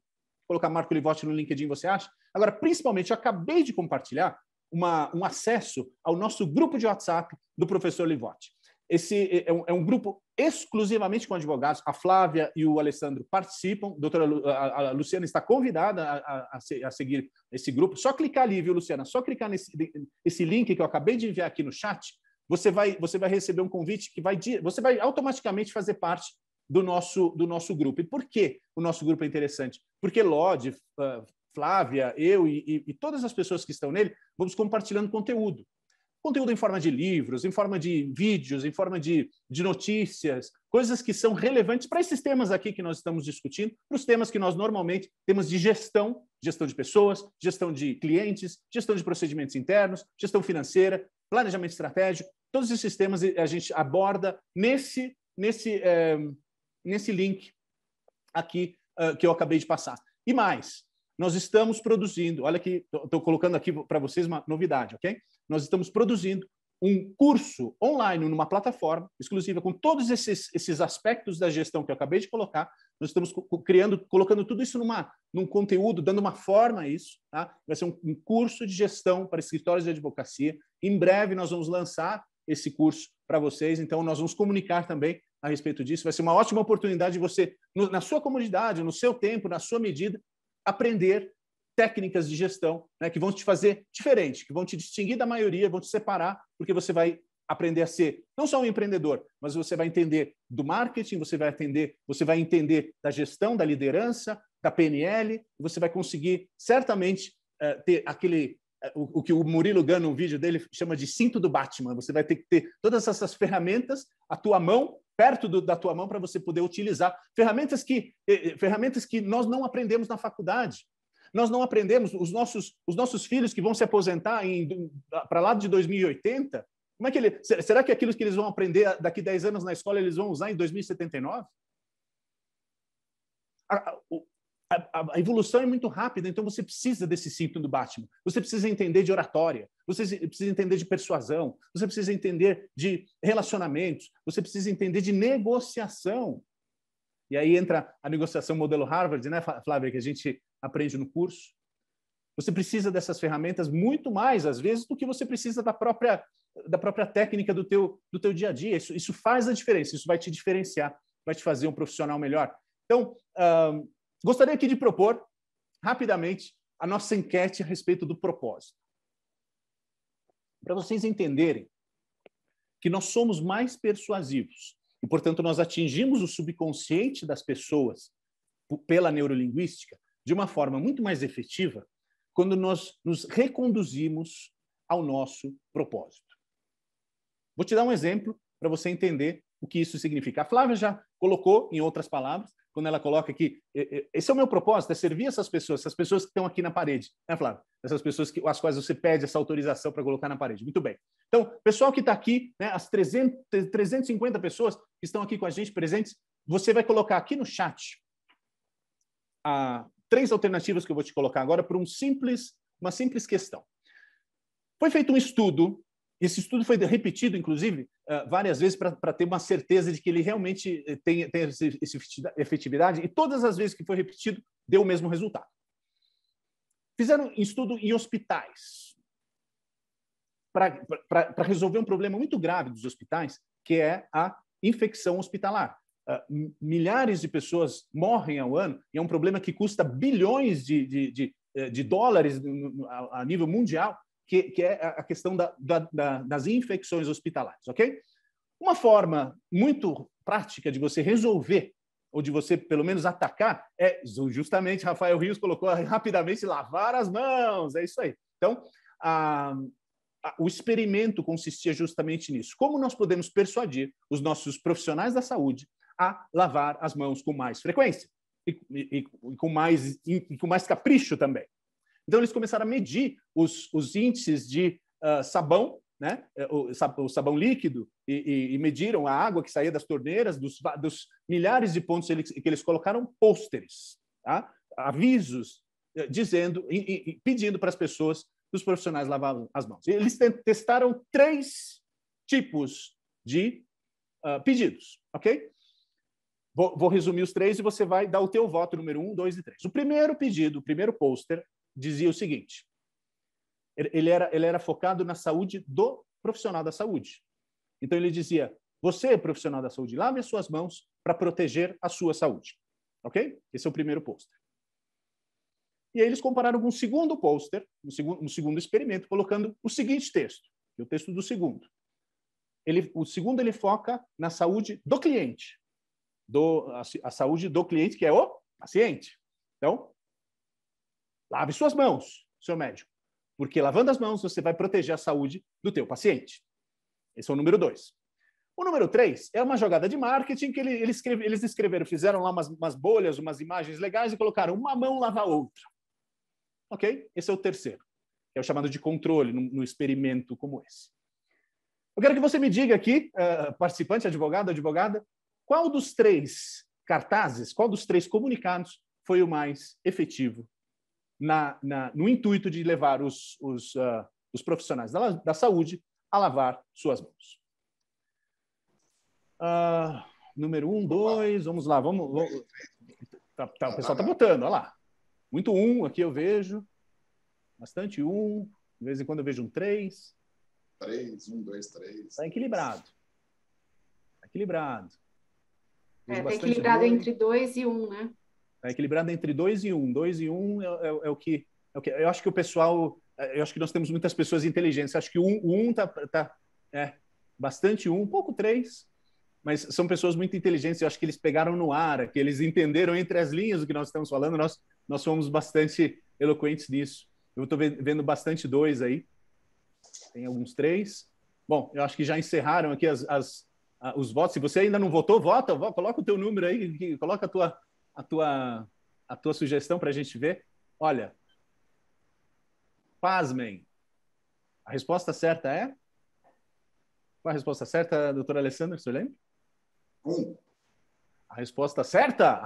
Colocar Marco Livotti no LinkedIn, você acha? Agora, principalmente, eu acabei de compartilhar um acesso ao nosso grupo de WhatsApp do professor Livotti. Esse é um grupo exclusivamente com advogados. A Flávia e o Alessandro participam. A Luciana está convidada a seguir esse grupo. Só clicar ali, viu, Luciana? Só clicar nesse link que eu acabei de enviar aqui no chat. Você vai receber um convite você vai automaticamente fazer parte do nosso grupo. E por que o nosso grupo é interessante? Porque Lodi, Flávia, eu e todas as pessoas que estão nele, vamos compartilhando conteúdo. Conteúdo em forma de livros, em forma de vídeos, em forma de notícias, coisas que são relevantes para esses temas aqui que nós estamos discutindo, para os temas que nós normalmente temos de gestão de pessoas, gestão de clientes, gestão de procedimentos internos, gestão financeira, planejamento estratégico. Todos esses temas a gente aborda nesse link aqui que eu acabei de passar. E mais, nós estamos produzindo, olha aqui, estou colocando aqui para vocês uma novidade, ok? Nós estamos produzindo um curso online numa plataforma exclusiva com todos esses aspectos da gestão que eu acabei de colocar. Nós estamos colocando tudo isso num conteúdo, dando uma forma a isso. Tá? Vai ser um curso de gestão para escritórios de advocacia. Em breve nós vamos lançar esse curso para vocês, então nós vamos comunicar também a respeito disso. Vai ser uma ótima oportunidade de você, na sua comodidade, no seu tempo, na sua medida, aprender técnicas de gestão, né, que vão te fazer diferente, que vão te distinguir da maioria, vão te separar, porque você vai aprender a ser não só um empreendedor, mas você vai entender do marketing, você vai entender da gestão, da liderança, da PNL, você vai conseguir certamente ter o que o Murilo Gun, no vídeo dele, chama de cinto do Batman. Você vai ter que ter todas essas ferramentas à tua mão, perto da tua mão, para você poder utilizar ferramentas que nós não aprendemos na faculdade. Nós não aprendemos, os nossos filhos que vão se aposentar para lá de 2080, como é que será que aquilo que eles vão aprender daqui a 10 anos na escola eles vão usar em 2079? A evolução é muito rápida, então você precisa desse cinto do Batman. Você precisa entender de oratória, você precisa entender de persuasão, você precisa entender de relacionamentos, você precisa entender de negociação. E aí entra a negociação modelo Harvard, né, Flávia, que a gente aprende no curso. Você precisa dessas ferramentas muito mais, às vezes, do que você precisa da própria técnica do teu dia a dia. Isso faz a diferença, isso vai te diferenciar, vai te fazer um profissional melhor. Então, gostaria aqui de propor, rapidamente, a nossa enquete a respeito do propósito. Para vocês entenderem que nós somos mais persuasivos e, portanto, nós atingimos o subconsciente das pessoas pela neurolinguística de uma forma muito mais efetiva quando nós nos reconduzimos ao nosso propósito. Vou te dar um exemplo para você entender o que isso significa. A Flávia já colocou, em outras palavras, quando ela coloca aqui, esse é o meu propósito, é servir essas pessoas que estão aqui na parede, né, Flávia? Essas pessoas às quais você pede essa autorização para colocar na parede. Muito bem. Então, pessoal que está aqui, né, as 350 pessoas que estão aqui com a gente presentes, você vai colocar aqui no chat 3 alternativas que eu vou te colocar agora para uma simples questão. Foi feito um estudo, esse estudo foi repetido, inclusive, várias vezes para ter uma certeza de que ele realmente tem essa efetividade, e todas as vezes que foi repetido, deu o mesmo resultado. Fizeram um estudo em hospitais para resolver um problema muito grave dos hospitais, que é a infecção hospitalar. Milhares de pessoas morrem ao ano, e é um problema que custa bilhões de dólares a nível mundial, que é a questão das infecções hospitalares, ok? Uma forma muito prática de você resolver, ou de você, pelo menos, atacar, é justamente, Rafael Rios colocou rapidamente, lavar as mãos, é isso aí. Então, o experimento consistia justamente nisso. Como nós podemos persuadir os nossos profissionais da saúde a lavar as mãos com mais frequência e com mais capricho também. Então, eles começaram a medir os índices de sabão, né? o sabão líquido, e mediram a água que saía das torneiras, dos milhares de pontos que eles colocaram pôsteres, tá? Avisos, dizendo e pedindo para as pessoas, os profissionais, lavar as mãos. Eles testaram 3 tipos de pedidos, ok? Vou resumir os 3 e você vai dar o teu voto número 1, 2 e 3. O primeiro pedido, o primeiro pôster, dizia o seguinte: ele era focado na saúde do profissional da saúde. Então, ele dizia: você, profissional da saúde, lave as suas mãos para proteger a sua saúde. Ok? Esse é o primeiro pôster. E aí eles compararam com o segundo pôster, um segundo experimento, colocando o seguinte texto, que é o texto do segundo. O segundo, ele foca na saúde do cliente, a saúde do cliente, que é o paciente. Então, lave suas mãos, seu médico, porque lavando as mãos você vai proteger a saúde do teu paciente. Esse é o número 2. O número 3 é uma jogada de marketing que eles escreveram, fizeram lá umas bolhas, umas imagens legais e colocaram uma mão lava a outra. Ok? Esse é o terceiro, que é o chamado de controle no experimento como esse. Eu quero que você me diga aqui, participante, advogado, advogada, qual dos 3 cartazes, qual dos 3 comunicados foi o mais efetivo no intuito de levar os profissionais da saúde a lavar suas mãos. Número 1, 2, vamos lá. O pessoal está botando, olha lá. Muito 1 aqui eu vejo. Bastante 1. De vez em quando eu vejo um 3. 3, 1, 2, 3. Está equilibrado. Está equilibrado. Está equilibrado entre 2 e 1, né? Está equilibrado entre 2 e 1. 2 e 1 é o que... Eu acho que o pessoal... Eu acho que nós temos muitas pessoas inteligentes. Acho que o 1 está bastante 1, um pouco 3. Mas são pessoas muito inteligentes. Eu acho que eles pegaram no ar, que eles entenderam entre as linhas do que nós estamos falando. Nós fomos bastante eloquentes nisso. Eu estou vendo bastante 2 aí. Tem alguns 3. Bom, eu acho que já encerraram aqui os votos. Se você ainda não votou, vota. Coloca o teu número aí, coloca a tua sugestão para a gente ver. Olha, pasmem. A resposta certa é? Qual a resposta certa, doutora Alessandra? Você lembra? 1. A resposta certa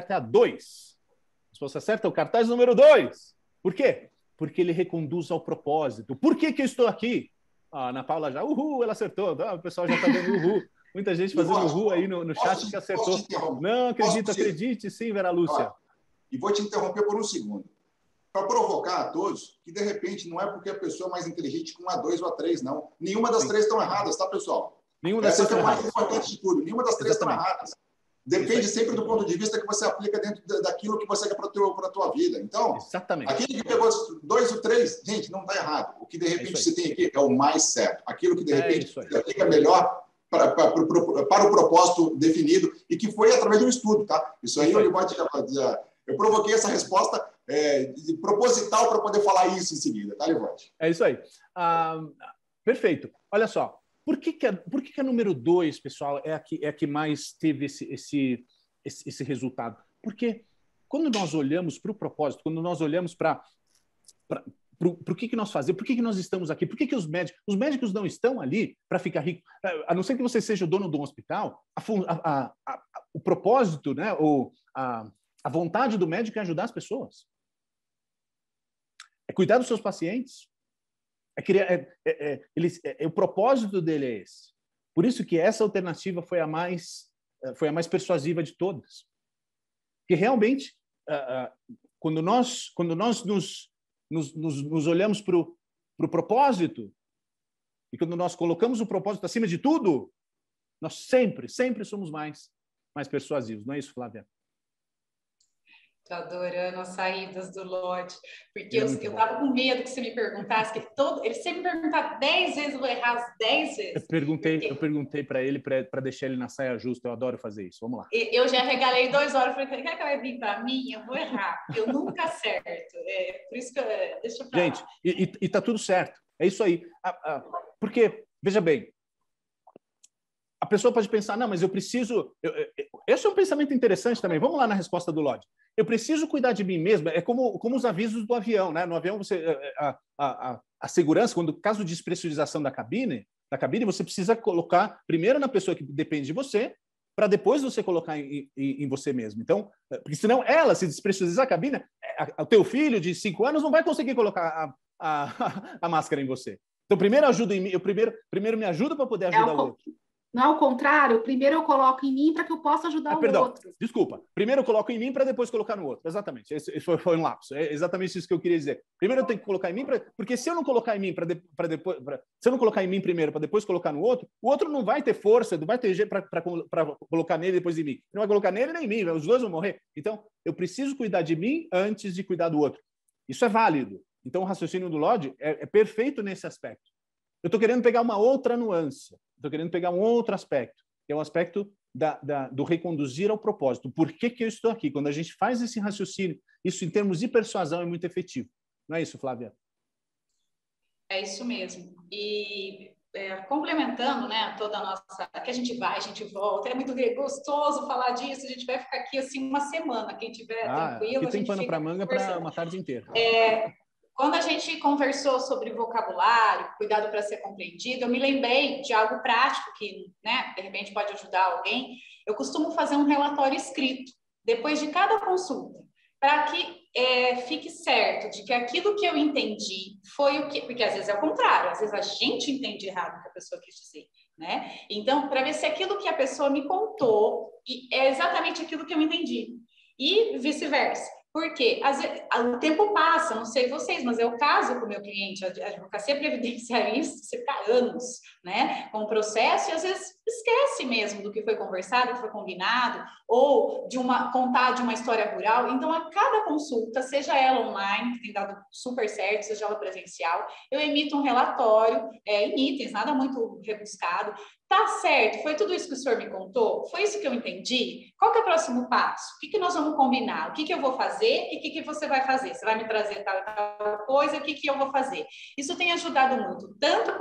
é a 2. A resposta certa é o cartaz número 2. Por quê? Porque ele reconduz ao propósito. Por que eu estou aqui? A Ana Paula já, uhul, ela acertou. O pessoal já está dando uhul. Muita gente fazendo uhul aí no chat que acertou. Não, acredite sim, Vera Lúcia. E vou te interromper por um segundo. Para provocar a todos que, de repente, não é porque a pessoa é mais inteligente com a 2 ou a 3, não. Nenhuma das 3 estão erradas, tá, pessoal? Essa é a mais importante de tudo. Nenhuma das 3 estão erradas. Depende sempre do ponto de vista que você aplica dentro daquilo que você quer para a tua vida. Então, aquele que pegou 2 ou 3, gente, não está errado. O que, de repente, você tem aqui é o mais certo. Aquilo que, de repente, você aplica melhor para o propósito definido e que foi através de um estudo, tá? Isso aí, eu provoquei essa resposta proposital para poder falar isso em seguida, tá, Livote? É isso aí. Perfeito. Olha só. Por que a número 2, pessoal, é a que mais teve esse resultado? Porque quando nós olhamos para o propósito, quando nós olhamos para o que nós fazemos, por que nós estamos aqui, por que os médicos não estão ali para ficar ricos? A não ser que você seja o dono de um hospital, o propósito, né, a vontade do médico é ajudar as pessoas. É cuidar dos seus pacientes. O propósito dele é esse. Por isso que essa alternativa foi a mais persuasiva de todas. Porque realmente, quando nós nos olhamos para o propósito, e quando nós colocamos o propósito acima de tudo, nós sempre somos mais persuasivos. Não é isso, Flávia? Estou adorando as saídas do lote, porque eu estava com medo que você me perguntasse, que ele sempre me perguntava 10 vezes, eu vou errar as 10 vezes. Eu perguntei para ele para deixar ele na saia justa, eu adoro fazer isso, vamos lá. Eu já regalei 2 horas, falei, quer que vai vir para mim? Eu vou errar, eu nunca acerto. Por isso que deixa eu falar. Gente, e tá tudo certo. É isso aí. Porque, veja bem, a pessoa pode pensar, não, mas eu preciso... Esse é um pensamento interessante também. Vamos lá na resposta do Lodge. Eu preciso cuidar de mim mesmo. É como os avisos do avião, né? No avião, a segurança, quando caso de despressurização da cabine, você precisa colocar primeiro na pessoa que depende de você, para depois você colocar em você mesmo. Então, porque senão ela, se despressurizar a cabine, o teu filho de 5 anos não vai conseguir colocar a máscara em você. Então, primeiro ajuda em mim, eu primeiro me ajudo para poder ajudar o outro. Não é o contrário? Primeiro eu coloco em mim para que eu possa ajudar o outro. Desculpa. Primeiro eu coloco em mim para depois colocar no outro. Exatamente. Esse foi um lapso. É exatamente isso que eu queria dizer. Primeiro eu tenho que colocar em mim, porque se eu não colocar em mim para depois... se eu não colocar em mim primeiro para depois colocar no outro, o outro não vai ter força, não vai ter jeito para colocar nele depois de mim. Não vai colocar nele nem em mim. Os dois vão morrer. Então, eu preciso cuidar de mim antes de cuidar do outro. Isso é válido. Então, o raciocínio do Lodge é perfeito nesse aspecto. Eu estou querendo pegar uma outra nuance. Estou querendo pegar um outro aspecto, que é o aspecto do reconduzir ao propósito. Por que eu estou aqui? Quando a gente faz esse raciocínio, isso em termos de persuasão é muito efetivo. Não é isso, Flávia? É isso mesmo. E complementando, né, toda a nossa... Que a gente vai, a gente volta. É muito gostoso falar disso. A gente vai ficar aqui assim uma semana. Quem tiver tranquilo, aqui tem pano para manga para uma tarde inteira. Quando a gente conversou sobre vocabulário, cuidado para ser compreendido, eu me lembrei de algo prático que, né, de repente pode ajudar alguém. Eu costumo fazer um relatório escrito depois de cada consulta, para que fique certo de que aquilo que eu entendi foi o que... Porque às vezes é o contrário, às vezes a gente entende errado o que a pessoa quis dizer, né? Então, para ver se aquilo que a pessoa me contou é exatamente aquilo que eu entendi. E vice-versa. Porque o tempo passa, não sei vocês, mas eu caso com o meu cliente, a advocacia previdenciária, isso fica anos, né, com o processo, e às vezes esquece mesmo do que foi conversado, do que foi combinado, ou contar de uma história rural. Então, a cada consulta, seja ela online, que tem dado super certo, seja ela presencial, eu emito um relatório em itens, nada muito rebuscado. Tá certo, foi tudo isso que o senhor me contou? Foi isso que eu entendi? Qual que é o próximo passo? O que nós vamos combinar? O que eu vou fazer e o que você vai fazer? Você vai me trazer tal coisa, o que eu vou fazer? Isso tem ajudado muito, tanto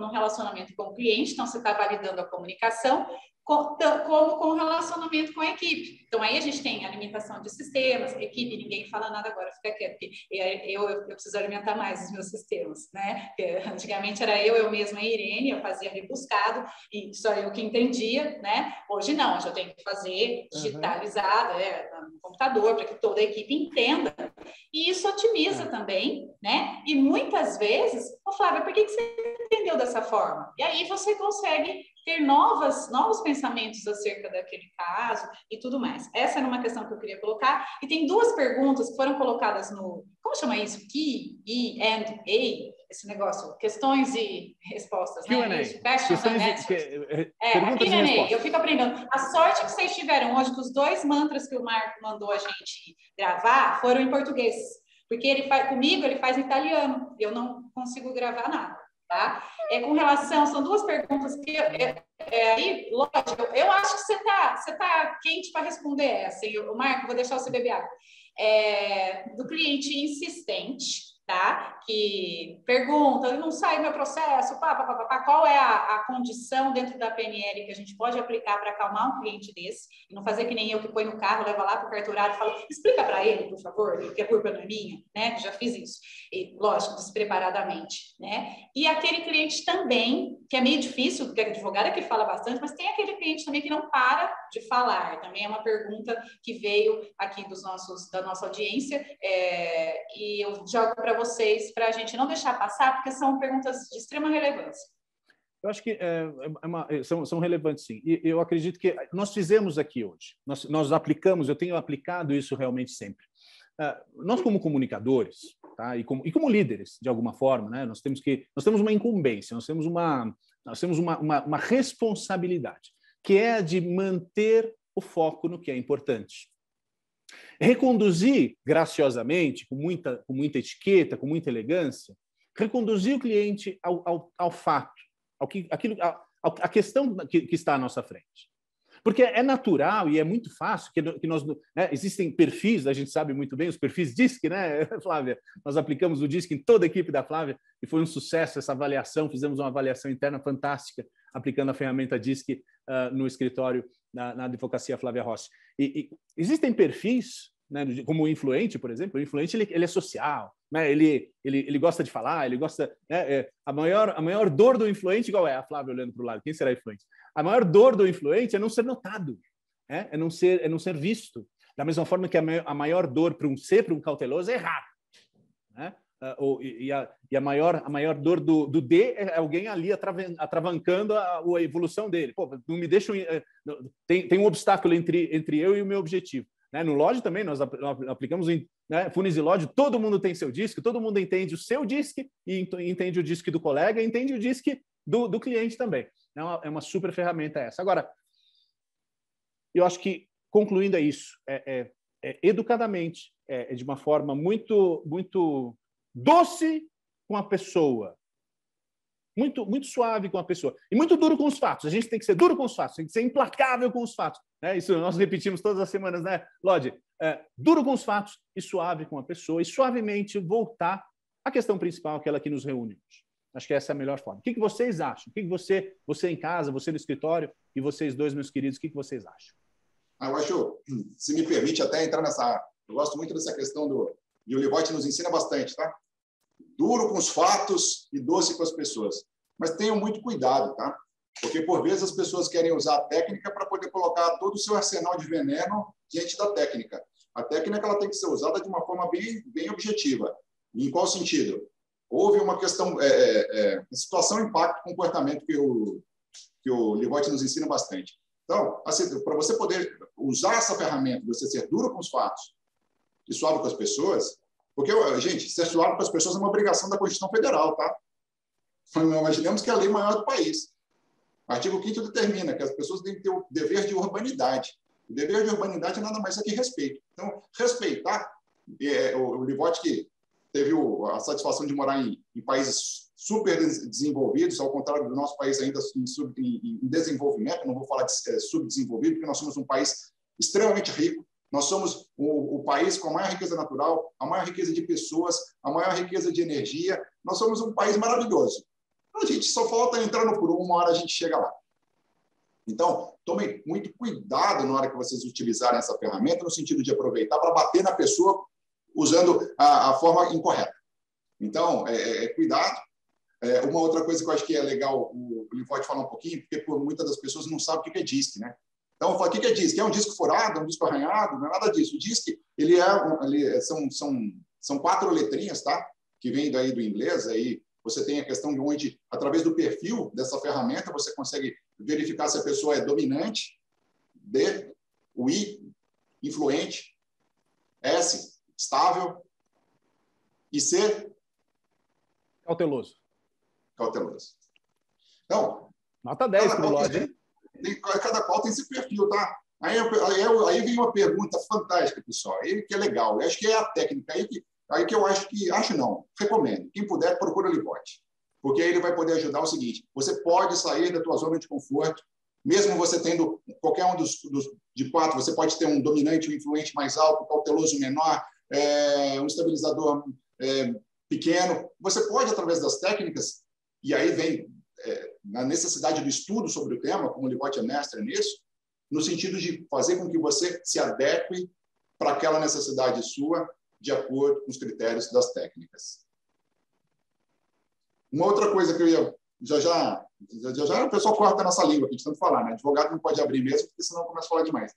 no relacionamento com o cliente, então você está validando a comunicação, como com o relacionamento com a equipe. Então, aí a gente tem alimentação de sistemas, equipe, ninguém fala nada agora, fica quieto, porque eu preciso alimentar mais os meus sistemas, né? Porque antigamente era eu mesma e a Irene, eu fazia rebuscado, e só eu que entendia, né? Hoje não, hoje eu tenho que fazer digitalizado, no computador, para que toda a equipe entenda. E isso otimiza também, né? E muitas vezes, Flávia, por que você entendeu dessa forma? E aí você consegue ter novos pensamentos acerca daquele caso e tudo mais. Essa era uma questão que eu queria colocar. E tem 2 perguntas que foram colocadas no... Como chama isso? Q&A, esse negócio. Questões e respostas, né? Isso, questions and answers. Q&A. Eu fico aprendendo. A sorte que vocês tiveram hoje, que os 2 mantras que o Marco mandou a gente gravar foram em português. Porque comigo ele faz em italiano. Eu não consigo gravar nada. Tá? Com relação, são 2 perguntas que aí, lógico, eu acho que você tá quente para responder essa. O Marco, vou deixar você beber água. Do cliente insistente, tá? Que pergunta, não sai meu processo, qual é a condição dentro da PNL que a gente pode aplicar para acalmar um cliente desse, e não fazer que nem eu que põe no carro, leva lá para o cartorário e fala, explica para ele, por favor, que a culpa não é minha, né? Já fiz isso. E, lógico, despreparadamente, né? E aquele cliente também, que é meio difícil, porque a advogada que fala bastante, mas tem aquele cliente também que não para de falar. Também é uma pergunta que veio aqui da nossa audiência, e eu jogo para vocês, para a gente não deixar passar, porque são perguntas de extrema relevância. Eu acho que são relevantes, sim. E eu acredito que nós fizemos aqui hoje, nós aplicamos, eu tenho aplicado isso realmente sempre. Nós, como comunicadores, tá? e como líderes, de alguma forma, né? nós temos uma incumbência, nós temos uma responsabilidade, que é a de manter o foco no que é importante. Reconduzir graciosamente, com muita etiqueta, com muita elegância, reconduzir o cliente ao fato, à questão que está à nossa frente. Porque é natural e é muito fácil que nós... Né, existem perfis, a gente sabe muito bem, os perfis DISC, né, Flávia? Nós aplicamos o DISC em toda a equipe da Flávia e foi um sucesso essa avaliação, fizemos uma avaliação interna fantástica aplicando a ferramenta DISC no escritório, na advocacia Flávia Rossi. E existem perfis, né, como o influente, por exemplo. O influente ele é social, né? Ele gosta de falar, ele gosta... Né, a maior dor do influente, igual é a Flávia olhando para o lado, quem será influente? A maior dor do influente é não ser notado, é não ser visto. Da mesma forma que a maior dor para um cauteloso é errar. Né? E a maior dor do D é alguém ali atravancando a evolução dele. Pô, não me deixam... Tem um obstáculo entre eu e o meu objetivo. Né? No Lodge também, nós aplicamos em Funis e Lodge, todo mundo tem seu DISC, todo mundo entende o seu DISC, e entende o DISC do colega, e entende o DISC do cliente também. É uma super ferramenta essa. Agora, eu acho que, concluindo, é isso. Educadamente, de uma forma muito, muito doce com a pessoa, muito, muito suave com a pessoa, e muito duro com os fatos. A gente tem que ser duro com os fatos, tem que ser implacável com os fatos. Isso nós repetimos todas as semanas, né, Lodge? Duro com os fatos e suave com a pessoa, e suavemente voltar à questão principal, aquela que nos reúne hoje. Acho que essa é a melhor forma. O que vocês acham? O que você em casa, você no escritório, e vocês dois, meus queridos, o que vocês acham? Eu acho, se me permite até entrar nessa... Eu gosto muito dessa questão e o Livotti nos ensina bastante, tá? Duro com os fatos e doce com as pessoas. Mas tenham muito cuidado, tá? Porque, por vezes, as pessoas querem usar a técnica para poder colocar todo o seu arsenal de veneno diante da técnica. A técnica ela tem que ser usada de uma forma bem objetiva. E em qual sentido? Houve uma questão, situação, impacto, comportamento que o Livotti nos ensina bastante. Então, assim, para você poder usar essa ferramenta, você ser duro com os fatos e suave com as pessoas, porque, gente, ser suave com as pessoas é uma obrigação da Constituição Federal, tá? Imaginemos que é a lei maior do país. O artigo 5º determina que as pessoas têm que ter o dever de urbanidade. O dever de urbanidade nada mais é que respeito. Então, respeitar, o Livotti que teve a satisfação de morar em países super desenvolvidos, ao contrário do nosso país ainda em desenvolvimento, não vou falar de subdesenvolvido, porque nós somos um país extremamente rico, nós somos o país com a maior riqueza natural, a maior riqueza de pessoas, a maior riqueza de energia, nós somos um país maravilhoso. A gente só falta entrar no Puru, uma hora a gente chega lá. Então, tomem muito cuidado na hora que vocês utilizarem essa ferramenta, no sentido de aproveitar para bater na pessoa usando a forma incorreta. Então, cuidado. Uma outra coisa que eu acho que é legal o Livotti falar um pouquinho, porque muitas das pessoas não sabem o que é DISC, né? Então, eu falo, o que é DISC? É um disco furado, é um disco arranhado? Não é nada disso. O DISC, são 4 letrinhas, tá? Que vem daí do inglês, aí você tem a questão de onde, através do perfil dessa ferramenta, você consegue verificar se a pessoa é dominante, D, o I, influente, S, estável, e C, cauteloso. Então, nota 10 para o Lodge. Cada qual tem esse perfil, tá? Aí vem uma pergunta fantástica, pessoal, aí que é legal. Eu acho que é a técnica aí que eu recomendo. Quem puder, procura o Livotti. Porque aí ele vai poder ajudar o seguinte: você pode sair da tua zona de conforto, mesmo você tendo qualquer um de 4, você pode ter um dominante, um influente mais alto, um cauteloso menor, um estabilizador pequeno. Você pode, através das técnicas, e aí vem na necessidade do estudo sobre o tema, como o Livotti é mestre nisso, no sentido de fazer com que você se adeque para aquela necessidade sua, de acordo com os critérios das técnicas. Uma outra coisa que eu ia... Já o pessoal corta a nossa língua, que a gente tanto falar, né? Advogado não pode abrir mesmo, porque senão começa a falar demais.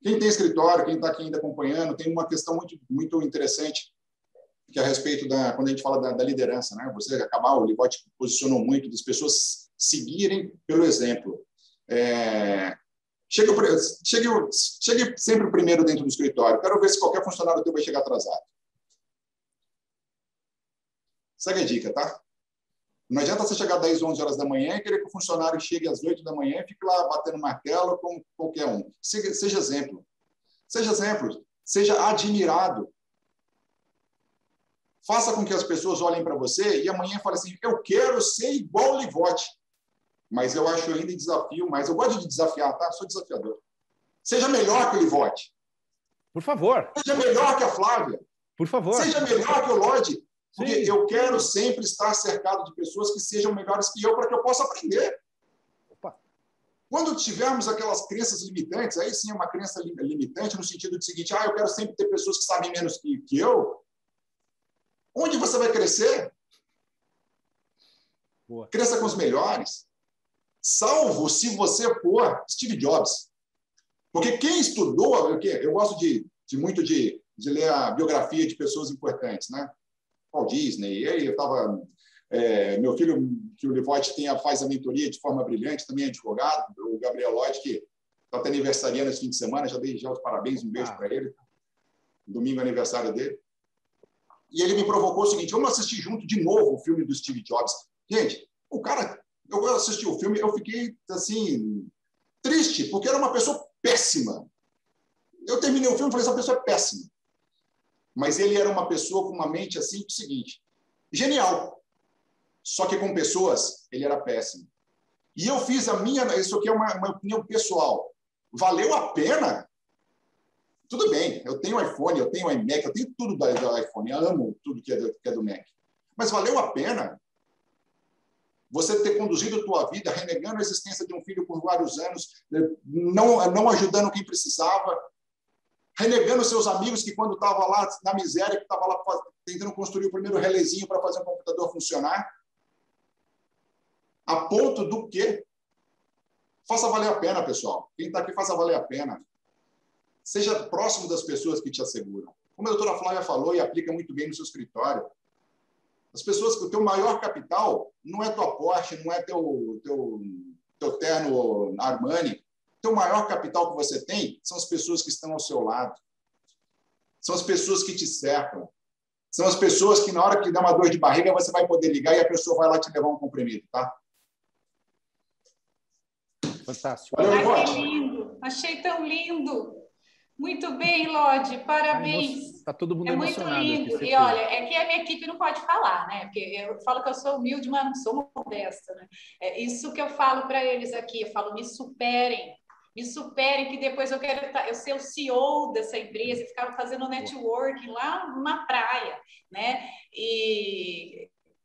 Quem tem escritório, quem está aqui ainda acompanhando, tem uma questão muito, muito interessante, que é a respeito quando a gente fala da liderança, né? Você acabar, o Livotti posicionou muito, das pessoas seguirem pelo exemplo. Chegue sempre primeiro dentro do escritório. Quero ver se qualquer funcionário teu vai chegar atrasado. Segue a dica, tá? Não adianta você chegar às 10, 11 horas da manhã e querer que o funcionário chegue às 8 da manhã e fique lá batendo martelo como qualquer um. Seja exemplo. Seja exemplo. Seja admirado. Faça com que as pessoas olhem para você e amanhã falem assim: eu quero ser igual o Livotti. mas eu acho ainda desafio, mas eu gosto de desafiar, tá? Sou desafiador. Seja melhor que o Livote. Por favor. Seja melhor que a Flávia. Por favor. Seja melhor que o Lodi. Porque Sim. eu quero sempre estar cercado de pessoas que sejam melhores que eu para que eu possa aprender. Opa. Quando tivermos aquelas crenças limitantes, aí sim é uma crença limitante no sentido de seguinte, eu quero sempre ter pessoas que sabem menos que eu. Onde você vai crescer? Boa. Cresça com os melhores. Salvo se você for Steve Jobs. Porque quem estudou, eu gosto muito de ler a biografia de pessoas importantes, né? Walt Disney, e aí eu estava... meu filho, que o Livote faz a mentoria de forma brilhante, também é advogado, o Gabriel Lodge, que está até aniversariando esse fim de semana, já dei os parabéns, um beijo para ele. Domingo é aniversário dele. E ele me provocou o seguinte, vamos assistir junto de novo o filme do Steve Jobs. Gente, o cara, eu assisti o filme, eu fiquei, assim, triste, porque era uma pessoa péssima. Eu terminei o filme e falei, essa pessoa é péssima. Mas ele era uma pessoa com uma mente, assim, o seguinte, genial. Só que com pessoas, ele era péssimo. E eu fiz isso aqui é uma opinião pessoal. Valeu a pena? Tudo bem, eu tenho iPhone, eu tenho iMac, eu tenho tudo do iPhone, eu amo tudo que é do Mac. Mas valeu a pena você ter conduzido a tua vida renegando a existência de um filho por vários anos, não ajudando quem precisava, renegando seus amigos que quando estava lá na miséria, que estava lá tentando construir o primeiro relezinho para fazer um computador funcionar, a ponto do quê? Faça valer a pena, pessoal. Quem está aqui, faça valer a pena. Seja próximo das pessoas que te asseguram. Como a doutora Flávia falou e aplica muito bem no seu escritório, as pessoas que o teu maior capital não é tua Porsche, não é teu terno Armani. O teu maior capital que você tem são as pessoas que estão ao seu lado. São as pessoas que te cercam. São as pessoas que, na hora que dá uma dor de barriga, você vai poder ligar e a pessoa vai lá te levar um comprimido, tá? Fantástico. Ai, que lindo. Achei tão lindo. Muito bem, Lodi, parabéns. Está todo mundo emocionado. É muito lindo. Aqui, e olha, é que a minha equipe não pode falar, né? Porque eu falo que eu sou humilde, mas não sou modesta, né? É isso que eu falo para eles aqui. Eu falo, me superem, que depois eu quero eu ser o CEO dessa empresa e ficar fazendo networking lá na praia, né?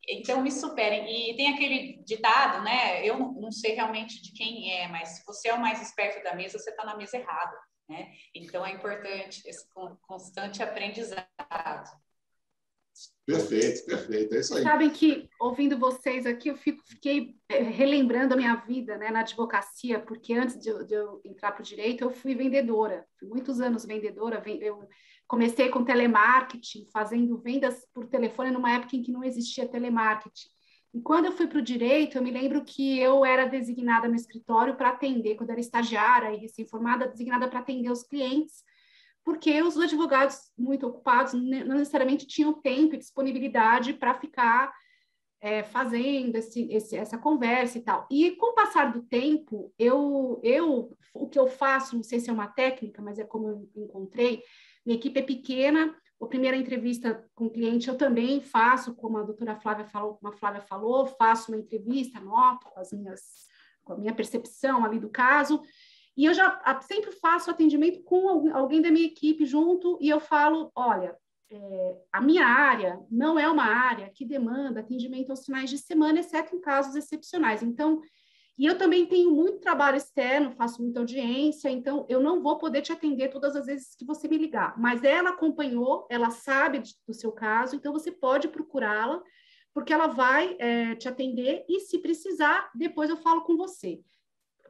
Então, me superem. E tem aquele ditado, né? Eu não sei realmente de quem é, mas se você é o mais esperto da mesa, você está na mesa errada. Né? Então, é importante esse constante aprendizado. Perfeito, perfeito. É isso aí. Sabem que, ouvindo vocês aqui, eu fiquei relembrando a minha vida, né, na advocacia, porque antes de eu entrar para o direito, eu fui vendedora. Fui muitos anos vendedora. Eu comecei com telemarketing, fazendo vendas por telefone numa época em que não existia telemarketing. E quando eu fui para o direito, eu me lembro que eu era designada no escritório para atender, quando eu era estagiária e recém-formada, designada para atender os clientes, porque os advogados muito ocupados não necessariamente tinham tempo e disponibilidade para ficar fazendo essa conversa e tal. E com o passar do tempo, o que eu faço, não sei se é uma técnica, mas é como eu encontrei, minha equipe é pequena. A primeira entrevista com o cliente eu também faço, como a doutora Flávia falou, faço uma entrevista, anoto com a minha percepção ali do caso, e eu já sempre faço atendimento com alguém da minha equipe junto, e eu falo, olha, a minha área não é uma área que demanda atendimento aos finais de semana, exceto em casos excepcionais. Então, e eu também tenho muito trabalho externo, faço muita audiência, então eu não vou poder te atender todas as vezes que você me ligar. Mas ela acompanhou, ela sabe do seu caso, então você pode procurá-la, porque ela vai te atender e, se precisar, depois eu falo com você.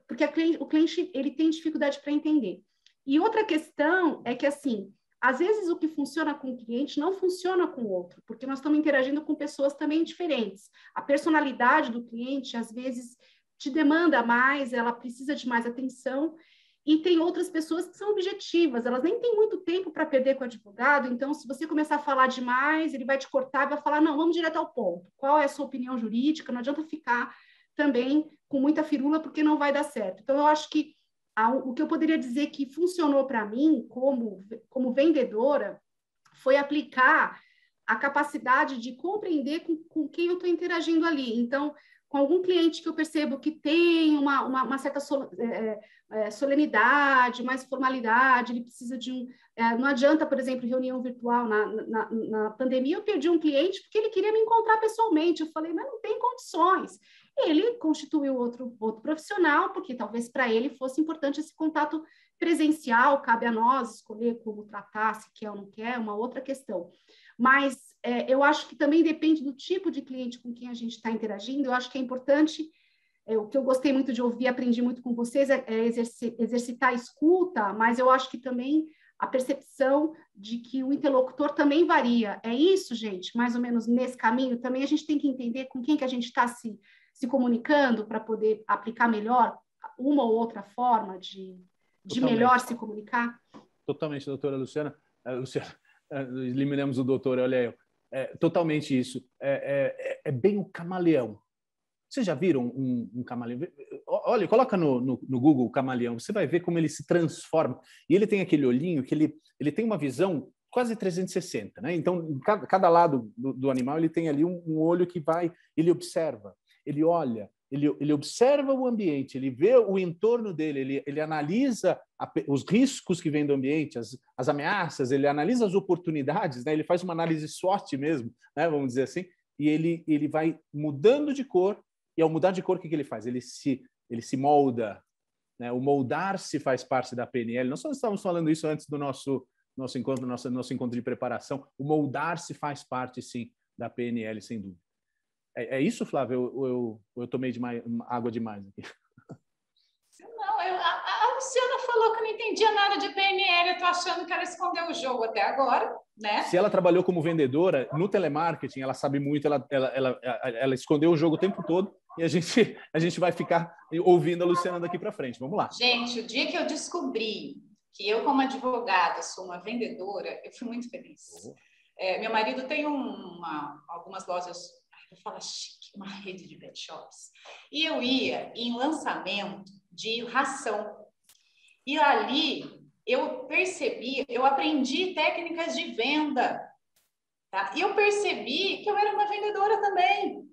Porque o cliente ele tem dificuldade para entender. E outra questão é que, assim, às vezes o que funciona com o cliente não funciona com o outro, porque nós estamos interagindo com pessoas também diferentes. A personalidade do cliente, às vezes, te demanda mais, ela precisa de mais atenção, e tem outras pessoas que são objetivas, elas nem têm muito tempo para perder com o advogado, então, se você começar a falar demais, ele vai te cortar e vai falar, não, vamos direto ao ponto. Qual é a sua opinião jurídica? Não adianta ficar também com muita firula, porque não vai dar certo. Então, eu acho que o que eu poderia dizer que funcionou para mim, como vendedora, foi aplicar a capacidade de compreender com quem eu estou interagindo ali. Então, com algum cliente que eu percebo que tem uma certa solenidade, mais formalidade, ele precisa de um... não adianta, por exemplo, reunião virtual. Na pandemia, eu perdi um cliente porque ele queria me encontrar pessoalmente. Eu falei, mas não tem condições. Ele constituiu outro profissional, porque talvez para ele fosse importante esse contato presencial. Cabe a nós escolher como tratar, se quer ou não quer, uma outra questão. Mas eu acho que também depende do tipo de cliente com quem a gente está interagindo. Eu acho que é importante, o que eu gostei muito de ouvir, aprendi muito com vocês, é exercitar a escuta, mas eu acho que também a percepção de que o interlocutor também varia. É isso, gente, mais ou menos nesse caminho. Também a gente tem que entender com quem que a gente está se comunicando para poder aplicar melhor uma ou outra forma de melhor se comunicar. Totalmente, doutora Luciana. Eliminamos o doutor, olha eu. Totalmente isso. É bem o camaleão. Vocês já viram um camaleão? Olha, coloca no Google o camaleão, você vai ver como ele se transforma. E ele tem aquele olhinho que ele tem uma visão quase 360, né? Então, em cada lado do animal, ele tem ali um olho que vai, ele observa, ele olha, ele observa o ambiente, ele vê o entorno dele, ele analisa os riscos que vêm do ambiente, as ameaças, ele analisa as oportunidades, né? Ele faz uma análise SWOT mesmo, né? Vamos dizer assim, e ele vai mudando de cor, e ao mudar de cor, o que ele faz? Ele se molda, né? O moldar-se faz parte da PNL. Nós só estávamos falando isso antes do nosso encontro de preparação. O moldar-se faz parte, sim, da PNL, sem dúvida. É isso, Flávio? Eu tomei água demais aqui. Não, a Luciana falou que eu não entendia nada de PNL. Eu estou achando que ela escondeu o jogo até agora, né? Se ela trabalhou como vendedora no telemarketing, ela sabe muito, ela escondeu o jogo o tempo todo, e a gente vai ficar ouvindo a Luciana daqui para frente. Vamos lá. Gente, o dia que eu descobri que eu, como advogada, sou uma vendedora, eu fui muito feliz. Meu marido tem algumas lojas, eu falo chique, uma rede de pet shops. E eu ia em lançamento de ração. E ali eu percebi, eu aprendi técnicas de venda. Tá? E eu percebi que eu era uma vendedora também.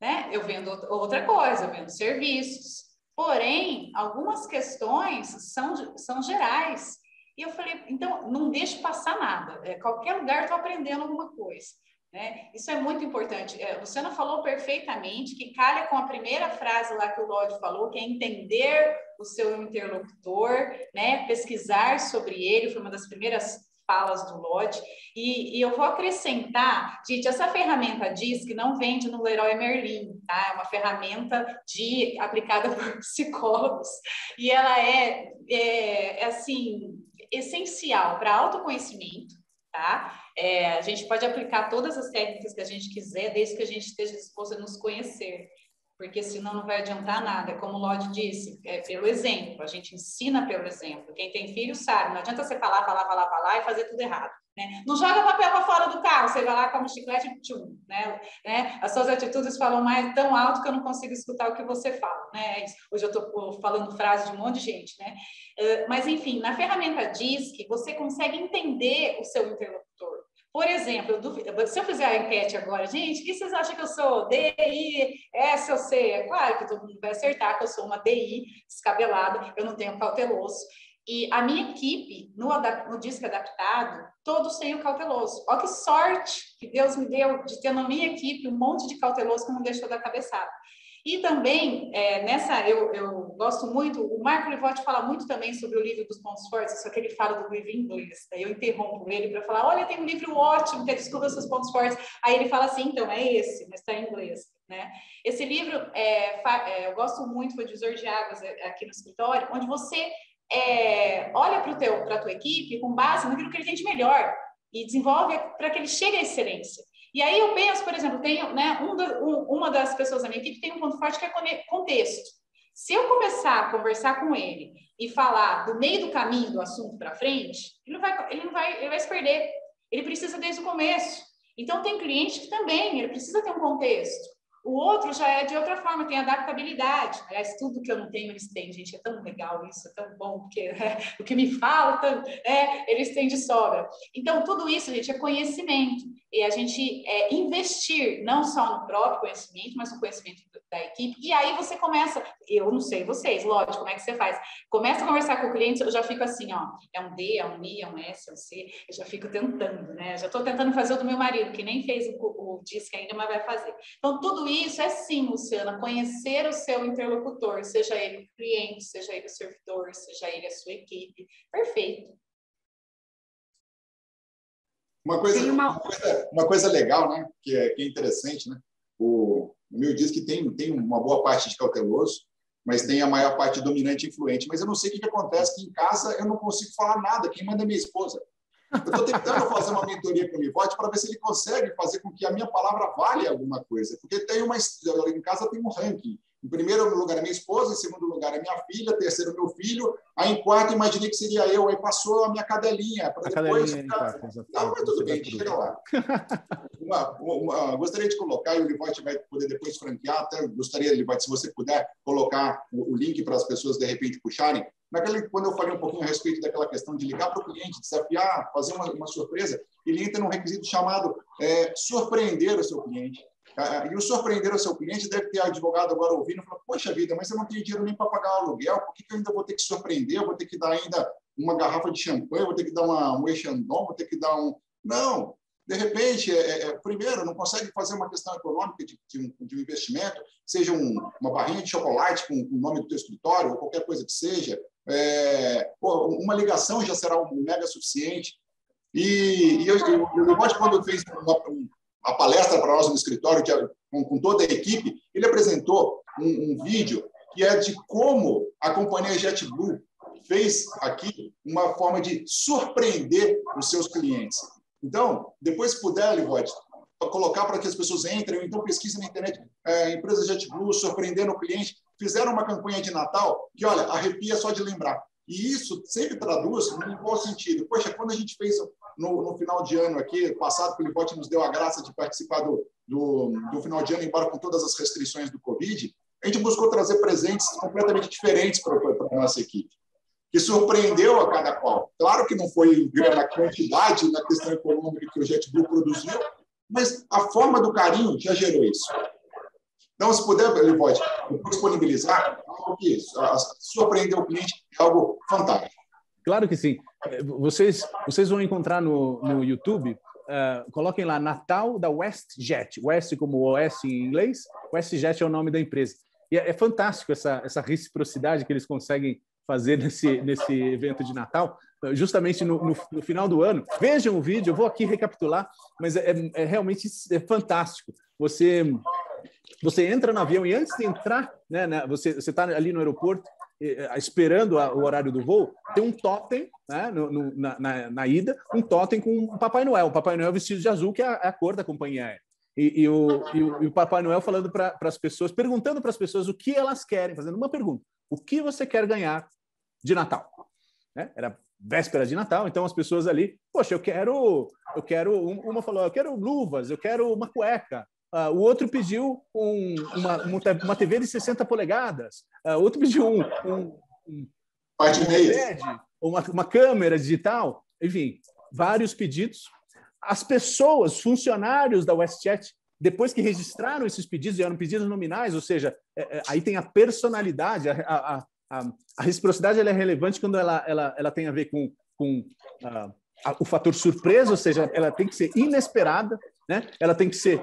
Né? Eu vendo outra coisa, eu vendo serviços. Porém, algumas questões são gerais. E eu falei, então, não deixe passar nada. Qualquer lugar eu estou aprendendo alguma coisa. Né? Isso é muito importante. A Luciana falou perfeitamente, que calha com a primeira frase lá que o Lodi falou, que é entender o seu interlocutor, né? Pesquisar sobre ele, foi uma das primeiras falas do Lodi. E eu vou acrescentar, gente, essa ferramenta DISC não vende no Leroy Merlin, tá? É uma ferramenta aplicada por psicólogos, e ela assim, essencial para autoconhecimento. Tá? A gente pode aplicar todas as técnicas que a gente quiser, desde que a gente esteja disposto a nos conhecer, porque senão não vai adiantar nada. Como o Lodi disse, pelo exemplo, a gente ensina pelo exemplo. Quem tem filho sabe, não adianta você falar e fazer tudo errado. Né? Não joga papel para fora do carro, você vai lá com um chiclete e tchum, né? As suas atitudes falam tão alto que eu não consigo escutar o que você fala. Né? Hoje eu estou falando frase de um monte de gente, né? Mas, enfim, na ferramenta DISC, você consegue entender o seu interlocutor. Por exemplo, se eu fizer a enquete agora, gente, o que vocês acham que eu sou? DI, S ou C? É claro que todo mundo vai acertar que eu sou uma DI descabelada, eu não tenho cauteloso. E a minha equipe, no DISC adaptado, todos têm o cauteloso. Olha que sorte que Deus me deu de ter na minha equipe um monte de cauteloso que não deixou da cabeçada. E também, eu gosto muito, o Marco Livotti fala muito também sobre o livro dos pontos fortes, só que ele fala do livro em inglês. Daí eu interrompo ele para falar, olha, tem um livro ótimo que é Descubra seus pontos fortes. Aí ele fala assim, então, é esse, mas está em inglês. Né? Esse livro, eu gosto muito, foi divisor de águas aqui no escritório, onde você olha para a tua equipe com base naquilo que ele tem de melhor e desenvolve para que ele chegue à excelência. E aí eu penso, por exemplo, uma das pessoas da minha equipe tem um ponto forte que é contexto. Se eu começar a conversar com ele e falar do meio do caminho do assunto para frente, ele vai se perder. Ele precisa desde o começo. Então tem cliente que também ele precisa ter um contexto. O outro já é de outra forma, tem adaptabilidade. Aliás, tudo que eu não tenho, eles têm, gente. É tão legal isso, é tão bom, porque o que me falta, eles têm de sobra. Então, tudo isso, gente, é conhecimento. E a gente investir não só no próprio conhecimento, mas no conhecimento da equipe. E aí você começa, eu não sei vocês, lógico, como é que você faz? Começa a conversar com o cliente, eu já fico assim, ó, é um D, é um I, é um S, é um C, eu já fico tentando, né? Já estou tentando fazer o do meu marido, que nem fez o DISC ainda, mas vai fazer. Então, tudo isso é sim, Luciana, conhecer o seu interlocutor, seja ele o cliente, seja ele o servidor, seja ele a sua equipe. Perfeito. Uma coisa legal, né? Que é interessante, né? O meu diz que tem uma boa parte de cauteloso, mas tem a maior parte dominante e influente. Mas eu não sei o que acontece, que em casa eu não consigo falar nada. Quem manda é minha esposa. Eu estou tentando fazer uma mentoria com o Livote para ver se ele consegue fazer com que a minha palavra valha alguma coisa. Porque em casa tem um ranking. Em primeiro lugar é minha esposa, em segundo lugar é minha filha, terceiro meu filho, aí em quarto imaginei que seria eu, aí passou a minha cadelinha. Para depois ficar... Não, mas tudo bem, chega lá. Gostaria de colocar, e o Livote vai poder depois franquear, até gostaria, Livote, se você puder colocar o link para as pessoas de repente puxarem. Quando eu falei um pouquinho a respeito daquela questão de ligar para o cliente, desafiar, fazer uma surpresa, ele entra num requisito chamado surpreender o seu cliente. E o surpreender o seu cliente deve ter advogado agora ouvindo e falar, poxa vida, mas eu não tenho dinheiro nem para pagar o aluguel, por que eu ainda vou ter que surpreender? Eu vou ter que dar ainda uma garrafa de champanhe, vou ter que dar um Echandon, vou ter que dar um... Não! De repente, primeiro, não consegue fazer uma questão econômica de um investimento, seja uma barrinha de chocolate com o nome do teu escritório, ou qualquer coisa que seja, uma ligação já será um mega suficiente. E o Livote, quando fez a palestra para nós no escritório, com toda a equipe, ele apresentou um vídeo que é de como a companhia JetBlue fez aqui uma forma de surpreender os seus clientes. Então, depois, se puder, Livote, colocar para que as pessoas entrem, ou então pesquisem na internet, empresa JetBlue surpreendendo o cliente, fizeram uma campanha de Natal que, olha, arrepia só de lembrar. E isso sempre traduz em qual sentido? Poxa, quando a gente fez no final de ano aqui, passado, que o Livote nos deu a graça de participar do final de ano, embora com todas as restrições do Covid, a gente buscou trazer presentes completamente diferentes para a nossa equipe, que surpreendeu a cada qual. Claro que não foi na quantidade, na questão econômica que o JetBlue produziu, mas a forma do carinho já gerou isso. Então, se puder, Livote, disponibilizar algo que surpreender o cliente é algo fantástico. Claro que sim. Vocês vão encontrar no YouTube, coloquem lá Natal da WestJet. West como OS em inglês, WestJet é o nome da empresa. E é fantástico essa reciprocidade que eles conseguem fazer nesse evento de Natal, justamente no final do ano. Vejam o vídeo, eu vou aqui recapitular, mas realmente fantástico. Você entra no avião e antes de entrar, né, você está ali no aeroporto, esperando o horário do voo, tem um totem, né, na ida, um totem com o Papai Noel. O Papai Noel vestido de azul, que é a cor da companhia aérea. E o Papai Noel falando para as pessoas, perguntando para as pessoas o que elas querem, fazendo uma pergunta. O que você quer ganhar de Natal? Né? Era véspera de Natal, então as pessoas ali, poxa, uma falou, eu quero luvas, eu quero uma cueca. O outro pediu uma TV de 60 polegadas. O outro pediu um iPad, uma câmera digital. Enfim, vários pedidos. As pessoas, funcionários da WestJet, depois que registraram esses pedidos, eram pedidos nominais, ou seja, aí tem a personalidade, a reciprocidade ela é relevante quando ela tem a ver com o fator surpresa, ou seja, ela tem que ser inesperada, né? Ela tem que ser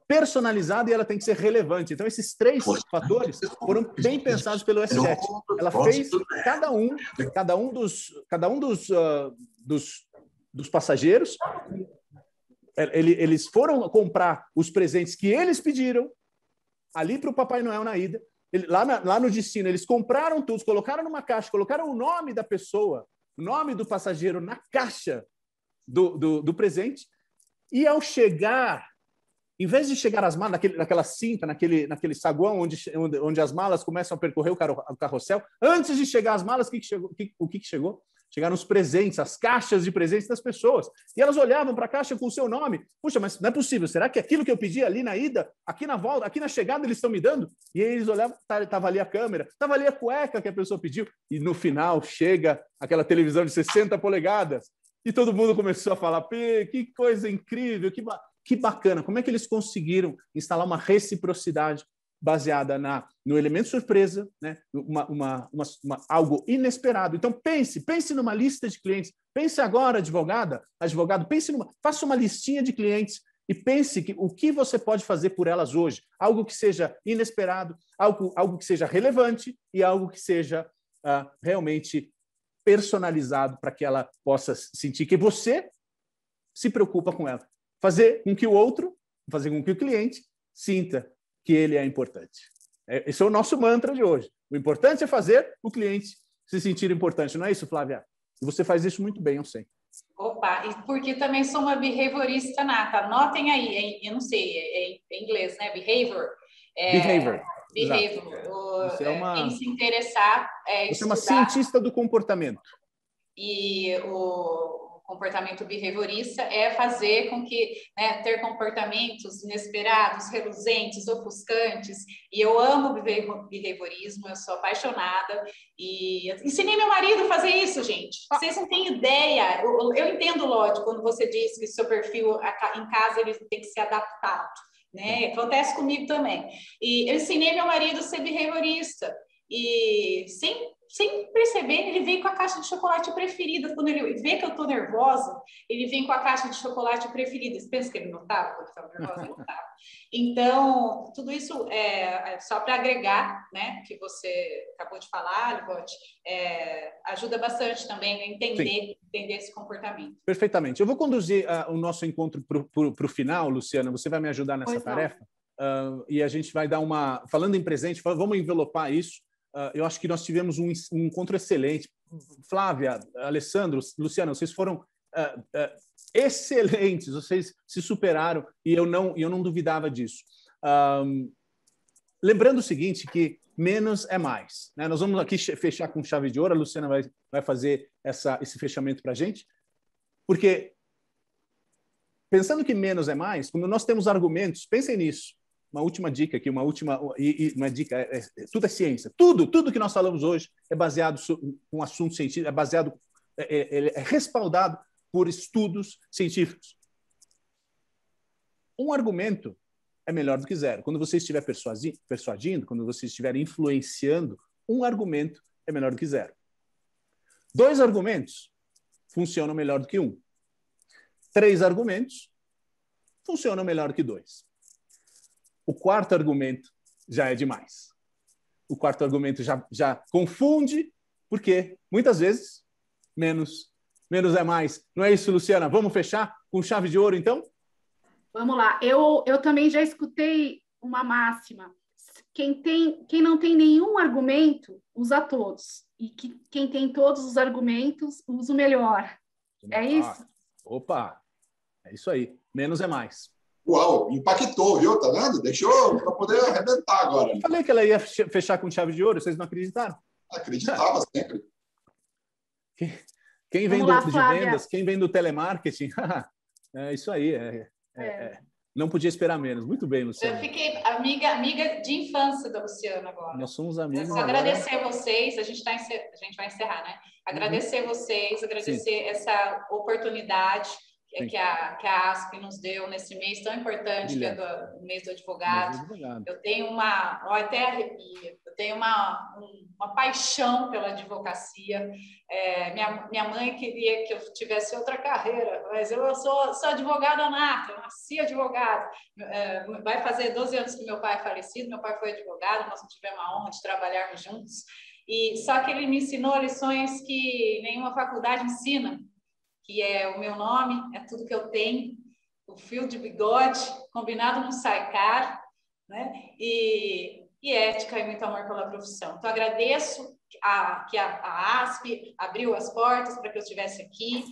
personalizada e ela tem que ser relevante. Então, esses três fatores foram bem pensados pelo WestJet. Ela fez cada um dos passageiros, eles foram comprar os presentes que eles pediram ali para o Papai Noel na ida. Lá no destino, eles compraram tudo, colocaram numa caixa, colocaram o nome da pessoa, o nome do passageiro na caixa do presente. E ao chegar, em vez de chegar as malas naquela cinta, naquele saguão onde as malas começam a percorrer o carrossel, antes de chegar as malas, o que chegou? chegaram os presentes, as caixas de presentes das pessoas. E elas olhavam para a caixa com o seu nome. Puxa, mas não é possível. Será que aquilo que eu pedi ali na ida, aqui na volta, aqui na chegada, eles estão me dando? E aí eles olhavam, estava ali a câmera, estava ali a cueca que a pessoa pediu. E no final chega aquela televisão de 60 polegadas. E todo mundo começou a falar, que coisa incrível, que bacana. Como é que eles conseguiram instalar uma reciprocidade baseada no elemento surpresa, né? Algo inesperado. Então, pense numa lista de clientes. Pense agora, advogado, faça uma listinha de clientes e pense o que você pode fazer por elas hoje. Algo que seja inesperado, algo que seja relevante e algo que seja realmente personalizado para que ela possa sentir que você se preocupa com ela. Fazer com que o cliente sinta que ele é importante. Esse é o nosso mantra de hoje. O importante é fazer o cliente se sentir importante. Não é isso, Flávia? E você faz isso muito bem, eu sei. Opa, e porque também sou uma behaviorista nata. Anotem aí, eu não sei, é inglês, né? Behavior. Behavior. Quem se interessar Você é uma cientista do comportamento. E o comportamento behaviorista é fazer com que, né, ter comportamentos inesperados, reluzentes, ofuscantes. E eu amo behaviorismo, eu sou apaixonada. E ensinei meu marido a fazer isso, gente. Vocês não têm ideia. Eu entendo, lógico, quando você diz que seu perfil em casa ele tem que ser adaptado. Né? Acontece comigo também. E eu ensinei meu marido a ser behaviorista. E sem perceber, ele vem com a caixa de chocolate preferida. Quando ele vê que eu estou nervosa, ele vem com a caixa de chocolate preferida. Você pensa que ele notava quando eu estava nervosa? Ele notava. Então, tudo isso é só para agregar, né, que você acabou de falar, Livote, ajuda bastante também a entender esse comportamento. Perfeitamente. Eu vou conduzir o nosso encontro para o final, Luciana. Você vai me ajudar nessa tarefa? E a gente vai dar falando em presente, vamos envelopar isso. Eu acho que nós tivemos um encontro excelente. Flávia, Alessandro, Luciana, vocês foram excelentes, vocês se superaram e eu não duvidava disso. Lembrando o seguinte, que menos é mais. Né? Nós vamos aqui fechar com chave de ouro, a Luciana vai fazer esse fechamento para a gente, porque pensando que menos é mais, quando nós temos argumentos, pensem nisso. Uma última dica aqui, uma dica, tudo é ciência. Tudo que nós falamos hoje é baseado um assunto científico, é respaldado por estudos científicos. Um argumento é melhor do que zero. Quando você estiver persuadindo, quando você estiver influenciando, um argumento é melhor do que zero. 2 argumentos funcionam melhor do que 1. 3 argumentos funcionam melhor do que 2. O 4º argumento já é demais. O 4º argumento já confunde, porque muitas vezes menos é mais. Não é isso, Luciana? Vamos fechar com chave de ouro, então? Vamos lá. Eu também já escutei uma máxima. Quem não tem nenhum argumento, usa todos. E quem tem todos os argumentos, usa o melhor. É isso? Opa! É isso aí. Menos é mais. Uau, impactou, viu? Tá vendo? Deixou para poder arrebentar agora. Eu falei que ela ia fechar com chave de ouro, vocês não acreditaram? Acreditava sempre. Quem vem de vendas, quem vem do telemarketing, é isso aí. Não podia esperar menos. Muito bem, Luciana. Eu fiquei amiga de infância da Luciana agora. Nós somos amigos. Só agradecer vocês, a gente vai encerrar, né? Agradecer vocês, agradecer essa oportunidade que a ASP nos deu nesse mês tão importante, que é do mês do advogado. Eu tenho até arrepio, eu tenho uma paixão pela advocacia. Minha mãe queria que eu tivesse outra carreira, mas eu sou advogada nata, eu nasci advogada. Vai fazer 12 anos que meu pai é falecido, meu pai foi advogado, nós tivemos a honra de trabalharmos juntos. Só que ele me ensinou lições que nenhuma faculdade ensina, que é o meu nome, é tudo que eu tenho, o fio de bigode, combinado não sai caro, né? E ética e muito amor pela profissão. Então, agradeço que a ASP abriu as portas para que eu estivesse aqui,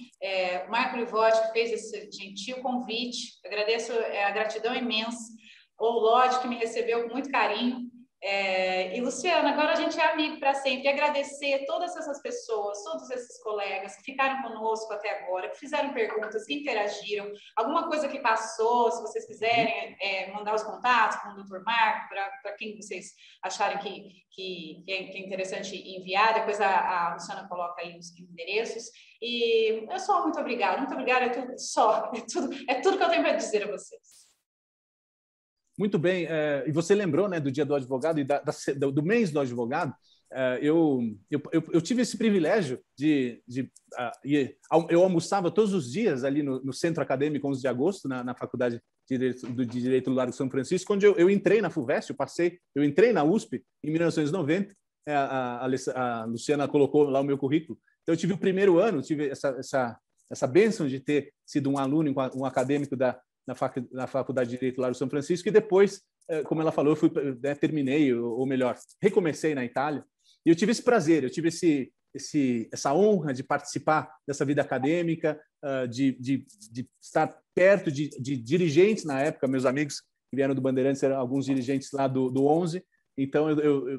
o Marco Livote que fez esse gentil convite, agradeço a gratidão imensa, o Lodge que me recebeu com muito carinho, E, Luciana, agora a gente é amigo para sempre. E agradecer todas essas pessoas, todos esses colegas que ficaram conosco até agora, que fizeram perguntas, que interagiram. Alguma coisa que passou, se vocês quiserem mandar os contatos com o Dr. Marco, para quem vocês acharem que é interessante enviar. Depois a Luciana coloca aí os endereços. E eu só muito obrigada. Muito obrigada, é tudo que eu tenho para dizer a vocês. Muito bem, e você lembrou, né, do Dia do Advogado e do mês do advogado. Eu tive esse privilégio eu almoçava todos os dias ali no Centro Acadêmico 11 de Agosto, na Faculdade de Direito do Largo São Francisco, onde eu entrei na FUVEST, eu entrei na USP em 1990, a Luciana colocou lá o meu currículo. Então, eu tive o primeiro ano, tive essa bênção de ter sido um aluno, um acadêmico na Faculdade de Direito do Largo São Francisco, e depois, como ela falou, eu terminei, ou melhor, recomecei na Itália, e eu tive esse prazer, eu tive essa honra de participar dessa vida acadêmica, de estar perto de dirigentes na época, meus amigos que vieram do Bandeirantes eram alguns dirigentes lá do 11, então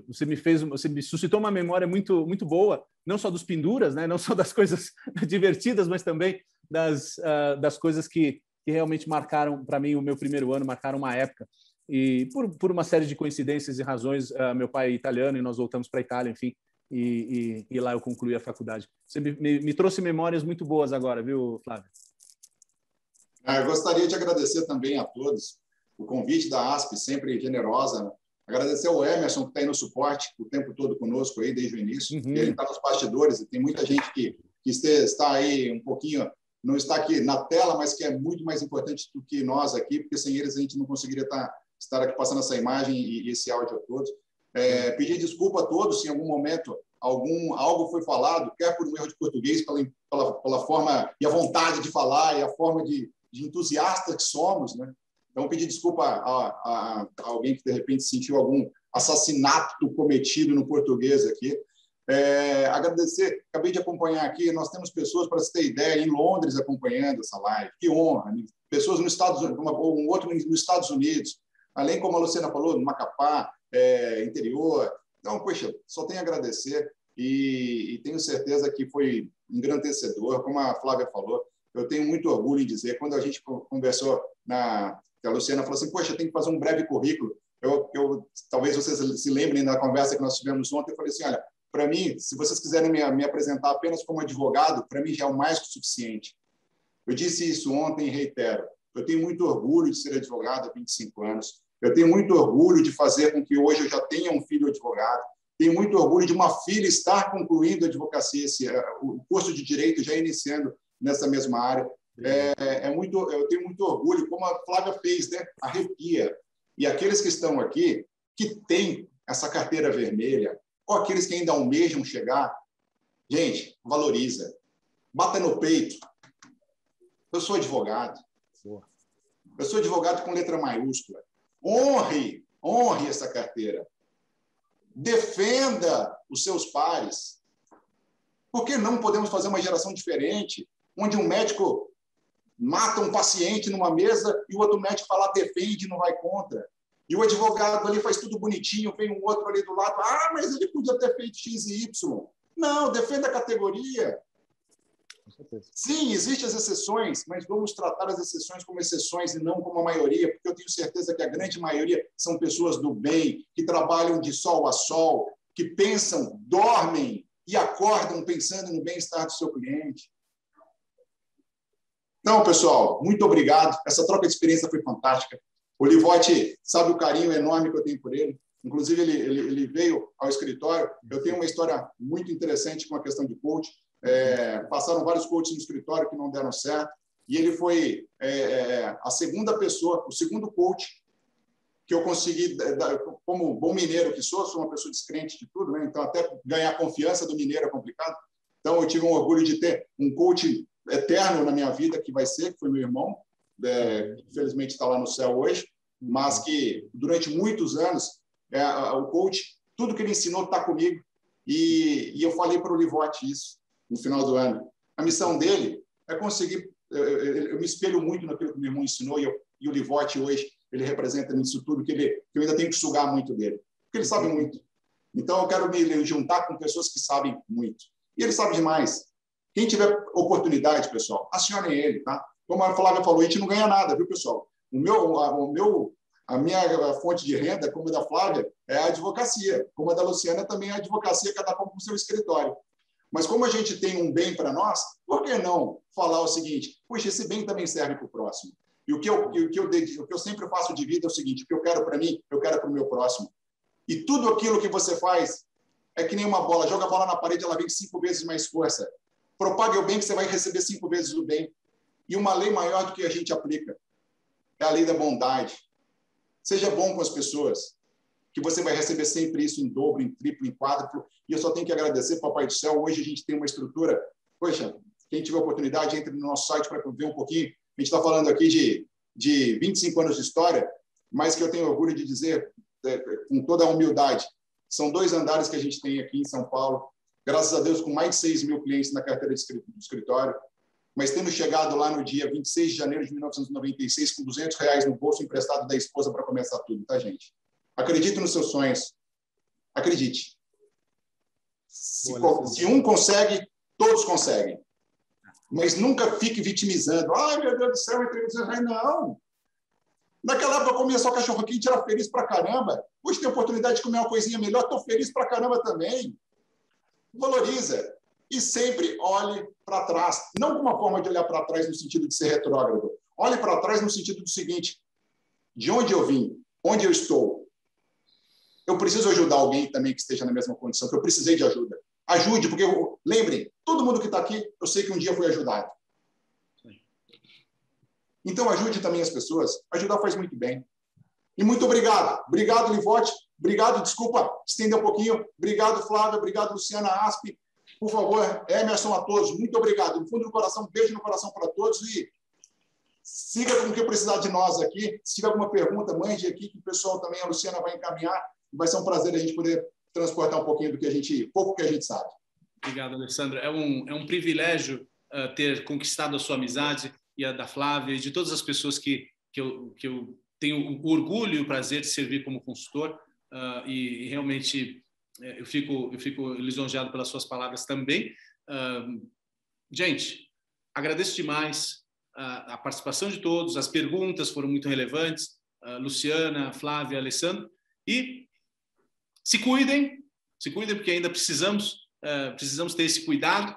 você me suscitou uma memória muito, muito boa, não só dos penduras, né, não só das coisas divertidas, mas também das coisas que realmente marcaram, para mim, o meu primeiro ano, marcaram uma época. E por uma série de coincidências e razões, meu pai é italiano e nós voltamos para a Itália, enfim, e lá eu concluí a faculdade. Você me trouxe memórias muito boas agora, viu, Flávio? Eu gostaria de agradecer também a todos o convite da ASP, sempre generosa. Agradecer ao Emerson, que está aí no suporte o tempo todo conosco, aí, desde o início. Uhum. Ele está nos bastidores, e tem muita gente que está aí um pouquinho... não está aqui na tela, mas que é muito mais importante do que nós aqui, porque sem eles a gente não conseguiria estar aqui passando essa imagem e esse áudio a todos. Pedir desculpa a todos se em algum momento algo foi falado, quer por um erro de português, pela forma e a vontade de falar e a forma de entusiasta que somos, né? Então, pedir desculpa a alguém que, de repente, sentiu algum assassinato cometido no português aqui. Agradecer, acabei de acompanhar aqui, nós temos pessoas, para você ter ideia, em Londres acompanhando essa live, que honra, né? Pessoas nos Estados Unidos, um outro nos Estados Unidos, além, como a Luciana falou, no Macapá, interior. Então, poxa, só tenho a agradecer e tenho certeza que foi engrandecedor, como a Flávia falou, eu tenho muito orgulho em dizer, quando a gente conversou, que a Luciana falou assim, poxa, tem que fazer um breve currículo, talvez vocês se lembrem da conversa que nós tivemos ontem, eu falei assim, olha, para mim, se vocês quiserem me apresentar apenas como advogado, para mim já é o mais que suficiente. Eu disse isso ontem e reitero. Eu tenho muito orgulho de ser advogado há 25 anos. Eu tenho muito orgulho de fazer com que hoje eu já tenha um filho advogado. Tenho muito orgulho de uma filha estar concluindo a advocacia, o curso de Direito já iniciando nessa mesma área. Eu tenho muito orgulho, como a Flávia fez, né? Arrepia. E aqueles que estão aqui, que têm essa carteira vermelha, ou aqueles que ainda almejam chegar, gente, valoriza. Bata no peito. Eu sou advogado. Eu sou advogado com letra maiúscula. Honre essa carteira. Defenda os seus pares. Por que não podemos fazer uma geração diferente, onde um médico mata um paciente numa mesa e o outro médico fala, defende, não vai contra? E o advogado ali faz tudo bonitinho, vem um outro ali do lado, mas ele podia ter feito X e Y. Não, defenda a categoria. Sim, existem as exceções, mas vamos tratar as exceções como exceções e não como a maioria, porque eu tenho certeza que a grande maioria são pessoas do bem, que trabalham de sol a sol, que pensam, dormem e acordam pensando no bem-estar do seu cliente. Então, pessoal, muito obrigado. Essa troca de experiência foi fantástica. O Livotti sabe o carinho enorme que eu tenho por ele. Inclusive, ele veio ao escritório. Eu tenho uma história muito interessante com a questão de coach. Passaram vários coaches no escritório que não deram certo. E ele foi a segunda pessoa, o segundo coach que eu consegui, como bom mineiro que sou uma pessoa descrente de tudo, né? Então até ganhar a confiança do mineiro é complicado. Então eu tive um orgulho de ter um coach eterno na minha vida, que foi meu irmão, que infelizmente está lá no céu hoje, mas que durante muitos anos o coach, tudo que ele ensinou está comigo. E eu falei para o Livotti isso no final do ano. A missão dele é conseguir... Eu me espelho muito naquilo que o meu irmão ensinou, e o Livotti hoje ele representa nisso tudo, que eu ainda tenho que sugar muito dele. porque ele sabe muito. Então, eu quero me juntar com pessoas que sabem muito. E ele sabe demais. Quem tiver oportunidade, pessoal, acionem ele, tá? Como a Flávia falou, a gente não ganha nada, viu, pessoal? A minha fonte de renda, como a da Flávia, é a advocacia. Como a da Luciana, também é a advocacia, cada um com o seu escritório. Mas como a gente tem um bem para nós, por que não falar o seguinte? Puxa, esse bem também serve para o próximo. E o que eu sempre faço de vida é o seguinte: o que eu quero para mim, eu quero para o meu próximo. E tudo aquilo que você faz é que nem uma bola. Joga a bola na parede, ela vem 5 vezes mais força. Propague o bem, que você vai receber 5 vezes o bem. E uma lei maior do que a gente aplica é a lei da bondade. Seja bom com as pessoas, que você vai receber sempre isso em dobro, em triplo, em quádruplo. E eu só tenho que agradecer, Papai do Céu. Hoje a gente tem uma estrutura. Poxa, quem tiver oportunidade, entre no nosso site para ver um pouquinho. A gente está falando aqui de 25 anos de história, mas que eu tenho orgulho de dizer, com toda a humildade, são 2 andares que a gente tem aqui em São Paulo. Graças a Deus, com mais de 6 mil clientes na carteira do escritório. Mas tendo chegado lá no dia 26 de janeiro de 1996, com R$200 no bolso emprestado da esposa para começar tudo, tá, gente? Acredite nos seus sonhos. Acredite. Se um consegue, todos conseguem. Mas nunca fique vitimizando. Ai, meu Deus do céu, entrei. Não. Naquela época eu comia só cachorro-quente, era feliz pra caramba. Hoje tem a oportunidade de comer uma coisinha melhor, estou feliz pra caramba também. Valoriza. E sempre olhe para trás. Não com uma forma de olhar para trás no sentido de ser retrógrado. Olhe para trás no sentido do seguinte: de onde eu vim, onde eu estou. Eu preciso ajudar alguém também que esteja na mesma condição, que eu precisei de ajuda. Ajude, porque, lembrem, todo mundo que está aqui, eu sei que um dia foi ajudado. Então, ajude também as pessoas. Ajudar faz muito bem. E muito obrigado. Obrigado, Livote. Obrigado, desculpa estender um pouquinho. Obrigado, Flávia. Obrigado, Luciana Asp. Por favor, Emerson, a todos. Muito obrigado. No fundo do coração, um beijo no coração para todos e siga com o que precisar de nós aqui. Se tiver alguma pergunta, mande aqui, que o pessoal também, a Luciana, vai encaminhar. Vai ser um prazer a gente poder transportar um pouquinho pouco que a gente sabe. Obrigado, Alessandro. É um privilégio ter conquistado a sua amizade e a da Flávia e de todas as pessoas que eu tenho o orgulho e o prazer de servir como consultor e realmente eu fico lisonjeado pelas suas palavras também. Gente, agradeço demais a participação de todos, as perguntas foram muito relevantes, Luciana, Flávia, Alessandro, e se cuidem porque ainda precisamos ter esse cuidado.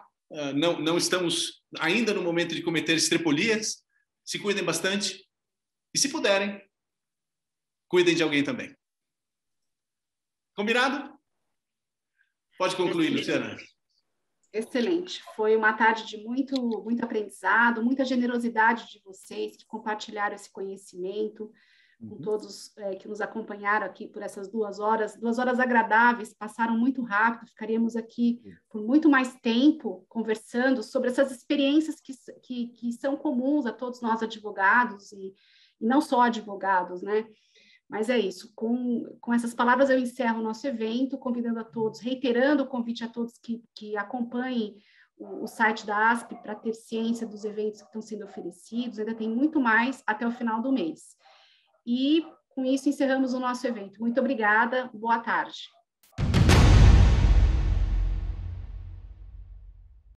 Não estamos ainda no momento de cometer estrepolias. Se cuidem bastante e, se puderem, cuidem de alguém também. Combinado? Pode concluir, Luciana. Excelente. Foi uma tarde de muito aprendizado, muita generosidade de vocês que compartilharam esse conhecimento com todos que nos acompanharam aqui por essas 2 horas. 2 horas agradáveis, passaram muito rápido, ficaríamos aqui por muito mais tempo conversando sobre essas experiências que são comuns a todos nós advogados e não só advogados, né? Mas é isso, com essas palavras eu encerro o nosso evento, convidando a todos, reiterando o convite a todos que acompanhem o site da ASP para ter ciência dos eventos que estão sendo oferecidos, ainda tem muito mais até o final do mês. E com isso encerramos o nosso evento. Muito obrigada, boa tarde.